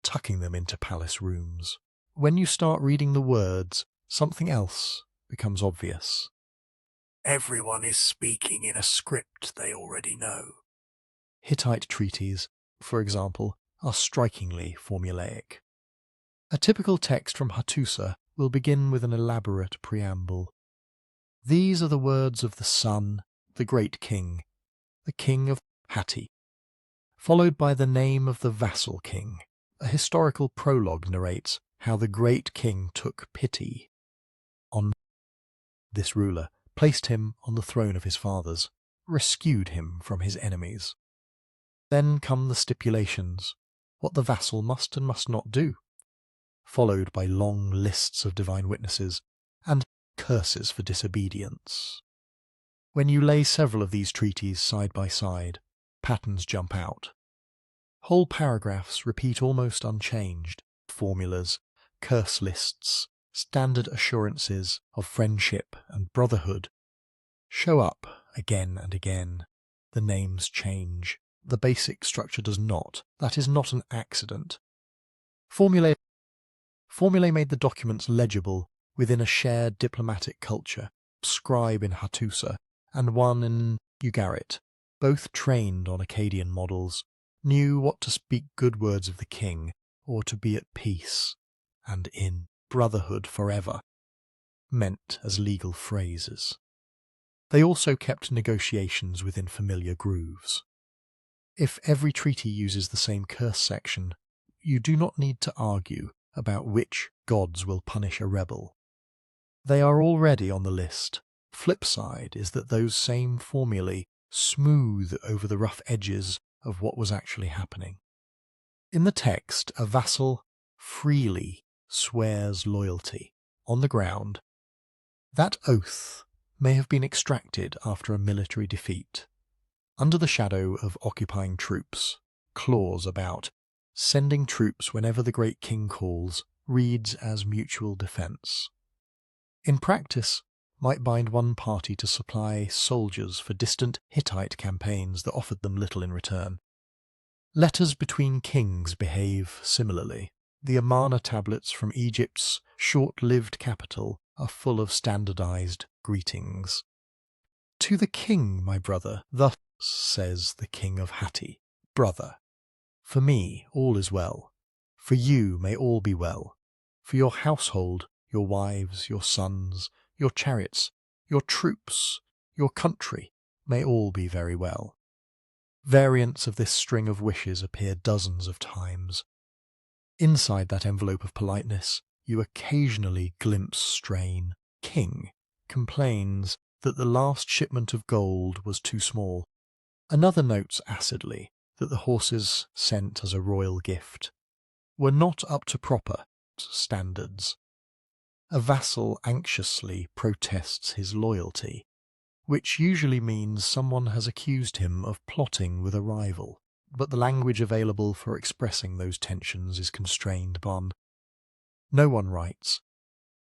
tucking them into palace rooms. When you start reading the words, something else becomes obvious. Everyone is speaking in a script they already know. Hittite treaties, for example, are strikingly formulaic. A typical text from Hattusa will begin with an elaborate preamble. These are the words of the son, the great king, the king of Hatti, followed by the name of the vassal king. A historical prologue narrates how the great king took pity on this ruler, placed him on the throne of his fathers, rescued him from his enemies. Then come the stipulations, what the vassal must and must not do. followed by long lists of divine witnesses and curses for disobedience. When you lay several of these treaties side by side, patterns jump out. Whole paragraphs repeat almost unchanged formulas, curse lists, standard assurances of friendship and brotherhood show up again and again. The names change. The basic structure does not. That is not an accident. Formulae made the documents legible within a shared diplomatic culture. Scribe in Hattusa and one in Ugarit, both trained on Akkadian models, knew what to speak good words of the king or to be at peace and in brotherhood forever meant as legal phrases. They also kept negotiations within familiar grooves. If every treaty uses the same curse section, you do not need to argue about which gods will punish a rebel. They are already on the list. Flip side is that those same formulae smooth over the rough edges of what was actually happening. In the text, a vassal freely swears loyalty on the ground. That oath may have been extracted after a military defeat. Under the shadow of occupying troops, clause about sending troops whenever the great king calls reads as mutual defence. In practice, might bind one party to supply soldiers for distant Hittite campaigns that offered them little in return. Letters between kings behave similarly. The Amarna tablets from Egypt's short-lived capital are full of standardized greetings. To the king, my brother, thus says the king of Hatti, brother, for me all is well. For you may all be well. For your household, your wives, your sons, your chariots, your troops, your country may all be very well. Variants of this string of wishes appear dozens of times. Inside that envelope of politeness, you occasionally glimpse strain. King complains that the last shipment of gold was too small. Another notes acidly that the horses sent as a royal gift were not up to proper standards. A vassal anxiously protests his loyalty, which usually means someone has accused him of plotting with a rival, but the language available for expressing those tensions is constrained bond. No one writes,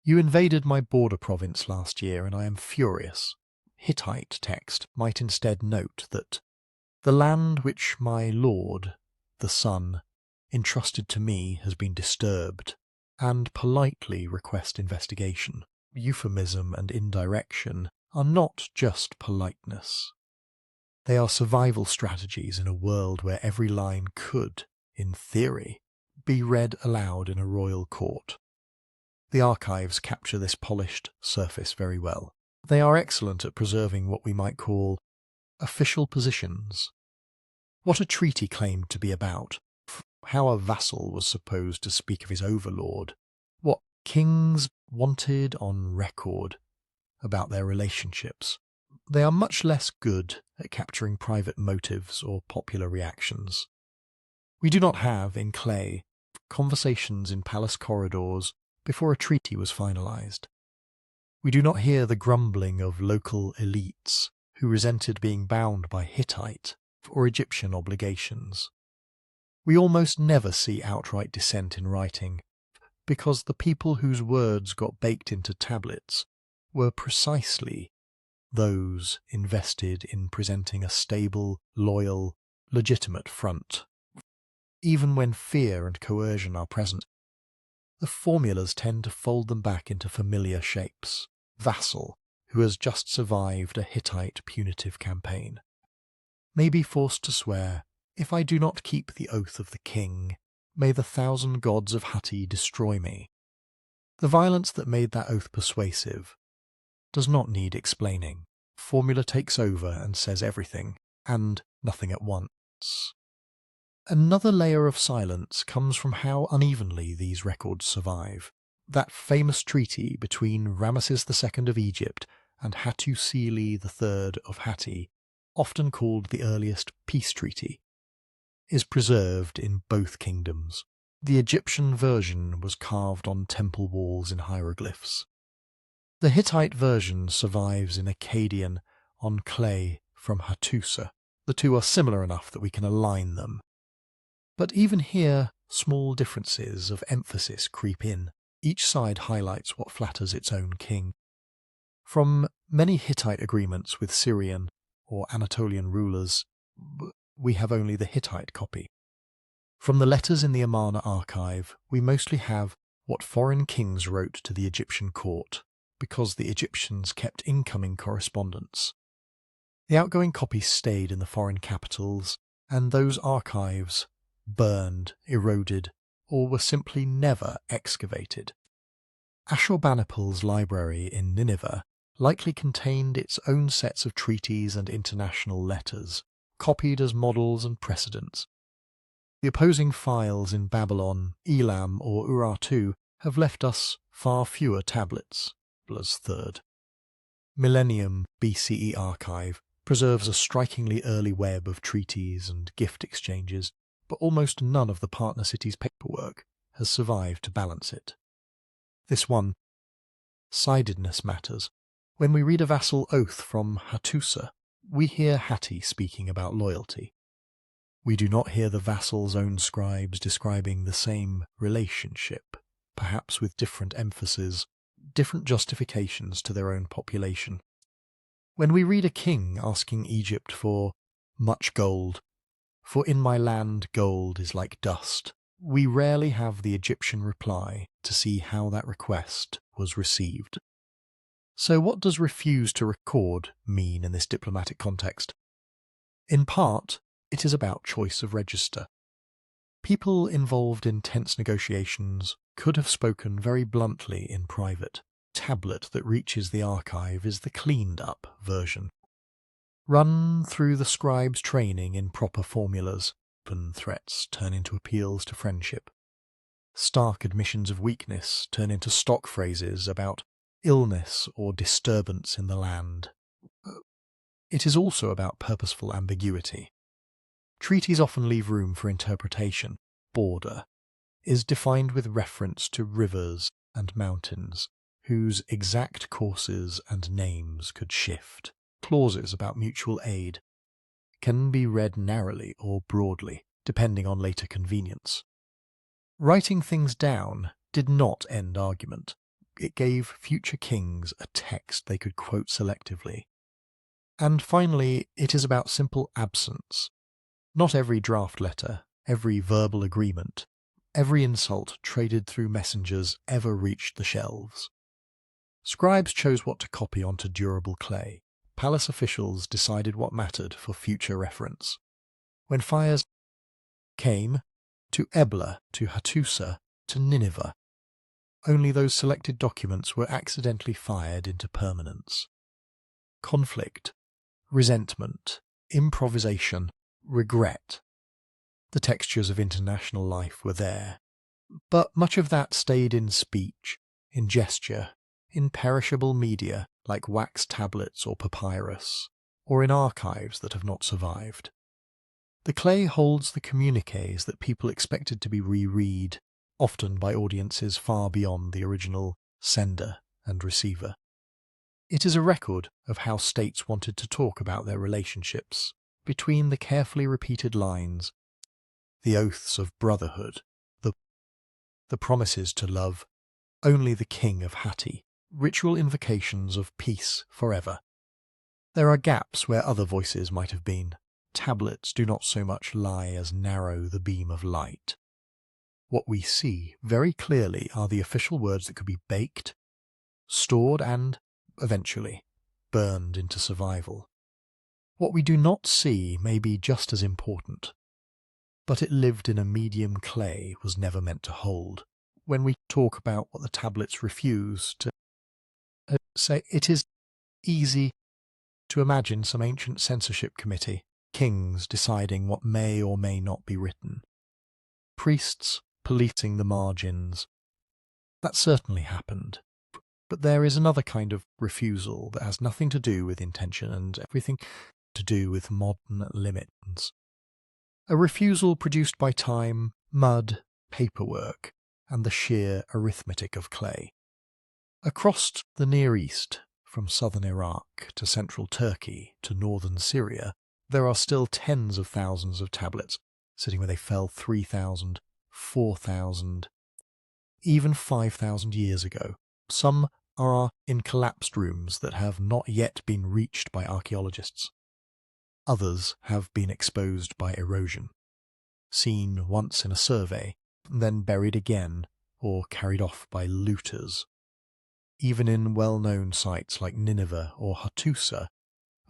"You invaded my border province last year and I am furious." Hittite text might instead note that the land which my lord, the sun, entrusted to me has been disturbed, and politely request investigation. Euphemism and indirection are not just politeness. They are survival strategies in a world where every line could, in theory, be read aloud in a royal court. The archives capture this polished surface very well. They are excellent at preserving what we might call official positions. What a treaty claimed to be about, how a vassal was supposed to speak of his overlord, what kings wanted on record about their relationships. They are much less good at capturing private motives or popular reactions. We do not have, in clay, conversations in palace corridors before a treaty was finalized. We do not hear the grumbling of local elites who resented being bound by Hittite or Egyptian obligations. We almost never see outright dissent in writing, because the people whose words got baked into tablets were precisely those invested in presenting a stable, loyal, legitimate front. Even when fear and coercion are present, the formulas tend to fold them back into familiar shapes. Vassal, who has just survived a Hittite punitive campaign, may be forced to swear, "If I do not keep the oath of the king, may the 1,000 gods of Hatti destroy me." The violence that made that oath persuasive does not need explaining. Formula takes over and says everything, and nothing at once. Another layer of silence comes from how unevenly these records survive. That famous treaty between Ramesses II of Egypt and Hattusili III of Hatti, often called the earliest peace treaty, is preserved in both kingdoms. The Egyptian version was carved on temple walls in hieroglyphs. The Hittite version survives in Akkadian on clay from Hattusa. The two are similar enough that we can align them. But even here, small differences of emphasis creep in. Each side highlights what flatters its own king. From many Hittite agreements with Syrian or Anatolian rulers, we have only the Hittite copy. From the letters in the Amarna archive, we mostly have what foreign kings wrote to the Egyptian court, because the Egyptians kept incoming correspondence. The outgoing copies stayed in the foreign capitals, and those archives burned, eroded, or were simply never excavated. Ashurbanipal's library in Nineveh likely contained its own sets of treaties and international letters, copied as models and precedents. The opposing files in Babylon, Elam, or Uruk have left us far fewer tablets. Ebla's third Millennium BCE archive preserves a strikingly early web of treaties and gift exchanges, but almost none of the partner cities' paperwork has survived to balance it. This one-sidedness matters. When we read a vassal oath from Hattusa, we hear Hatti speaking about loyalty. We do not hear the vassal's own scribes describing the same relationship, perhaps with different emphasis, different justifications to their own population. When we read a king asking Egypt for much gold, for in my land gold is like dust, we rarely have the Egyptian reply to see how that request was received. So what does refuse to record mean in this diplomatic context? In part, it is about choice of register. People involved in tense negotiations could have spoken very bluntly in private. Tablet that reaches the archive is the cleaned-up version. Run through the scribe's training in proper formulas, open threats turn into appeals to friendship. Stark admissions of weakness turn into stock phrases about illness or disturbance in the land. It is also about purposeful ambiguity. Treaties often leave room for interpretation. Border is defined with reference to rivers and mountains, whose exact courses and names could shift. Clauses about mutual aid can be read narrowly or broadly, depending on later convenience. Writing things down did not end argument. It gave future kings a text they could quote selectively. And finally, it is about simple absence. Not every draft letter, every verbal agreement, every insult traded through messengers ever reached the shelves. Scribes chose what to copy onto durable clay. Palace officials decided what mattered for future reference. When fires came to Ebla, to Hattusa, to Nineveh, only those selected documents were accidentally fired into permanence. Conflict, resentment, improvisation, regret. The textures of international life were there, but much of that stayed in speech, in gesture, in perishable media like wax tablets or papyrus, or in archives that have not survived. The clay holds the communiques that people expected to be reread, often by audiences far beyond the original sender and receiver. It is a record of how states wanted to talk about their relationships, between the carefully repeated lines, the oaths of brotherhood, the promises to love only the king of Hatti, ritual invocations of peace forever. There are gaps where other voices might have been. Tablets do not so much lie as narrow the beam of light. What we see very clearly are the official words that could be baked, stored and, eventually, burned into survival. What we do not see may be just as important, but it lived in a medium clay was never meant to hold. When we talk about what the tablets refuse to say, it is easy to imagine some ancient censorship committee, kings deciding what may or may not be written, priests policing the margins. That certainly happened. But there is another kind of refusal that has nothing to do with intention and everything to do with modern limits. A refusal produced by time, mud, paperwork, and the sheer arithmetic of clay. Across the Near East, from southern Iraq to central Turkey to northern Syria, there are still tens of thousands of tablets sitting where they fell 3,000, 4,000, even 5,000 years ago. Some are in collapsed rooms that have not yet been reached by archaeologists. Others have been exposed by erosion, seen once in a survey, then buried again or carried off by looters. Even in well-known sites like Nineveh or Hattusa,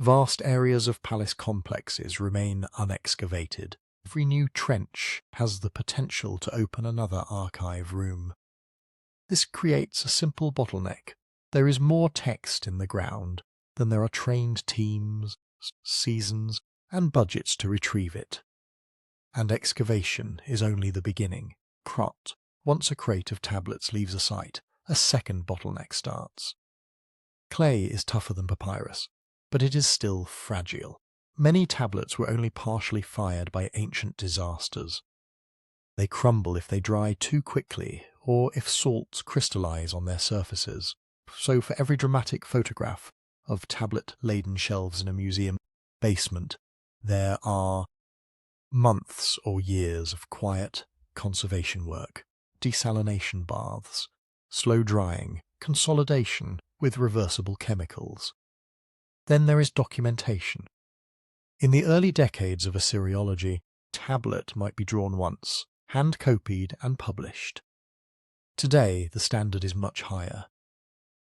vast areas of palace complexes remain unexcavated. Every new trench has the potential to open another archive room. This creates a simple bottleneck. There is more text in the ground than there are trained teams, seasons, and budgets to retrieve it. And excavation is only the beginning. Once a crate of tablets leaves a site, a second bottleneck starts. Clay is tougher than papyrus, but it is still fragile. Many tablets were only partially fired by ancient disasters. They crumble if they dry too quickly or if salts crystallize on their surfaces. So for every dramatic photograph of tablet-laden shelves in a museum basement, there are months or years of quiet conservation work, desalination baths, slow drying, consolidation with reversible chemicals. Then there is documentation. In the early decades of Assyriology, tablet might be drawn once, hand-copied and published. Today, the standard is much higher.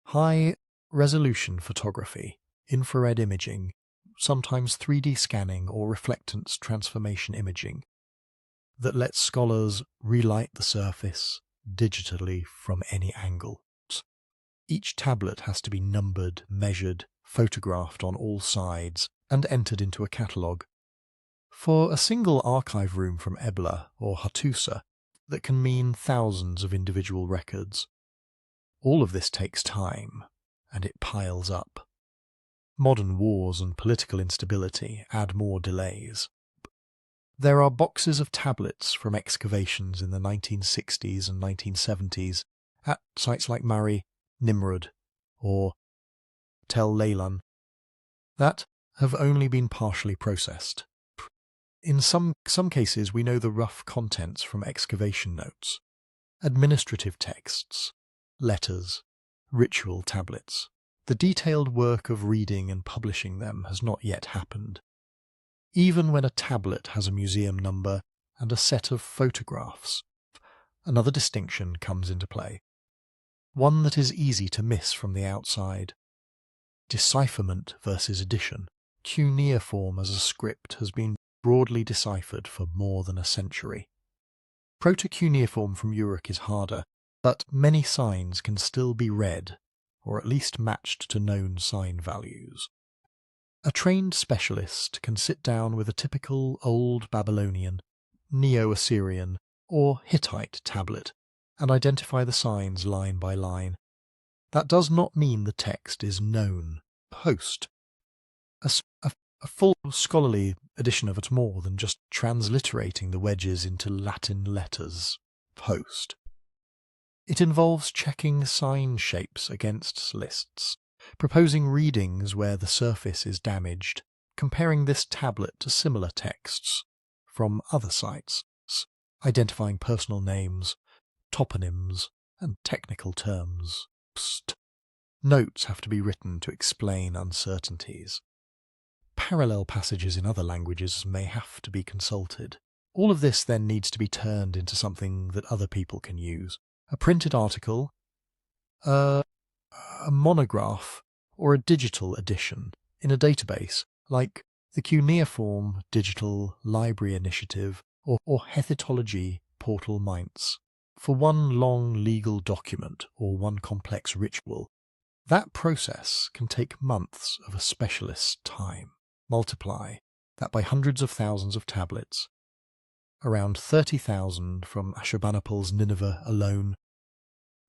High-resolution photography, infrared imaging, sometimes 3D scanning or reflectance transformation imaging, that lets scholars relight the surface digitally from any angle. Each tablet has to be numbered, measured, photographed on all sides, and entered into a catalogue. For a single archive room from Ebla or Hattusa, that can mean thousands of individual records. All of this takes time, and it piles up. Modern wars and political instability add more delays. There are boxes of tablets from excavations in the 1960s and 1970s at sites like Mari, Nimrud, or Tel Leilan that have only been partially processed. In some cases, we know the rough contents from excavation notes, administrative texts, letters, ritual tablets. The detailed work of reading and publishing them has not yet happened. Even when a tablet has a museum number and a set of photographs, another distinction comes into play, one that is easy to miss from the outside. Decipherment versus addition. Cuneiform as a script has been broadly deciphered for more than a century. Proto-cuneiform from Uruk is harder, but many signs can still be read, or at least matched to known sign values. A trained specialist can sit down with a typical Old Babylonian, Neo-Assyrian, or Hittite tablet and identify the signs line by line. That does not mean the text is known. Post. A full scholarly edition of it more than just transliterating the wedges into Latin letters. Post. It involves checking sign shapes against lists, proposing readings where the surface is damaged, comparing this tablet to similar texts from other sites, identifying personal names, toponyms, and technical terms. Notes have to be written to explain uncertainties. Parallel passages in other languages may have to be consulted. All of this then needs to be turned into something that other people can use. A printed article, a monograph, or a digital edition in a database like the Cuneiform Digital Library Initiative or Hethitology Portal Mainz. For one long legal document or one complex ritual, that process can take months of a specialist's time. Multiply that by hundreds of thousands of tablets, around 30,000 from Ashurbanipal's Nineveh alone,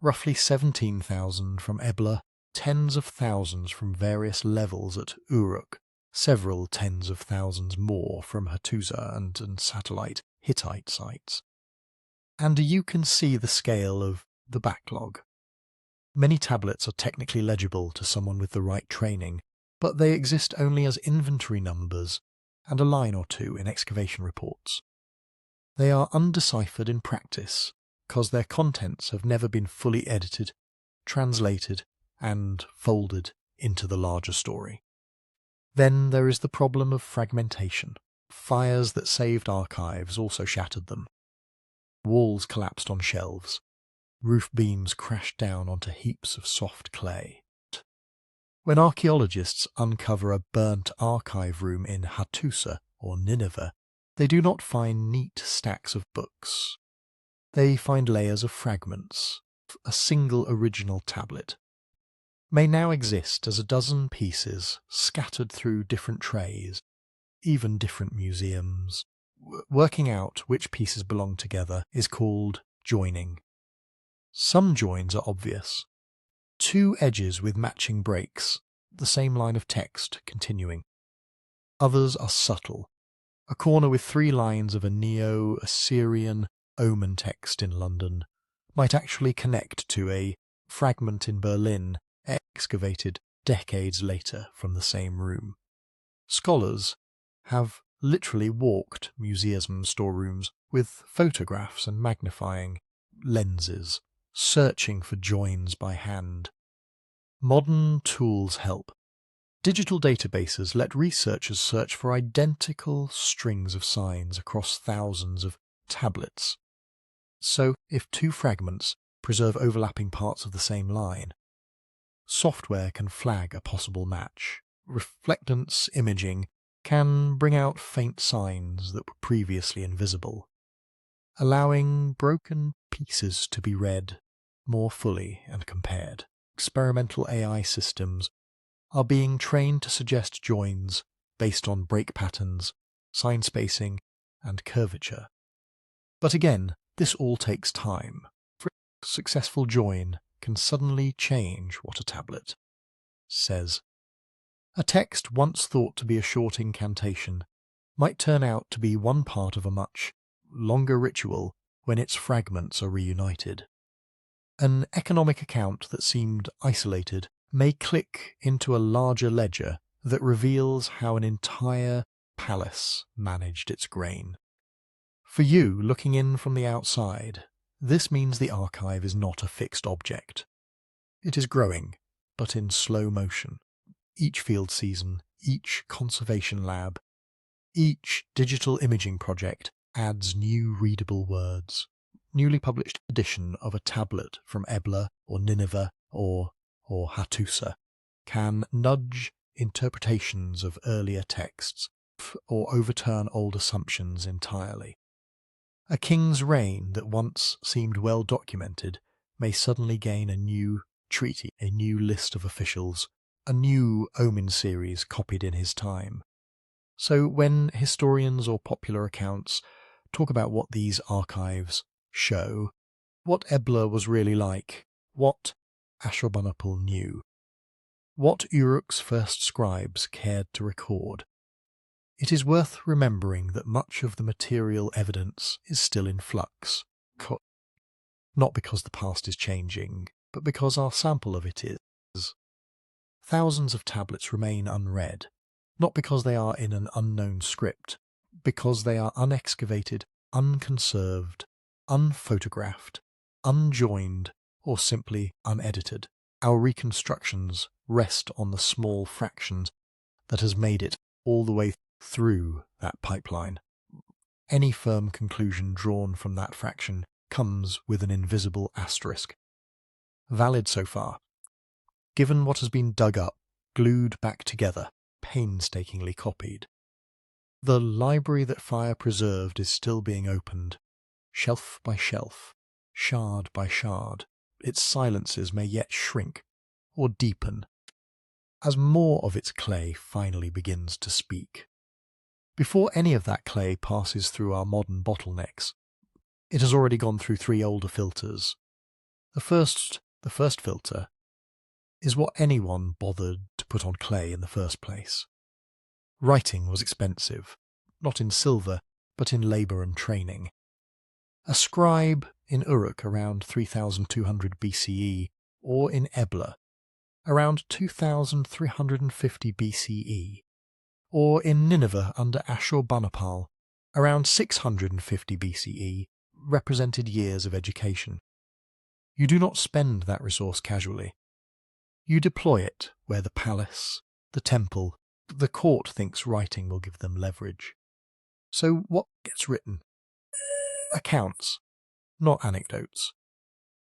roughly 17,000 from Ebla, tens of thousands from various levels at Uruk, several tens of thousands more from Hattusa and satellite Hittite sites. And you can see the scale of the backlog. Many tablets are technically legible to someone with the right training, but they exist only as inventory numbers and a line or two in excavation reports. They are undeciphered in practice because their contents have never been fully edited, translated, and folded into the larger story. Then there is the problem of fragmentation. Fires that saved archives also shattered them. Walls collapsed on shelves. Roof beams crashed down onto heaps of soft clay. When archaeologists uncover a burnt archive room in Hattusa or Nineveh, they do not find neat stacks of books. They find layers of fragments. A single original tablet may now exist as a dozen pieces scattered through different trays, even different museums. Working out which pieces belong together is called joining. Some joins are obvious. Two edges with matching breaks, the same line of text continuing. Others are subtle. A corner with 3 lines of a Neo-Assyrian omen text in London might actually connect to a fragment in Berlin excavated decades later from the same room. Scholars have literally walked museum storerooms with photographs and magnifying lenses, searching for joins by hand. Modern tools help. Digital databases let researchers search for identical strings of signs across thousands of tablets. So, if 2 fragments preserve overlapping parts of the same line, software can flag a possible match. Reflectance imaging can bring out faint signs that were previously invisible, allowing broken pieces to be read more fully and compared. Experimental AI systems are being trained to suggest joins based on break patterns, sign spacing, and curvature. But again, this all takes time. For a successful join can suddenly change what a tablet says. A text once thought to be a short incantation might turn out to be one part of a much longer ritual when its fragments are reunited. An economic account that seemed isolated may click into a larger ledger that reveals how an entire palace managed its grain. For you, looking in from the outside, this means the archive is not a fixed object. It is growing, but in slow motion. Each field season, each conservation lab, each digital imaging project adds new readable words. Newly published edition of a tablet from Ebla or Nineveh or Hattusa can nudge interpretations of earlier texts or overturn old assumptions entirely. A king's reign that once seemed well documented may suddenly gain a new treaty, a new list of officials, a new omen series copied in his time. So when historians or popular accounts talk about what these archives show, what Ebla was really like, what Ashurbanipal knew, what Uruk's first scribes cared to record, it is worth remembering that much of the material evidence is still in flux, not because the past is changing, but because our sample of it is. Thousands of tablets remain unread, not because they are in an unknown script, because they are unexcavated, unconserved, unphotographed, unjoined, or simply unedited. Our reconstructions rest on the small fractions that has made it all the way through that pipeline. Any firm conclusion drawn from that fraction comes with an invisible asterisk. Valid so far. Given what has been dug up, glued back together, painstakingly copied. The library that fire preserved is still being opened, shelf by shelf, shard by shard. Its silences may yet shrink or deepen as more of its clay finally begins to speak. Before any of that clay passes through our modern bottlenecks, it has already gone through 3 older filters. The first filter is what anyone bothered to put on clay in the first place. Writing was expensive, not in silver, but in labour and training. A scribe in Uruk around 3200 BCE, or in Ebla around 2350 BCE, or in Nineveh under Ashurbanipal around 650 BCE, represented years of education. You do not spend that resource casually. You deploy it where the palace, the temple, the court thinks writing will give them leverage. So what gets written? Accounts, not anecdotes.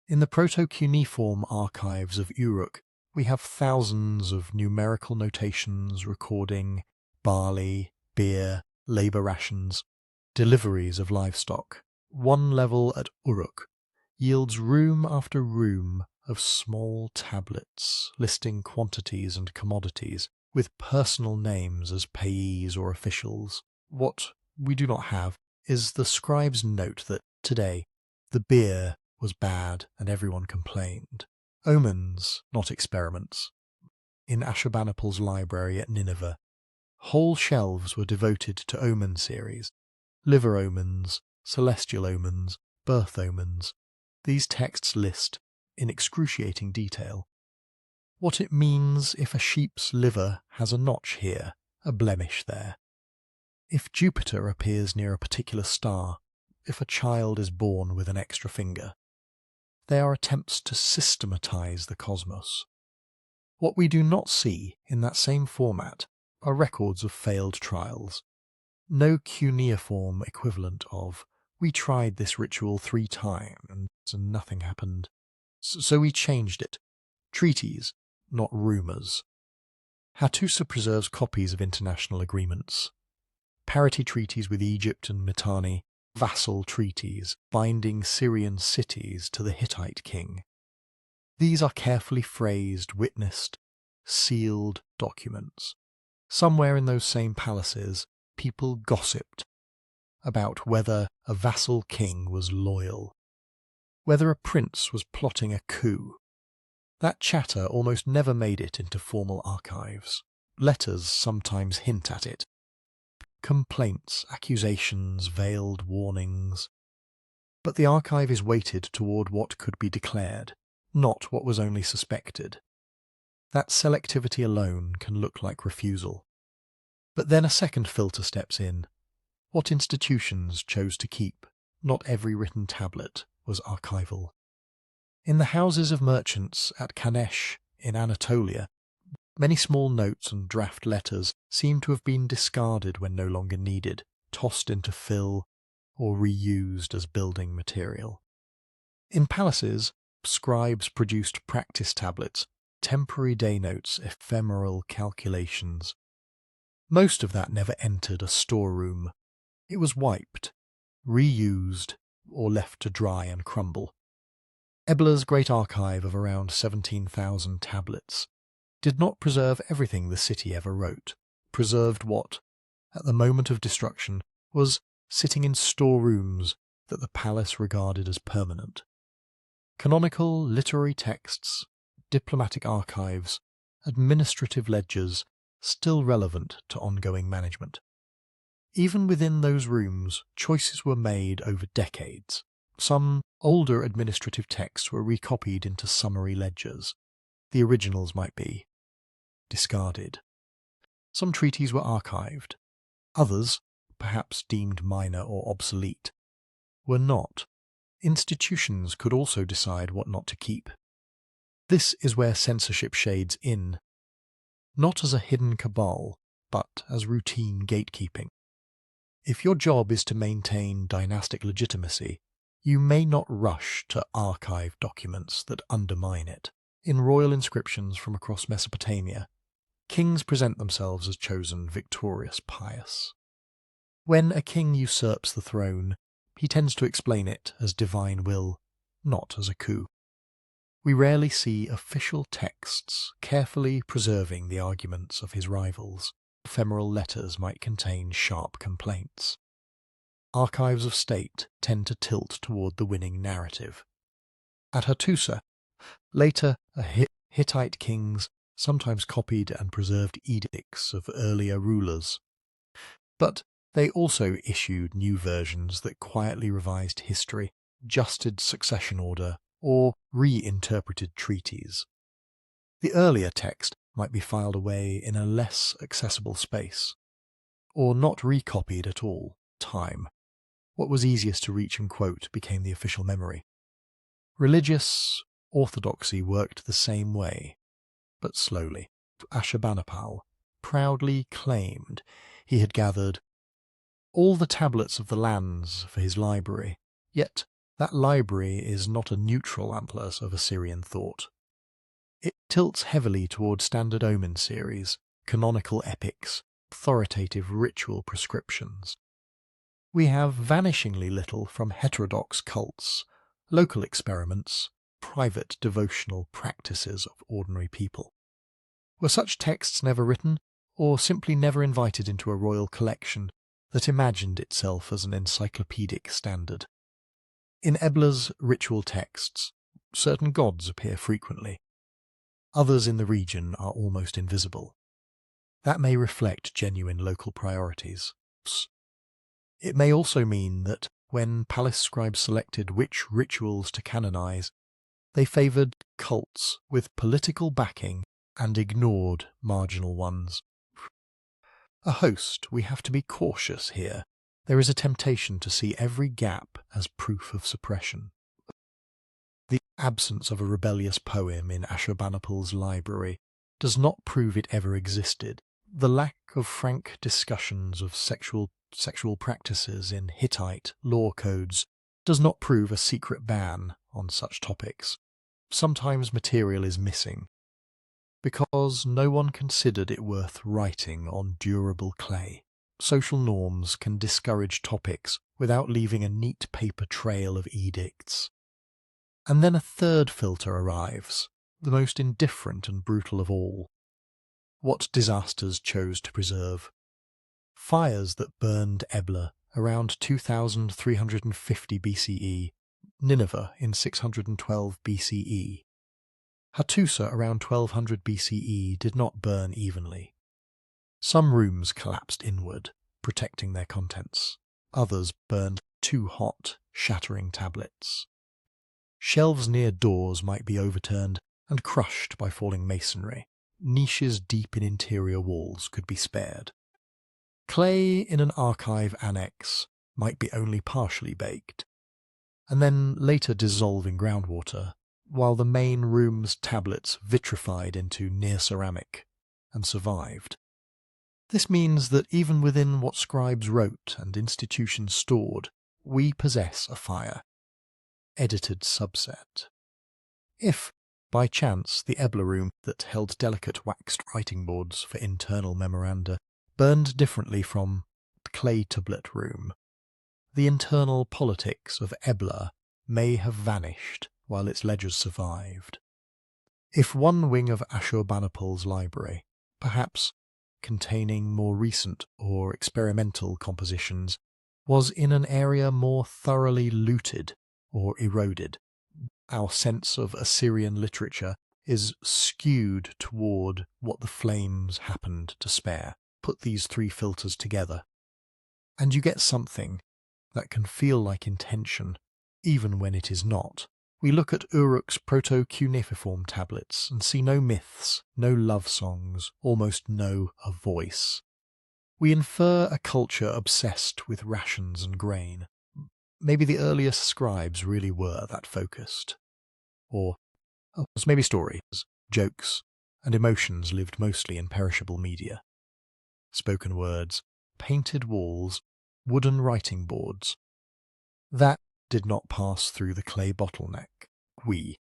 In the proto-cuneiform archives of Uruk, we have thousands of numerical notations recording barley, beer, labour rations, deliveries of livestock. One level at Uruk yields room after room of small tablets listing quantities and commodities, with personal names as payees or officials. What we do not have is the scribe's note that today the beer was bad and everyone complained. Omens, not experiments. In Ashurbanipal's library at Nineveh, whole shelves were devoted to omen series, liver omens, celestial omens, birth omens. These texts list, in excruciating detail, what it means if a sheep's liver has a notch here, a blemish there, if Jupiter appears near a particular star, if a child is born with an extra finger. They are attempts to systematize the cosmos. What we do not see in that same format are records of failed trials. No cuneiform equivalent of, we tried this ritual 3 times and nothing happened, so we changed it. Treaties, not rumours. Hattusa preserves copies of international agreements. Parity treaties with Egypt and Mitanni, vassal treaties binding Syrian cities to the Hittite king. These are carefully phrased, witnessed, sealed documents. Somewhere in those same palaces, people gossiped about whether a vassal king was loyal, whether a prince was plotting a coup. That chatter almost never made it into formal archives. Letters sometimes hint at it. Complaints, accusations, veiled warnings. But the archive is weighted toward what could be declared, not what was only suspected. That selectivity alone can look like refusal. But then a second filter steps in. What institutions chose to keep? Not every written tablet was archival. In the houses of merchants at Kanesh in Anatolia, many small notes and draft letters seem to have been discarded when no longer needed, tossed into fill, or reused as building material. In palaces, scribes produced practice tablets, temporary day notes, ephemeral calculations. Most of that never entered a storeroom. It was wiped, reused, or left to dry and crumble. Ebla's great archive of around 17,000 tablets did not preserve everything the city ever wrote, preserved what, at the moment of destruction, was sitting in storerooms that the palace regarded as permanent. Canonical literary texts, diplomatic archives, administrative ledgers, still relevant to ongoing management. Even within those rooms, choices were made over decades. Some older administrative texts were recopied into summary ledgers. The originals might be discarded. Some treaties were archived. Others, perhaps deemed minor or obsolete, were not. Institutions could also decide what not to keep. This is where censorship shades in, not as a hidden cabal, but as routine gatekeeping. If your job is to maintain dynastic legitimacy, you may not rush to archive documents that undermine it. In royal inscriptions from across Mesopotamia, kings present themselves as chosen, victorious, pious. When a king usurps the throne, he tends to explain it as divine will, not as a coup. We rarely see official texts carefully preserving the arguments of his rivals. Ephemeral letters might contain sharp complaints. Archives of state tend to tilt toward the winning narrative. At Hattusa, later Hittite kings sometimes copied and preserved edicts of earlier rulers. But They also issued new versions that quietly revised history, adjusted succession order, or reinterpreted treaties. The earlier text might be filed away in a less accessible space, or not recopied at all. Time. What was easiest to reach and quote became the official memory. Religious orthodoxy worked the same way, but slowly. Ashurbanipal proudly claimed he had gathered all the tablets of the lands for his library, yet that library is not a neutral atlas of Assyrian thought. It tilts heavily toward standard omen series, canonical epics, authoritative ritual prescriptions. We have vanishingly little from heterodox cults, local experiments, private devotional practices of ordinary people. Were such texts never written, or simply never invited into a royal collection that imagined itself as an encyclopedic standard? In Ebla's ritual texts, certain gods appear frequently. Others in the region are almost invisible. That may reflect genuine local priorities. It may also mean that when palace scribes selected which rituals to canonize, they favoured cults with political backing and ignored marginal ones. A host, we have to be cautious here. There is a temptation to see every gap as proof of suppression. The absence of a rebellious poem in Ashurbanipal's library does not prove it ever existed. The lack of frank discussions of sexual practices in Hittite law codes does not prove a secret ban on such topics. Sometimes material is missing, because no one considered it worth writing on durable clay. Social norms can discourage topics without leaving a neat paper trail of edicts. And then a third filter arrives, the most indifferent and brutal of all. What disasters chose to preserve? Fires that burned Ebla around 2350 BCE, Nineveh in 612 BCE. Hattusa around 1200 BCE did not burn evenly. Some rooms collapsed inward, protecting their contents. Others burned too hot, shattering tablets. Shelves near doors might be overturned and crushed by falling masonry. Niches deep in interior walls could be spared. Clay in an archive annex might be only partially baked, and then later dissolve in groundwater, while the main room's tablets vitrified into near ceramic and survived. This means that even within what scribes wrote and institutions stored, we possess a fire. Edited subset. If, by chance, the Ebla room that held delicate waxed writing boards for internal memoranda burned differently from the clay tablet room, the internal politics of Ebla may have vanished while its ledgers survived. If one wing of Ashurbanipal's library, perhaps containing more recent or experimental compositions, was in an area more thoroughly looted or eroded, our sense of Assyrian literature is skewed toward what the flames happened to spare. Put these three filters together, and you get something that can feel like intention, even when it is not. We look at Uruk's proto-cuneiform tablets and see no myths, no love songs, almost no a voice. We infer a culture obsessed with rations and grain. Maybe the earliest scribes really were that focused. Or maybe stories, jokes, and emotions lived mostly in perishable media. Spoken words, painted walls, wooden writing boards. That did not pass through the clay bottleneck. We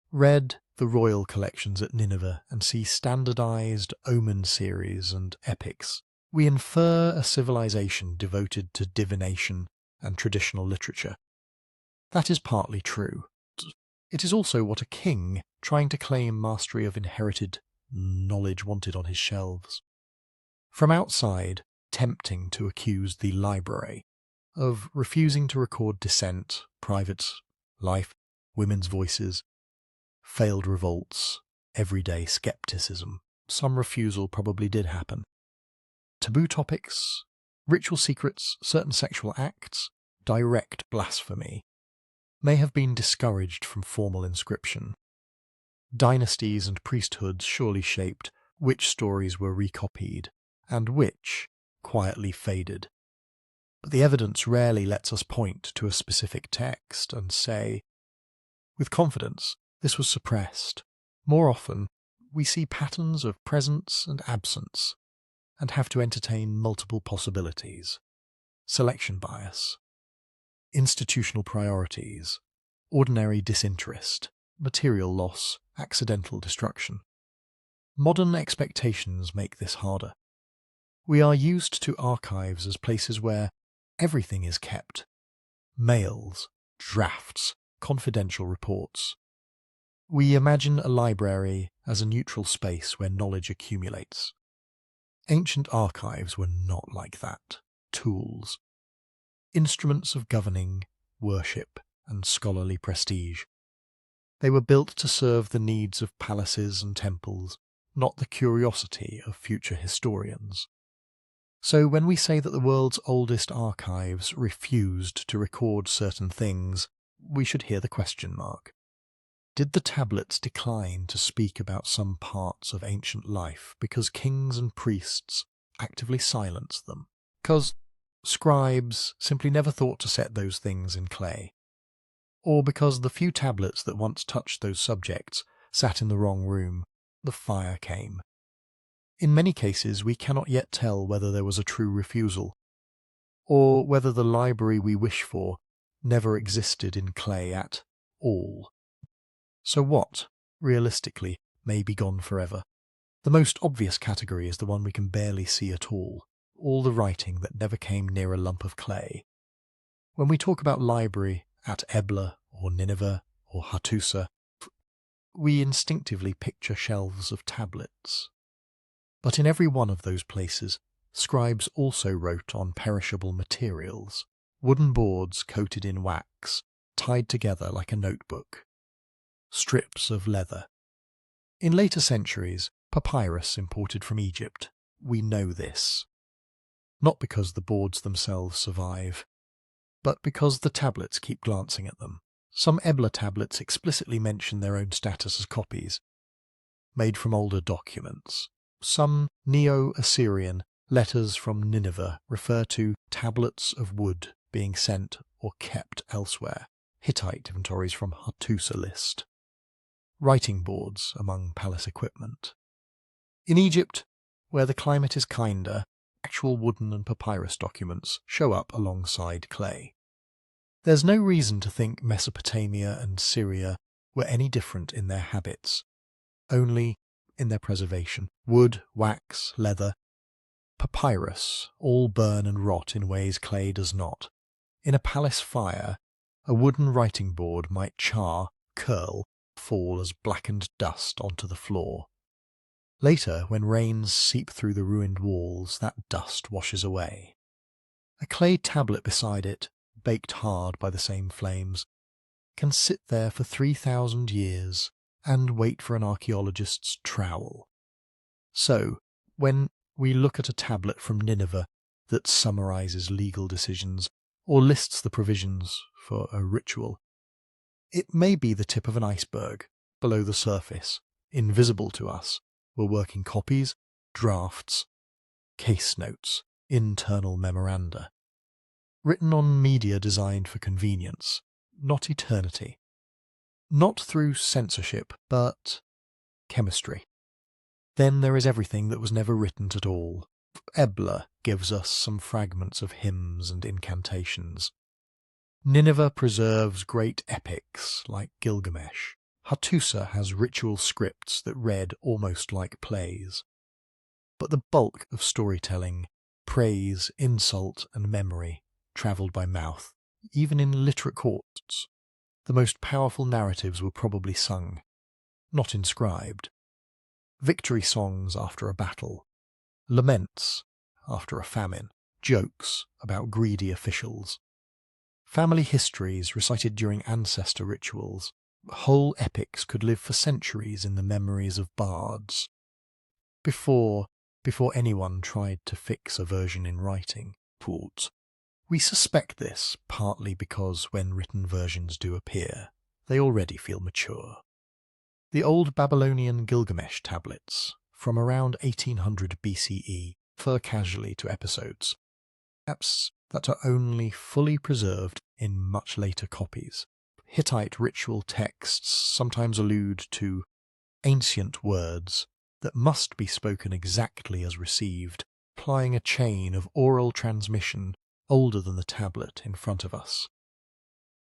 read the royal collections at Nineveh and see standardized omen series and epics. We infer a civilization devoted to divination and traditional literature. That is partly true. It is also what a king trying to claim mastery of inherited knowledge wanted on his shelves. From outside, tempting to accuse the library of refusing to record dissent, private life, women's voices, failed revolts, everyday skepticism. Some refusal probably did happen. Taboo topics Ritual secrets, certain sexual acts, direct blasphemy, may have been discouraged from formal inscription. Dynasties and priesthoods surely shaped which stories were recopied and which quietly faded. But the evidence rarely lets us point to a specific text and say, with confidence, this was suppressed. More often, we see patterns of presence and absence, and have to entertain multiple possibilities. Selection bias, institutional priorities, ordinary disinterest, material loss, accidental destruction. Modern expectations make this harder. We are used to archives as places where everything is kept. Mails, drafts, confidential reports. We imagine a library as a neutral space where knowledge accumulates. Ancient archives were not like that. Tools. Instruments of governing, worship, and scholarly prestige. They were built to serve the needs of palaces and temples, not the curiosity of future historians. So when we say that the world's oldest archives refused to record certain things, we should hear the question mark. Did the tablets decline to speak about some parts of ancient life because kings and priests actively silenced them? Because scribes simply never thought to set those things in clay? Or because the few tablets that once touched those subjects sat in the wrong room, the fire came? In many cases, we cannot yet tell whether there was a true refusal, or whether the library we wish for never existed in clay at all. So what, realistically, may be gone forever? The most obvious category is the one we can barely see at all the writing that never came near a lump of clay. When we talk about library at Ebla or Nineveh or Hattusa, we instinctively picture shelves of tablets. But in every one of those places, scribes also wrote on perishable materials, wooden boards coated in wax, tied together like a notebook, strips of leather. In later centuries, papyrus imported from Egypt. We know this. Not because the boards themselves survive, but because the tablets keep glancing at them. Some Ebla tablets explicitly mention their own status as copies, made from older documents. Some Neo-Assyrian letters from Nineveh refer to tablets of wood being sent or kept elsewhere. Hittite inventories from Hattusa list. Writing boards among palace equipment. In Egypt, where the climate is kinder, actual wooden and papyrus documents show up alongside clay. There's no reason to think Mesopotamia and Syria were any different in their habits, only in their preservation. Wood, wax, leather, papyrus all burn and rot in ways clay does not. In a palace fire, a wooden writing board might char, curl, fall as blackened dust onto the floor. Later, when rains seep through the ruined walls, that dust washes away. A clay tablet beside it, baked hard by the same flames, can sit there for 3,000 years and wait for an archaeologist's trowel. So, when we look at a tablet from Nineveh that summarizes legal decisions or lists the provisions for a ritual, it may be the tip of an iceberg. Below the surface, invisible to us, were working copies, drafts, case notes, internal memoranda, written on media designed for convenience, not eternity. Not through censorship, but chemistry. Then there is everything that was never written at all. Ebla gives us some fragments of hymns and incantations. Nineveh preserves great epics like Gilgamesh. Hattusa has ritual scripts that read almost like plays. But the bulk of storytelling, praise, insult, and memory, travelled by mouth, even in literate courts. The most powerful narratives were probably sung, not inscribed. Victory songs after a battle, laments after a famine, jokes about greedy officials, family histories recited during ancestor rituals. Whole epics could live for centuries in the memories of bards. Before anyone tried to fix a version in writing. pools. We suspect this partly because when written versions do appear, they already feel mature. The old Babylonian Gilgamesh tablets, from around 1800 BCE, refer casually to episodes, perhaps that are only fully preserved in much later copies. Hittite ritual texts sometimes allude to ancient words that must be spoken exactly as received, implying a chain of oral transmission older than the tablet in front of us.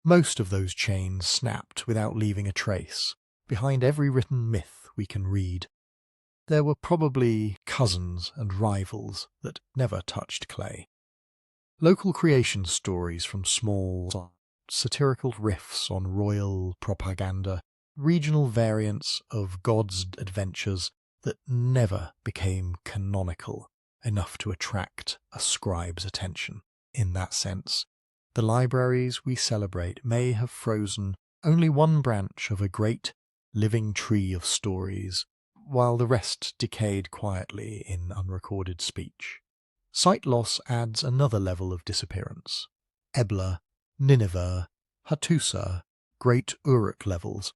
Most of those chains snapped without leaving a trace. Behind every written myth we can read, there were probably cousins and rivals that never touched clay. Local creation stories from small, satirical riffs on royal propaganda, regional variants of gods' adventures that never became canonical enough to attract a scribe's attention. In that sense, the libraries we celebrate may have frozen only one branch of a great living tree of stories, while the rest decayed quietly in unrecorded speech. Sight loss adds another level of disappearance. Ebla, Nineveh, Hattusa, great Uruk levels.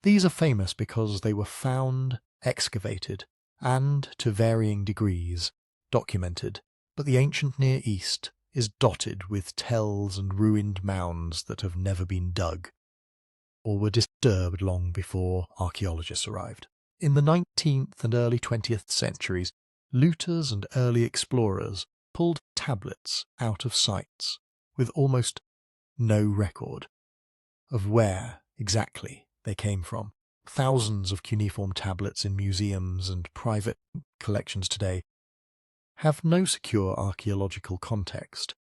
These are famous because they were found, excavated, and, to varying degrees, documented, but the ancient Near East is dotted with tells and ruined mounds that have never been dug, or were disturbed long before archaeologists arrived. In the 19th and early 20th centuries, looters and early explorers pulled tablets out of sites with almost no record of where exactly they came from. Thousands of cuneiform tablets in museums and private collections today have no secure archaeological context.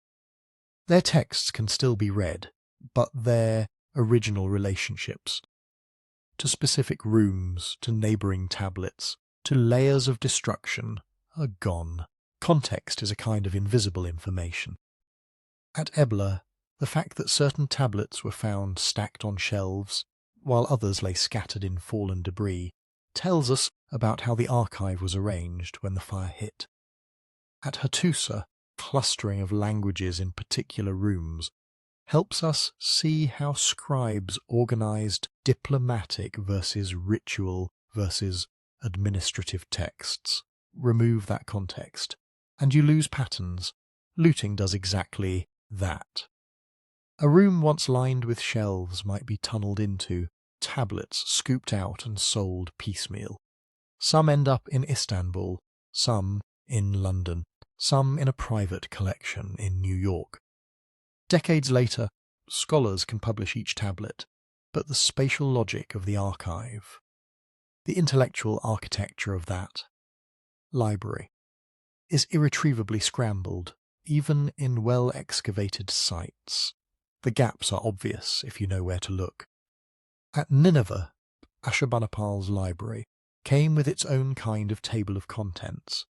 Their texts can still be read, but their original relationships to specific rooms, to neighbouring tablets, to layers of destruction are gone. Context is a kind of invisible information. At Ebla, the fact that certain tablets were found stacked on shelves, while others lay scattered in fallen debris, tells us about how the archive was arranged when the fire hit. At Hattusa, clustering of languages in particular rooms helps us see how scribes organised diplomatic versus ritual versus administrative texts. Remove that context, and you lose patterns. Looting does exactly that. A room once lined with shelves might be tunnelled into, tablets scooped out and sold piecemeal. Some end up in Istanbul, some in London, some in a private collection in New York. Decades later, scholars can publish each tablet, but the spatial logic of the archive, the intellectual architecture of that library, is irretrievably scrambled, even in well-excavated sites. The gaps are obvious if you know where to look. At Nineveh, Ashurbanipal's library came with its own kind of table of contents.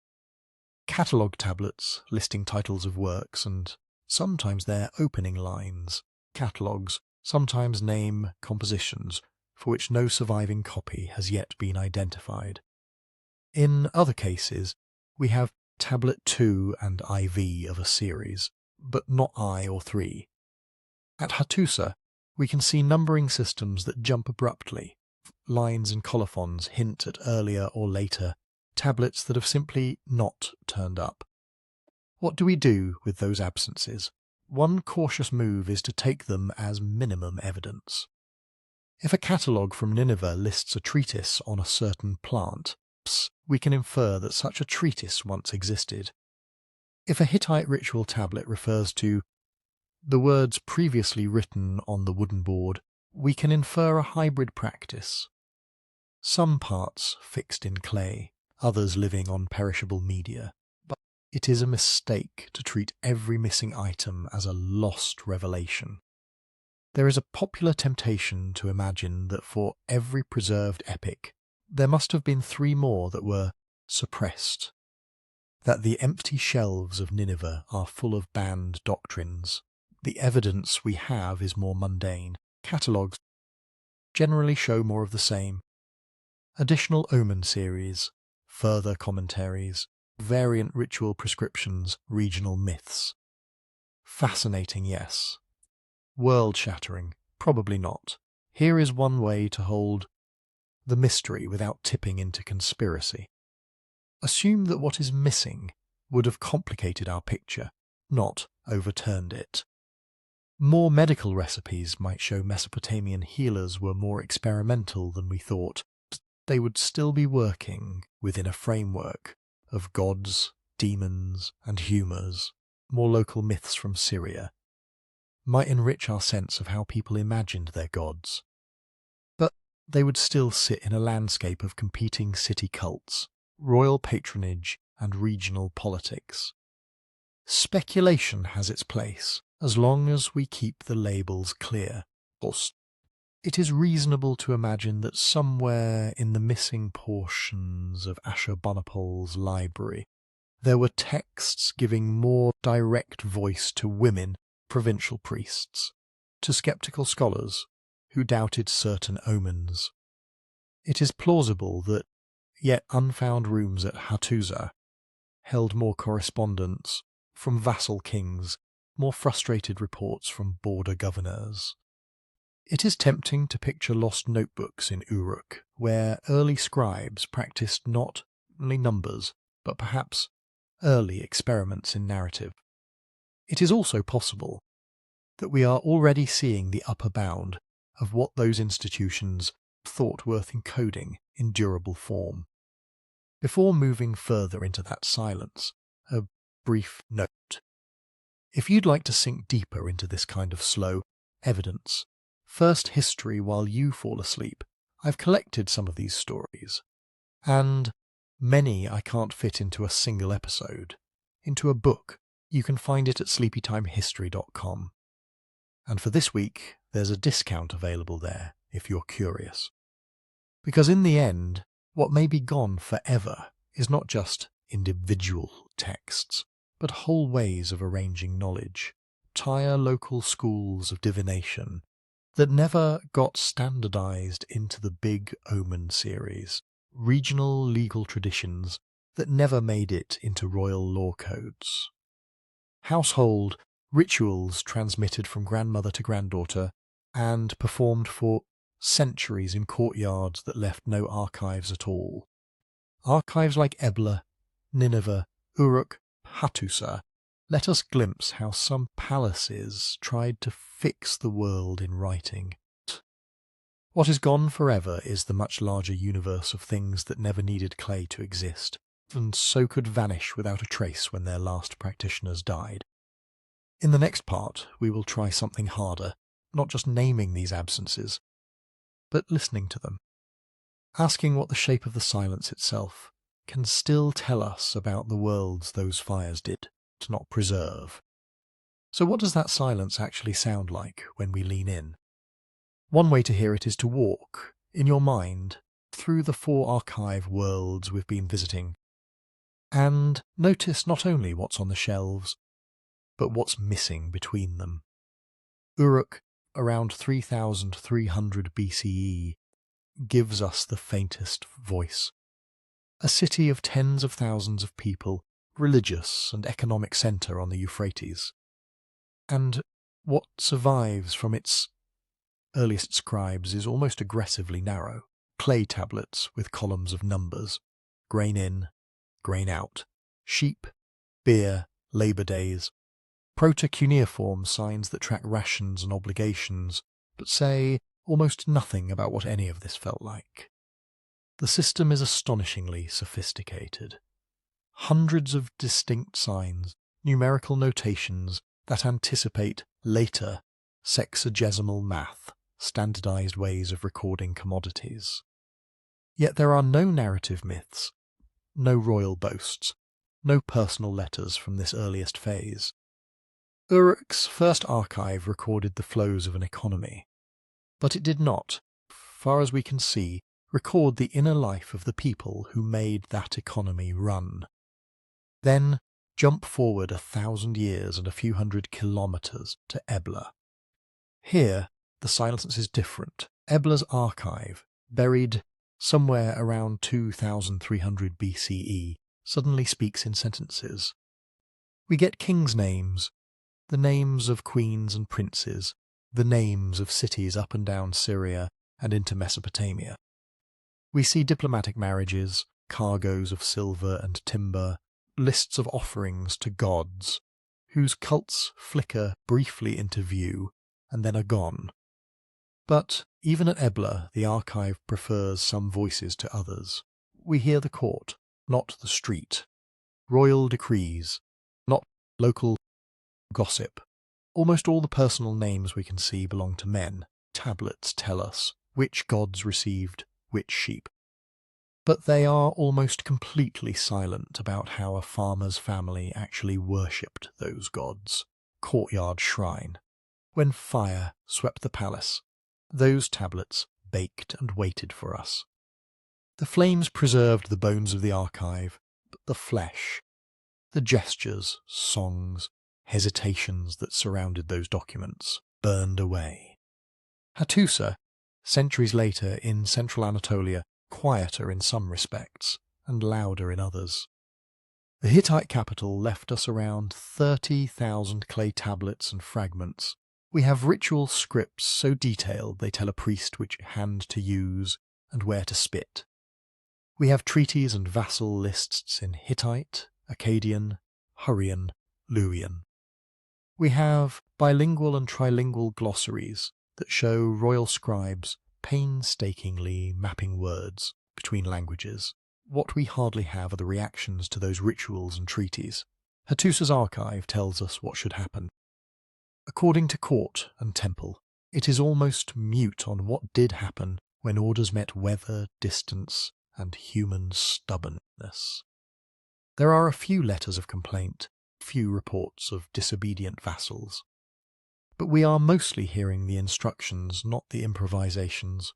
Catalogue tablets listing titles of works and sometimes their opening lines. Catalogues sometimes name compositions for which no surviving copy has yet been identified. In other cases, we have Tablet 2 and IV of a series, but not I or 3. At Hattusa, we can see numbering systems that jump abruptly. Lines and colophons hint at earlier or later tablets that have simply not turned up. What do we do with those absences? One cautious move is to take them as minimum evidence. If a catalogue from Nineveh lists a treatise on a certain plant, we can infer that such a treatise once existed. If a Hittite ritual tablet refers to the words previously written on the wooden board, we can infer a hybrid practice. Some parts fixed in clay, others living on perishable media. But it is a mistake to treat every missing item as a lost revelation. There is a popular temptation to imagine that for every preserved epic, there must have been 3 more that were suppressed, that the empty shelves of Nineveh are full of banned doctrines. The evidence we have is more mundane. Catalogues generally show more of the same. Additional omen series, further commentaries, variant ritual prescriptions, regional myths. Fascinating, yes. World-shattering, probably not. Here is one way to hold the mystery without tipping into conspiracy. Assume that what is missing would have complicated our picture, not overturned it. More medical recipes might show Mesopotamian healers were more experimental than we thought. They would still be working within a framework of gods, demons, and humours. More local myths from Syria might enrich our sense of how people imagined their gods. But they would still sit in a landscape of competing city cults, royal patronage, and regional politics. Speculation has its place, as long as we keep the labels clear. It is reasonable to imagine that somewhere in the missing portions of Ashurbanipal's library, there were texts giving more direct voice to women, provincial priests, to skeptical scholars who doubted certain omens. It is plausible that yet unfound rooms at Hattusa held more correspondence from vassal kings, more frustrated reports from border governors. It is tempting to picture lost notebooks in Uruk, where early scribes practiced not only numbers, but perhaps early experiments in narrative. It is also possible that we are already seeing the upper bound of what those institutions thought worth encoding in durable form. Before moving further into that silence, a brief note. If you'd like to sink deeper into this kind of slow evidence, first history while you fall asleep, I've collected some of these stories, and many I can't fit into a single episode, into a book. You can find it at sleepytimehistory.com. And for this week, there's a discount available there if you're curious. Because in the end, what may be gone forever is not just individual texts, but whole ways of arranging knowledge, entire local schools of divination that never got standardized into the big Omen series, regional legal traditions that never made it into royal law codes. Household rituals transmitted from grandmother to granddaughter and performed for centuries in courtyards that left no archives at all. Archives like Ebla, Nineveh, Uruk, Hattusa let us glimpse how some palaces tried to fix the world in writing. What is gone forever is the much larger universe of things that never needed clay to exist, and so could vanish without a trace when their last practitioners died. In the next part, we will try something harder, not just naming these absences, but listening to them, asking what the shape of the silence itself can still tell us about the worlds those fires did to not preserve. So what does that silence actually sound like when we lean in? One way to hear it is to walk, in your mind, through the 4 archive worlds we've been visiting, and notice not only what's on the shelves, but what's missing between them. Uruk, around 3300 BCE, gives us the faintest voice. A city of tens of thousands of people, religious and economic centre on the Euphrates. And what survives from its earliest scribes is almost aggressively narrow. Clay tablets with columns of numbers, grain in, grain out, sheep, beer, labour days, proto-cuneiform signs that track rations and obligations, but say almost nothing about what any of this felt like. The system is astonishingly sophisticated. Hundreds of distinct signs, numerical notations that anticipate later sexagesimal math, standardized ways of recording commodities. Yet there are no narrative myths, no royal boasts, no personal letters from this earliest phase. Uruk's first archive recorded the flows of an economy, but it did not, far as we can see, record the inner life of the people who made that economy run. Then jump forward 1,000 years and a few hundred kilometres to Ebla. Here, the silence is different. Ebla's archive, buried somewhere around 2300 BCE, suddenly speaks in sentences. We get kings' names, the names of queens and princes, the names of cities up and down Syria and into Mesopotamia. We see diplomatic marriages, cargoes of silver and timber, lists of offerings to gods, whose cults flicker briefly into view and then are gone. But even at Ebla, the archive prefers some voices to others. We hear the court, not the street. Royal decrees, not local gossip. Almost all the personal names we can see belong to men. Tablets tell us which gods received which sheep. But they are almost completely silent about how a farmer's family actually worshipped those gods. Courtyard shrine. When fire swept the palace, those tablets baked and waited for us. The flames preserved the bones of the archive, but the flesh, the gestures, songs, hesitations that surrounded those documents, burned away. Hattusa, centuries later in central Anatolia, quieter in some respects and louder in others. The Hittite capital left us around 30,000 clay tablets and fragments. We have ritual scripts so detailed they tell a priest which hand to use and where to spit. We have treaties and vassal lists in Hittite, Akkadian, Hurrian, Luwian. We have bilingual and trilingual glossaries that show royal scribes painstakingly mapping words between languages. What we hardly have are the reactions to those rituals and treaties. Hattusa's archive tells us what should happen. According to court and temple, it is almost mute on what did happen when orders met weather, distance, and human stubbornness. There are a few letters of complaint, few reports of disobedient vassals. But we are mostly hearing the instructions, not the improvisations.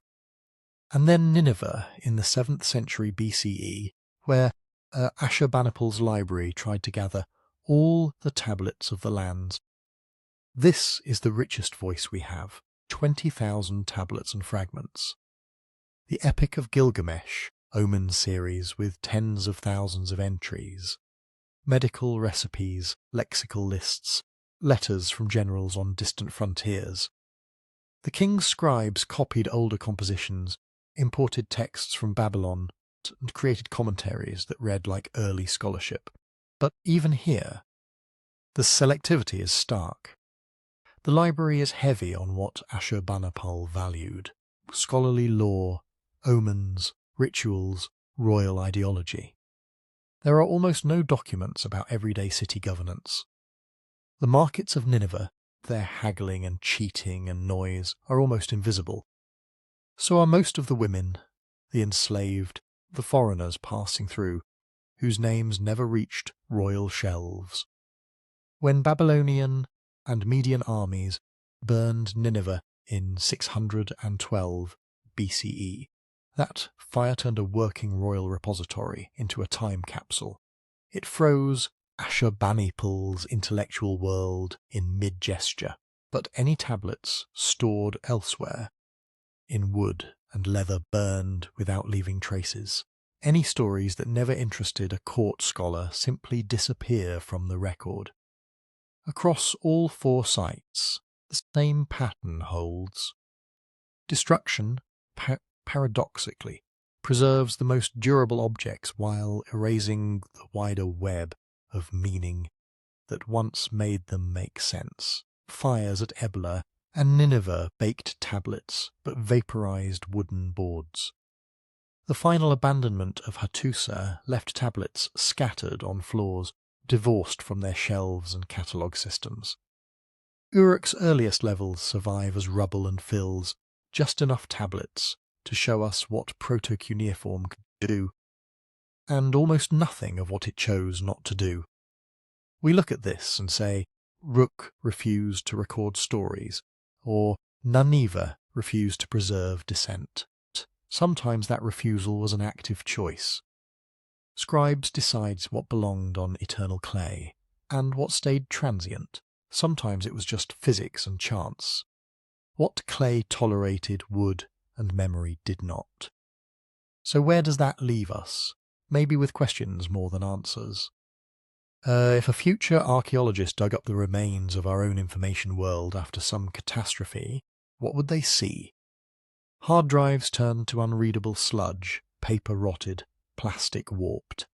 And then Nineveh in the 7th century BCE, where Ashurbanipal's library tried to gather all the tablets of the lands. This is the richest voice we have, 20,000 tablets and fragments. The Epic of Gilgamesh, omens series with tens of thousands of entries, medical recipes, lexical lists, letters from generals on distant frontiers. The king's scribes copied older compositions, imported texts from Babylon, and created commentaries that read like early scholarship. But even here, the selectivity is stark. The library is heavy on what Ashurbanipal valued: scholarly lore, omens, rituals, royal ideology. There are almost no documents about everyday city governance. The markets of Nineveh, their haggling and cheating and noise, are almost invisible. So are most of the women, the enslaved, the foreigners passing through, whose names never reached royal shelves. When Babylonian and Median armies burned Nineveh in 612 BCE, that fire turned a working royal repository into a time capsule. It froze Ashurbanipal's intellectual world in mid-gesture, but any tablets stored elsewhere, in wood and leather burned without leaving traces. Any stories that never interested a court scholar simply disappear from the record. Across all 4 sites, the same pattern holds. Destruction, paradoxically, preserves the most durable objects while erasing the wider web of meaning that once made them make sense. Fires at Ebla and Nineveh baked tablets but vaporized wooden boards. The final abandonment of Hattusa left tablets scattered on floors, divorced from their shelves and catalogue systems. Uruk's earliest levels survive as rubble and fills, just enough tablets to show us what proto-cuneiform could do, and almost nothing of what it chose not to do. We look at this and say, Uruk refused to record stories, or Nineveh refused to preserve dissent. Sometimes that refusal was an active choice. Scribes decide what belonged on eternal clay, and what stayed transient. Sometimes it was just physics and chance. What clay tolerated, wood and memory did not. So where does that leave us? maybe with questions more than answers. If a future archaeologist dug up the remains of our own information world after some catastrophe, what would they see? Hard drives turned to unreadable sludge, paper rotted, plastic warped.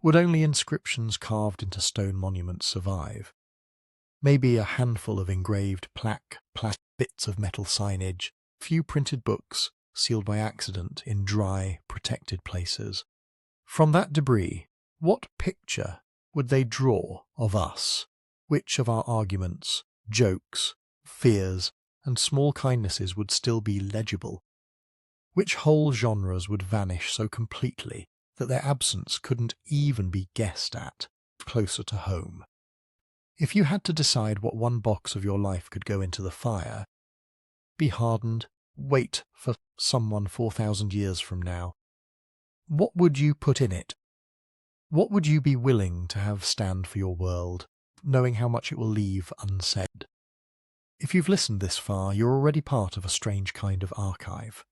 Would only inscriptions carved into stone monuments survive? Maybe a handful of engraved plaque, bits of metal signage, few printed books sealed by accident in dry, protected places. From that debris, what picture would they draw of us? Which of our arguments, jokes, fears, and small kindnesses would still be legible? Which whole genres would vanish so completely that their absence couldn't even be guessed at closer to home? If you had to decide what one box of your life could go into the fire, be hardened, wait for someone 4,000 years from now, what would you put in it? What would you be willing to have stand for your world, knowing how much it will leave unsaid? If you've listened this far, you're already part of a strange kind of archive.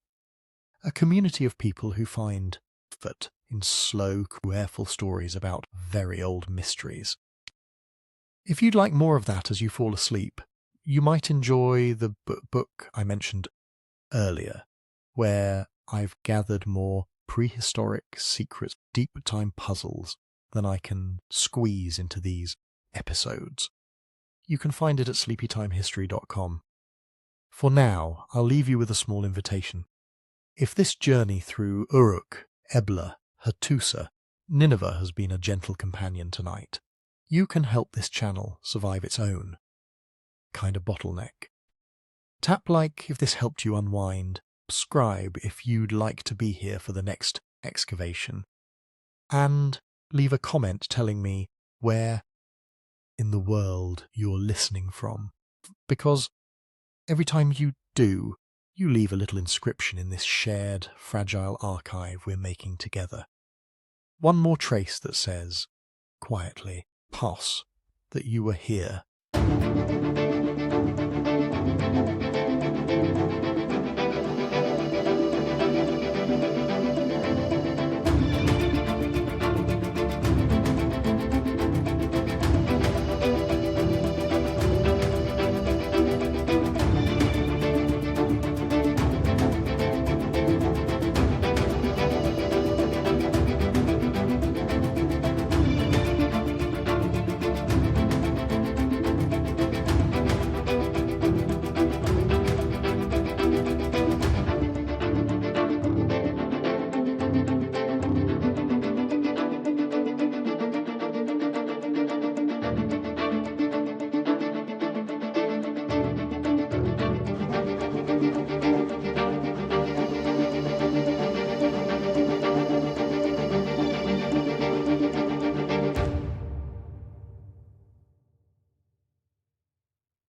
A community of people who find comfort in slow, careful stories about very old mysteries. If you'd like more of that as you fall asleep, you might enjoy the book I mentioned earlier, where I've gathered more prehistoric secrets, deep time puzzles than I can squeeze into these episodes. You can find it at sleepytimehistory.com. For now, I'll leave you with a small invitation. If this journey through Uruk, Ebla, Hattusa, Nineveh has been a gentle companion tonight, you can help this channel survive its own kind of bottleneck. Tap like if this helped you unwind, subscribe if you'd like to be here for the next excavation, and leave a comment telling me where in the world you're listening from, because every time you do, you leave a little inscription in this shared, fragile archive we're making together. One more trace that says, quietly, pass, that you were here.